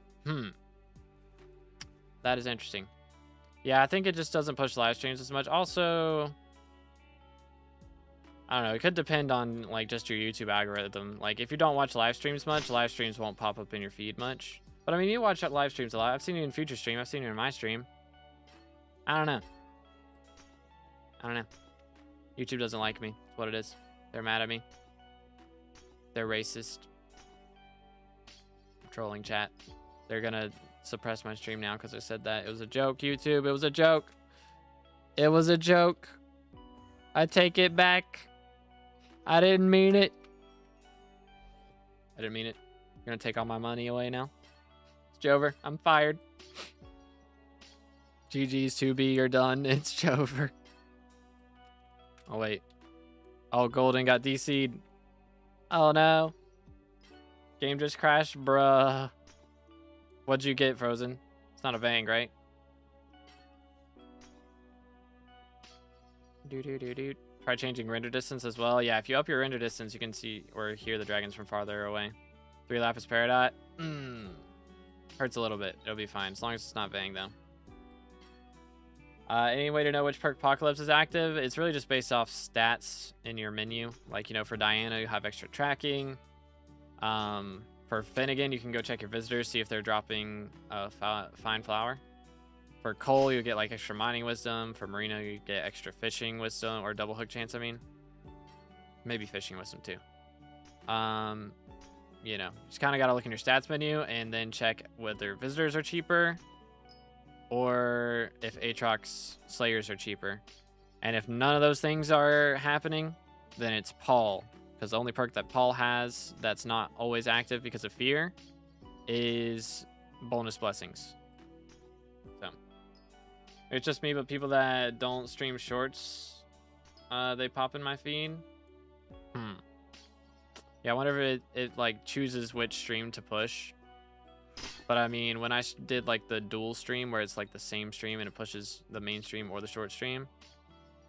That is interesting. Yeah, I think it just doesn't push live streams as much. Also, I don't know. It could depend on, like, just your YouTube algorithm. Like, if you don't watch live streams much, live streams won't pop up in your feed much. But, I mean, you watch live streams a lot. I've seen you in Future Stream. I've seen you in my stream. I don't know. I don't know. YouTube doesn't like me. That's what it is. They're mad at me. They're racist. I'm trolling chat. They're gonna suppress my stream now because I said that. It was a joke, YouTube. It was a joke. It was a joke. I take it back. I didn't mean it. I didn't mean it. You're gonna take all my money away now? It's Jover. I'm fired. GG's 2B, you're done. It's Jover. Oh, wait. Oh, Golden got DC'd. Oh, no. Game just crashed, bruh. What'd you get, Frozen? It's not a Vang, right? Try changing render distance as well. Yeah, if you up your render distance, you can see or hear the dragons from farther away. 3 Lapis Peridot. Hurts a little bit. It'll be fine, as long as it's not Vang, though. Any way to know which perk Apocalypse is active? It's really just based off stats in your menu. Like, you know, for Diana, you have extra tracking. For Finnegan, you can go check your visitors, see if they're dropping Fine Flower. For Cole, you get, like, extra mining wisdom. For Marino, you get extra fishing wisdom, or double hook chance, I mean. Maybe fishing wisdom, too. You know, just kind of got to look in your stats menu, and then check whether visitors are cheaper, or if Aatrox Slayers are cheaper. And if none of those things are happening, then it's Paul. Because the only perk that Paul has that's not always active because of fear is bonus blessings. So it's just me, but people that don't stream shorts, they pop in my feed. Yeah, whenever it like chooses which stream to push. But I mean, when I did like the dual stream where it's like the same stream and it pushes the main stream or the short stream,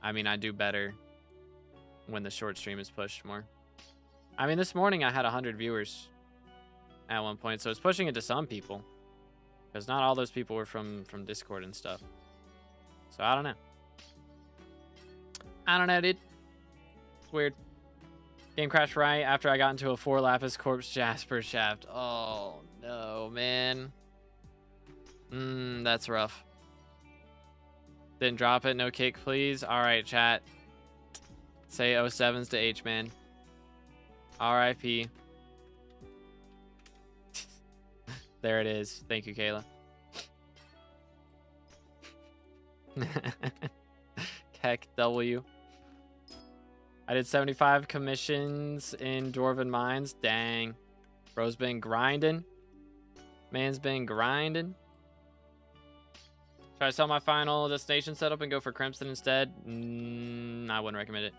I mean, I do better when the short stream is pushed more. I mean, this morning I had 100 viewers at one point, so it's pushing it to some people. Because not all those people were from Discord and stuff. So I don't know. I don't know, dude. It's weird. Game crashed right after I got into a 4 lapis corpse Jasper shaft. Oh, no, man. That's rough. Didn't drop it. No kick, please. All right, chat. Say 07s to H, man. RIP. There it is. Thank you, Kayla. Keck W. I did 75 commissions in Dwarven Mines. Dang. Bro's been grinding. Man's been grinding. Should I sell my final destination setup and go for Crimson instead? I wouldn't recommend it.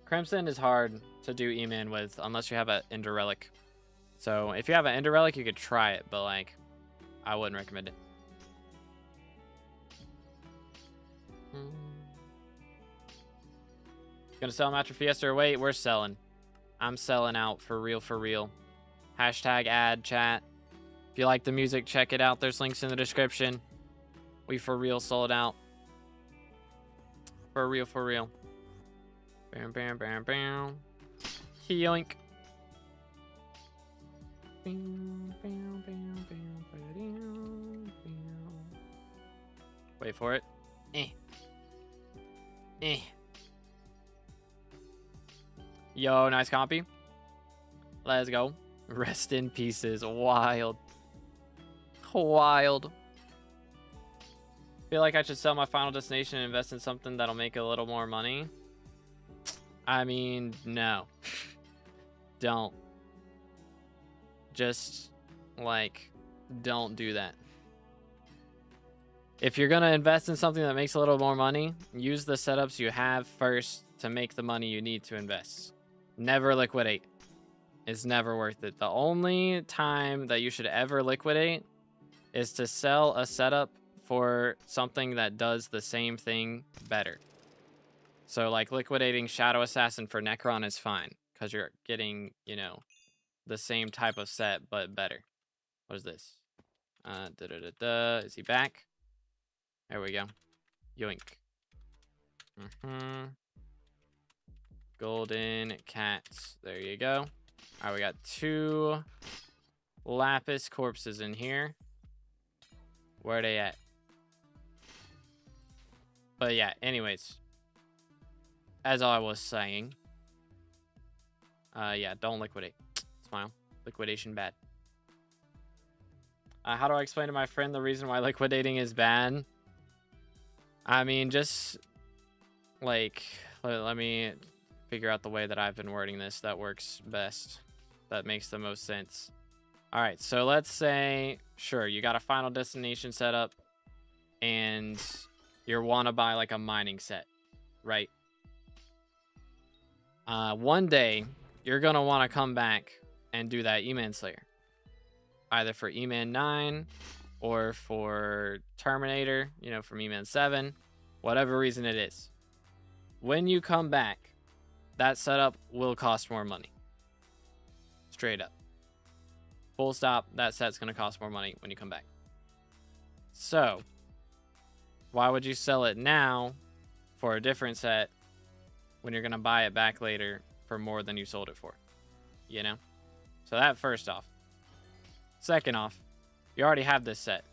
Crimson is hard to do E-Man with unless you have an Ender Relic. So if you have an Ender Relic, you could try it, but like, I wouldn't recommend it. Gonna sell them after Fiesta or wait? We're selling. I'm selling out for real, for real. Hashtag ad chat. If you like the music, check it out. There's links in the description. We for real sold out. For real, for real. Bam, bam, bam, bam. Yoink. Wait for it. Yo, nice copy. Let's go. Rest in pieces. Wild. Wild. Feel like I should sell my final destination and invest in something that'll make a little more money. I mean, no. Don't. Just, like, don't do that. If you're going to invest in something that makes a little more money, use the setups you have first to make the money you need to invest. Never liquidate. It's never worth it. The only time that you should ever liquidate is to sell a setup for something that does the same thing better. So like liquidating Shadow Assassin for Necron is fine because you're getting, you know, the same type of set but better. What is this? Is he back? There we go. Yoink. Golden cats. There you go. All right, we got 2 lapis corpses in here. Where are they at? But yeah, anyways. As I was saying. Yeah, don't liquidate. Smile. Liquidation bad. How do I explain to my friend the reason why liquidating is bad? I mean, just like, let me figure out the way that I've been wording this that works best. That makes the most sense. All right, so let's say, sure, you got a final destination set up and you want to buy like a mining set, right? One day, you're going to want to come back and do that E-Man Slayer. Either for E-Man 9 or for Terminator, you know, from E-Man 7, whatever reason it is. When you come back, that setup will cost more money. Straight up. Full stop, that set's going to cost more money when you come back. So, why would you sell it now for a different set when you're going to buy it back later for more than you sold it for? You know? So that first off. Second off, you already have this set.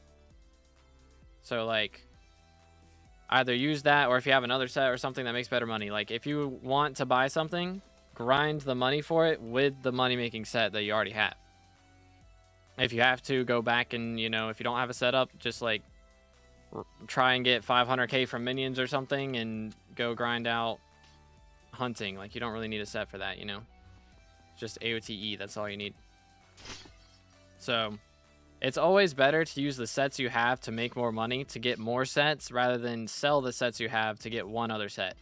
So, like, either use that or if you have another set or something that makes better money. Like, if you want to buy something, grind the money for it with the money-making set that you already have. If you have to, go back and, you know, if you don't have a setup, just, like, try and get 500k from minions or something and go grind out hunting. Like, you don't really need a set for that, you know? Just AOTE, that's all you need. So, it's always better to use the sets you have to make more money, to get more sets, rather than sell the sets you have to get one other set.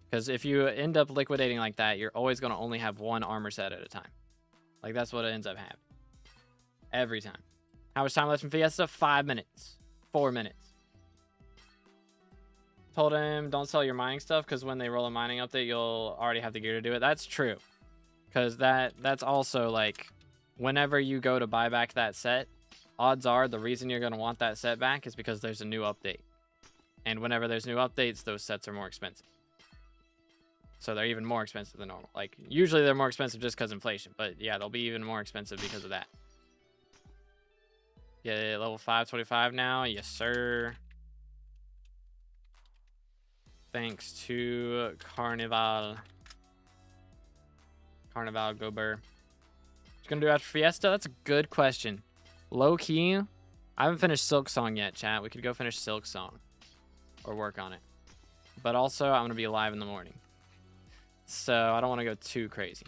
Because if you end up liquidating like that, you're always going to only have one armor set at a time. Like, that's what it ends up happening. Every time. How much time left in Fiesta? 5 minutes. 4 minutes. Told him, don't sell your mining stuff, because when they roll a mining update, you'll already have the gear to do it. That's true. Because that's also, like, whenever you go to buy back that set, odds are the reason you're going to want that set back is because there's a new update. And whenever there's new updates, those sets are more expensive. So they're even more expensive than normal. Like, usually they're more expensive just because inflation. But yeah, they'll be even more expensive because of that. Yeah, level 525 now. Yes, sir. Thanks to Carnival. Carnival Gober. What's gonna do after Fiesta? That's a good question. Low key, I haven't finished Silk Song yet, chat. We could go finish Silk Song. Or work on it. But also, I'm gonna be alive in the morning. So, I don't want to go too crazy.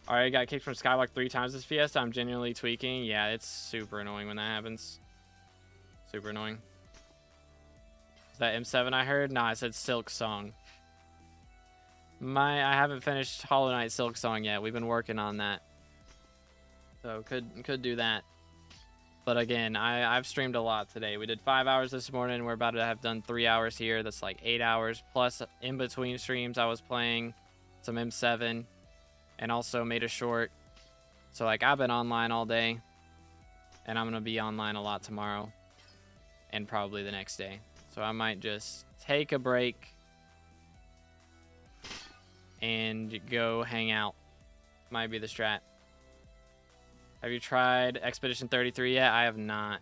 Alright, got kicked from SkyBlock 3 times this Fiesta. I'm genuinely tweaking. Yeah, it's super annoying when that happens. Super annoying. Is that M7 I heard? Nah, I said Silk Song. I haven't finished Hollow Knight Silk Song yet. We've been working on that. So, could do that. But again, I've streamed a lot today. We did 5 hours this morning. We're about to have done 3 hours here. That's like 8 hours. Plus, in between streams, I was playing some M7. And also made a short. So, like, I've been online all day. And I'm going to be online a lot tomorrow. And probably the next day. So, I might just take a break. And go hang out. Might be the strat. Have you tried Expedition 33 yet? I have not.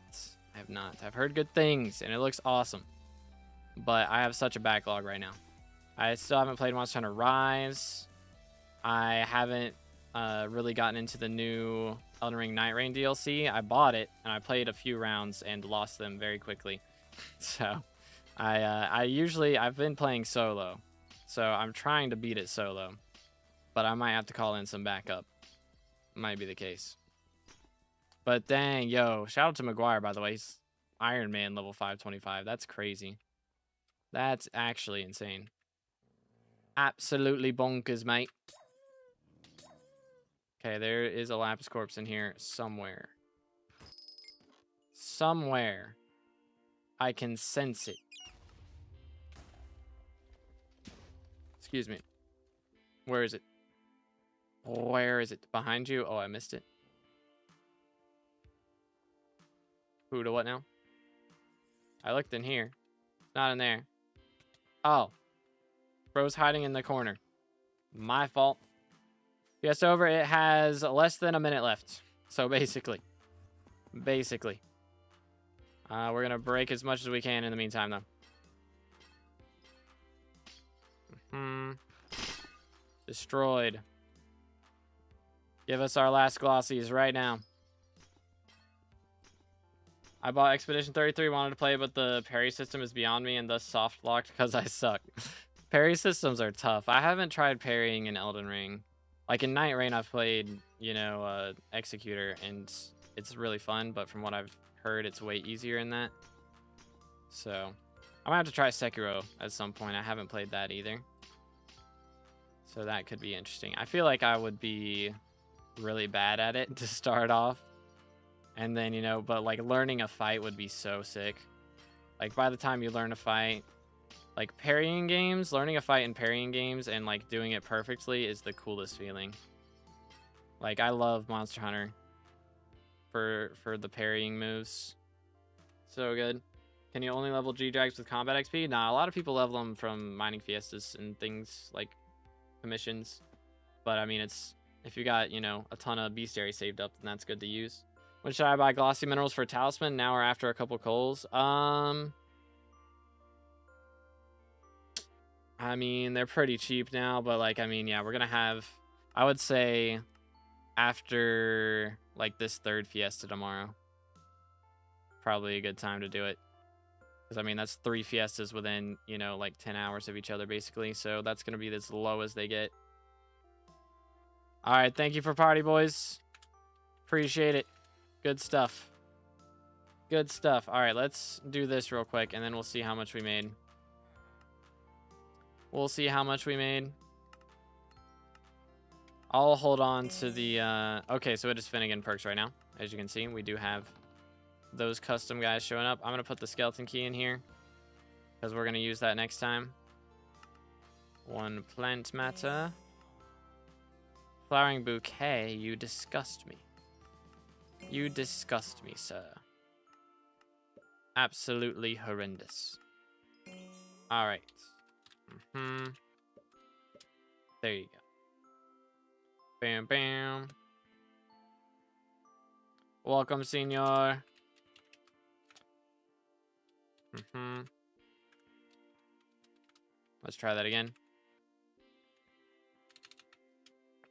I've heard good things, and it looks awesome. But I have such a backlog right now. I still haven't played Monster Hunter Rise. I haven't really gotten into the new Elden Ring Night Rain DLC. I bought it, and I played a few rounds and lost them very quickly. So, I've been playing solo. So, I'm trying to beat it solo. But I might have to call in some backup. Might be the case. But dang, yo, shout out to McGuire, by the way. He's Iron Man level 525. That's crazy. That's actually insane. Absolutely bonkers, mate. Okay, there is a Lapis Corpse in here somewhere. Somewhere. I can sense it. Excuse me. Where is it? Where is it? Behind you? Oh, I missed it. Who to what now? I looked in here. It's not in there. Oh. Bro's hiding in the corner. My fault. Yes, over. It has less than a minute left. So basically. We're going to break as much as we can in the meantime, though. Destroyed. Give us our last glossies right now. I bought Expedition 33, wanted to play, but the parry system is beyond me and thus soft locked because I suck. Parry systems are tough. I haven't tried parrying in Elden Ring. Like in Night Rain, I've played, Executor, and it's really fun, but from what I've heard, it's way easier in that. So, I might have to try Sekiro at some point. I haven't played that either. So that could be interesting. I feel like I would be really bad at it to start off. And then, but like learning a fight would be so sick. Like by the time you learn a fight, like parrying games, learning a fight in parrying games and like doing it perfectly is the coolest feeling. Like I love Monster Hunter for the parrying moves. So good. Can you only level G-Drags with combat XP? Nah, a lot of people level them from mining fiestas and things like commissions. But I mean, it's if you got, a ton of bestiary saved up, then that's good to use. When should I buy glossy minerals for a talisman? Now or after a couple coals? I mean, they're pretty cheap now, but like, I mean, yeah, we're gonna have, I would say, after like this third Fiesta tomorrow. Probably a good time to do it. Because I mean, that's 3 Fiestas within, like 10 hours of each other, basically. So that's gonna be as low as they get. All right, thank you for party, boys. Appreciate it. Good stuff. Good stuff. All right, let's do this real quick, and then we'll see how much we made. We'll see how much we made. I'll hold on to the... okay, so it is Finnegan perks right now. As you can see, we do have those custom guys showing up. I'm going to put the skeleton key in here, because we're going to use that next time. 1 plant matter. Flowering bouquet, you disgust me. You disgust me, sir. Absolutely horrendous. All right. There you go. Bam, bam. Welcome, senor. Let's try that again.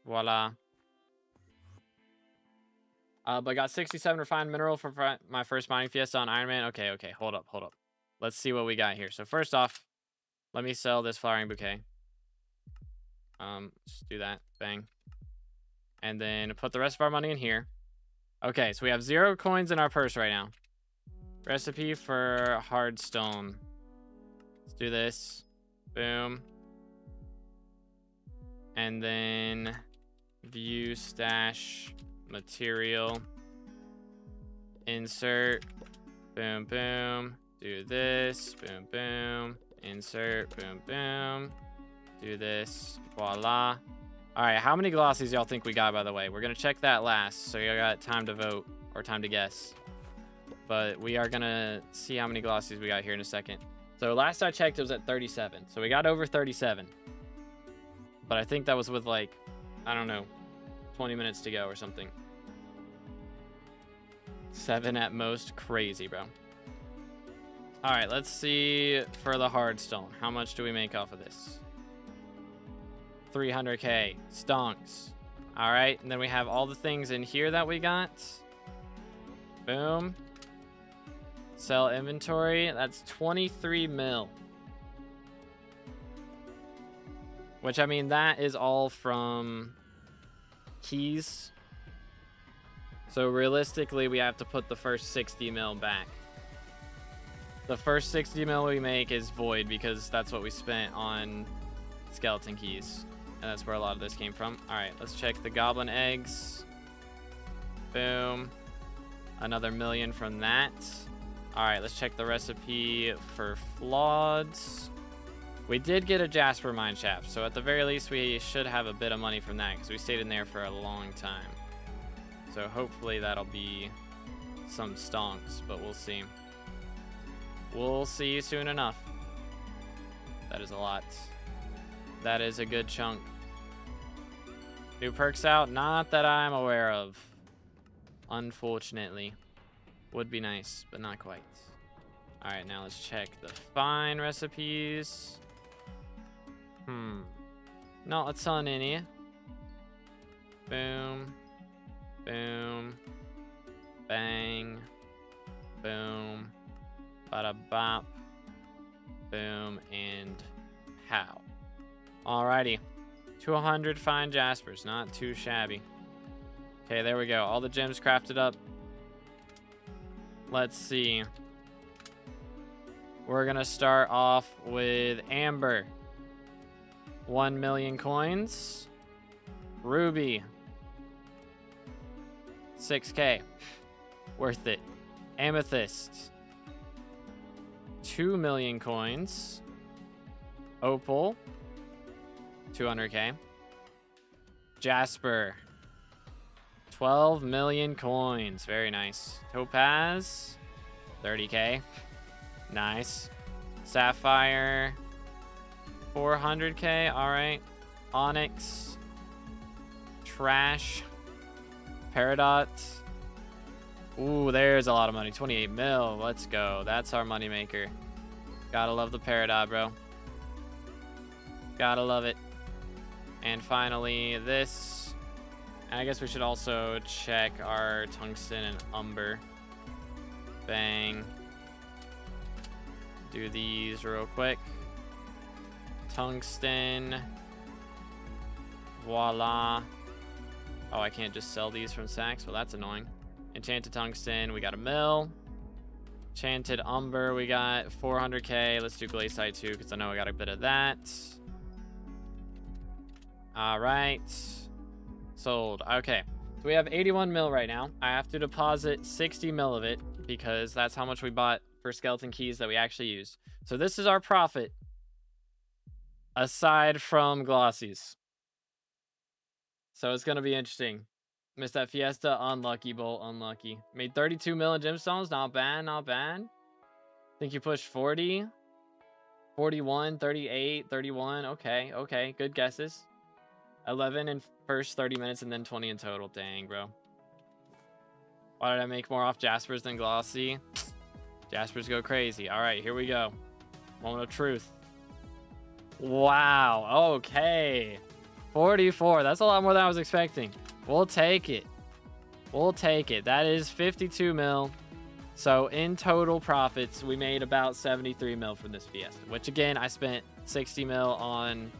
Voila. But got 67 refined mineral for my first mining fiesta on Iron Man. Okay, okay, hold up. Let's see what we got here. So first off, let me sell this flowering bouquet. Let's do that. Bang. And then put the rest of our money in here. Okay, so we have 0 coins in our purse right now. Recipe for hard stone. Let's do this. Boom. And then view stash material. Insert. Boom, boom. Do this. Boom, boom. Insert. Boom, boom. Do this. Voila. All right, how many glossies y'all think we got, by the way? We're going to check that last, so you got time to vote or time to guess. But we are going to see how many glossies we got here in a second. So last I checked, it was at 37. So we got over 37. But I think that was with, like, I don't know, 20 minutes to go or something. 7 at most. Crazy, bro. All right, let's see for the hard stone. How much do we make off of this? 300k. Stonks. All right, and then we have all the things in here that we got. Boom. Sell inventory. That's 23 mil. Which, I mean, that is all from keys. So realistically, we have to put the first 60 mil back. The first 60 mil we make is void because that's what we spent on skeleton keys. And that's where a lot of this came from. All right, let's check the goblin eggs. Boom. Another 1 million from that. All right, let's check the recipe for floods. We did get a Jasper mine shaft, so at the very least, we should have a bit of money from that because we stayed in there for a long time. So hopefully that'll be some stonks, but we'll see. We'll see soon enough. That is a lot. That is a good chunk. New perks out? Not that I'm aware of. Unfortunately. Would be nice, but not quite. Alright, now let's check the fine recipes. Not a ton in here. Boom. Boom. Bang. Boom. Bada bop. Boom. And pow. Alrighty. 200 fine jaspers. Not too shabby. Okay, there we go. All the gems crafted up. Let's see. We're going to start off with amber. 1 million coins. Ruby. 6k. Worth it. Amethyst. 2 million coins. Opal. 200k. Jasper. 12 million coins. Very nice. Topaz. 30k. Nice. Sapphire. 400k. All right. Onyx. Trash. Peridot. Ooh, there's a lot of money. 28 mil. Let's go. That's our moneymaker. Gotta love the Peridot, bro. Gotta love it. And finally, this. And I guess we should also check our tungsten and umber. Bang. Do these real quick. Tungsten. Voila. Oh, I can't just sell these from sacks. Well, that's annoying. Enchanted tungsten. We got a mill. Enchanted Umber, we got 400k. Let's do Glaciite too, because I know I got a bit of that. All right. Sold. Okay. So we have 81 mil right now. I have to deposit 60 mil of it because that's how much we bought for skeleton keys that we actually used. So this is our profit aside from glossies. So it's going to be interesting. Missed that Fiesta. Unlucky, Bolt. Unlucky. Made 32 mil in gemstones. Not bad. Not bad. Think you pushed 40. 41, 38, 31. Okay. Okay. Good guesses. 11 in first 30 minutes and then 20 in total. Dang, bro. Why did I make more off Jaspers than Glossy? Jaspers go crazy. All right, here we go. Moment of truth. Wow. Okay. 44. That's a lot more than I was expecting. We'll take it. We'll take it. That is 52 mil. So in total profits, we made about 73 mil from this Fiesta, which again, I spent 60 mil on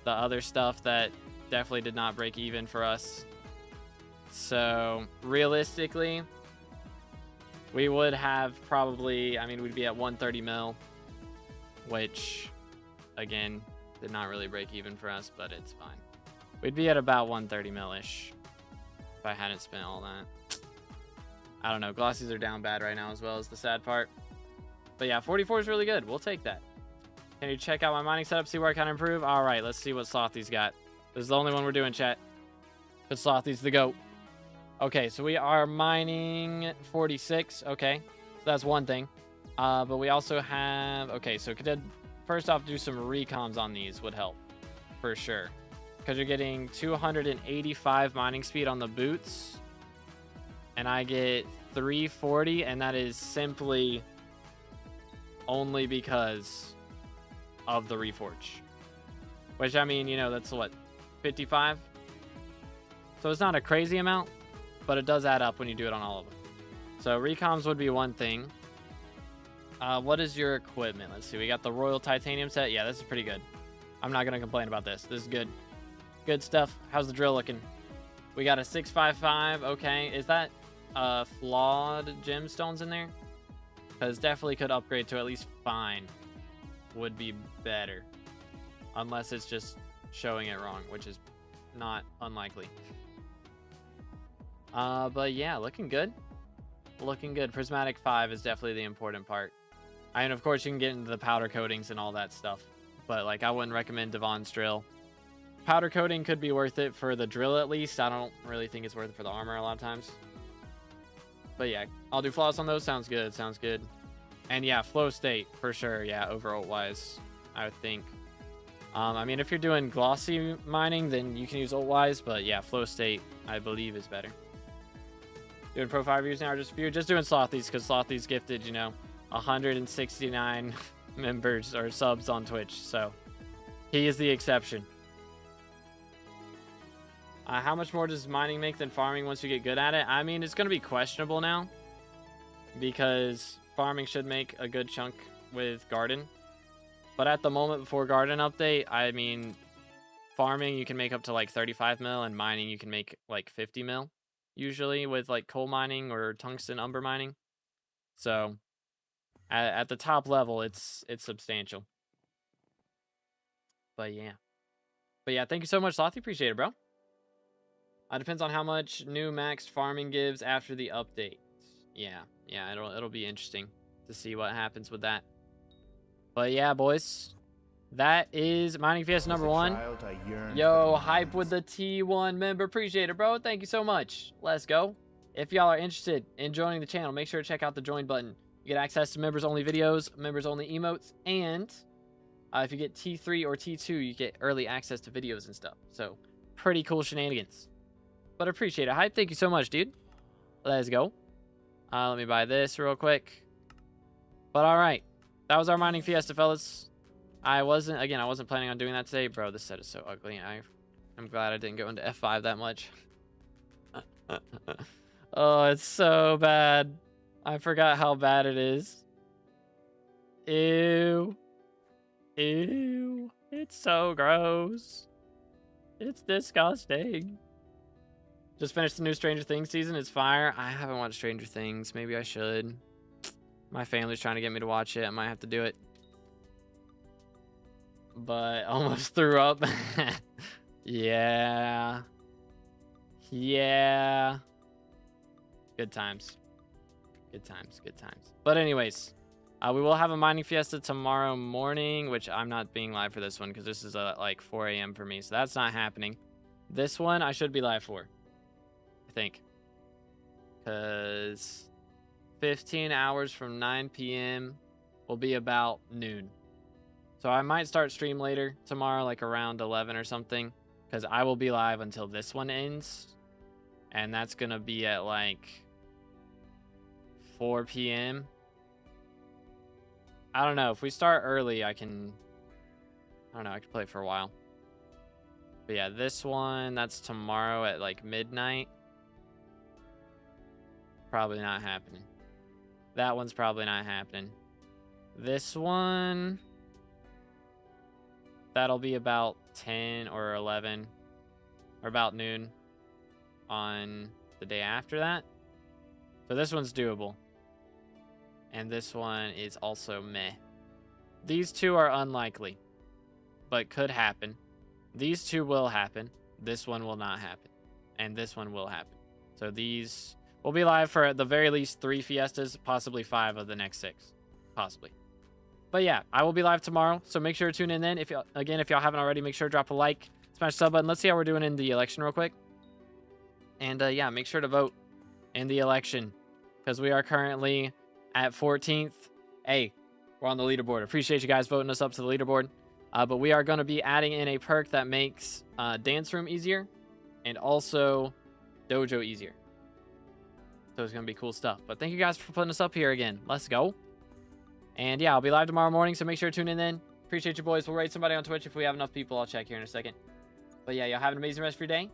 the other stuff that definitely did not break even for us. So realistically, we would have probably, I mean, we'd be at 130 mil, which again, did not really break even for us, but it's fine. We'd be at about 130 mil-ish if I hadn't spent all that. I don't know. Glossies are down bad right now as well, as the sad part. But yeah, 44 is really good. We'll take that. Can you check out my mining setup, see where I can improve? All right, let's see what Slothy's got. This is the only one we're doing, chat. But Slothy's the GOAT. Okay, so we are mining 46. Okay, so that's one thing. But we also have... Okay, so could first off do some recoms on these would help for sure. Because you're getting 285 mining speed on the boots. And I get 340, and that is simply only because of the Reforge. Which, I mean, you know, that's what, 55? So it's not a crazy amount, but it does add up when you do it on all of them. So recoms would be one thing. What is your equipment? Let's see. We got the Royal Titanium set. Yeah, this is pretty good. I'm not going to complain about this. This is good. Good stuff. How's the drill looking? We got a 655. Okay. Is that flawed gemstones in there? Because definitely could upgrade to at least fine. Would be better. Unless it's just showing it wrong, which is not unlikely. But yeah, looking good. Looking good. Prismatic 5 is definitely the important part. And of course you can get into the powder coatings and all that stuff. But like I wouldn't recommend Devon's drill. Powder coating could be worth it for the drill at least. I don't really think it's worth it for the armor a lot of times. But yeah, I'll do flawless on those. Sounds good. Sounds good. And yeah, flow state for sure. Yeah, overall wise, I would think. I mean, if you're doing glossy mining, then you can use ult-wise. But yeah, flow state, I believe, is better. Doing Pro 5 years now, or just if you're just doing Slothy's, because Slothy's gifted, you know, 169 members or subs on Twitch. So he is the exception. How much more does mining make than farming once you get good at it? I mean, it's going to be questionable now because farming should make a good chunk with garden. But at the moment before garden update, I mean, farming you can make up to like 35 mil and mining you can make like 50 mil usually with like coal mining or tungsten umber mining. So at the top level, it's substantial. But yeah, thank you so much, Slothy. Appreciate it, bro. Depends on how much new maxed farming gives after the update. Yeah, it'll be interesting to see what happens with that. But yeah, boys, that is Mining Fiesta number 1. Yo, Hype with the T1 member. Appreciate it, bro. Thank you so much. Let's go. If y'all are interested in joining the channel, make sure to check out the join button. You get access to members-only videos, members-only emotes, and if you get T3 or T2, you get early access to videos and stuff. So, pretty cool shenanigans. But appreciate it, Hype. Thank you so much, dude. Let's go. Let me buy this real quick. But all right. That was our Mining Fiesta, fellas. I wasn't planning on doing that today. Bro, this set is so ugly. I'm glad I didn't go into F5 that much. Oh, it's so bad. I forgot how bad it is. Ew. Ew. It's so gross. It's disgusting. Just finished the new Stranger Things season. It's fire. I haven't watched Stranger Things. Maybe I should. My family's trying to get me to watch it. I might have to do it. But almost threw up. Yeah. Yeah. Good times. Good times. Good times. But anyways, we will have a mining fiesta tomorrow morning, which I'm not being live for this one because this is like 4 a.m. for me. So that's not happening. This one I should be live for, I think. Because 15 hours from 9 p.m. will be about noon. So I might start stream later tomorrow, like around 11 or something, because I will be live until this one ends. And that's going to be at like 4 p.m. I don't know. If we start early, I don't know. I can play for a while. But yeah, this one, that's tomorrow at like midnight. Probably not happening. That one's probably not happening. This one, that'll be about 10 or 11 or about noon on the day after that. So this one's doable. And this one is also meh. These two are unlikely, but could happen. These two will happen. This one will not happen. And this one will happen. So these will be live for at the very least 3 fiestas, possibly 5 of the next 6. Possibly. But yeah, I will be live tomorrow, so make sure to tune in then. If y'all haven't already, make sure to drop a like, smash the sub button. Let's see how we're doing in the election real quick. And yeah, make sure to vote in the election because we are currently at 14th. Hey, we're on the leaderboard. Appreciate you guys voting us up to the leaderboard. But we are going to be adding in a perk that makes Dance Room easier and also Dojo easier. So it's going to be cool stuff. But thank you guys for putting us up here again. Let's go. And yeah, I'll be live tomorrow morning, so make sure to tune in then. Appreciate you boys. We'll raid somebody on Twitch if we have enough people. I'll check here in a second. But yeah, y'all have an amazing rest of your day.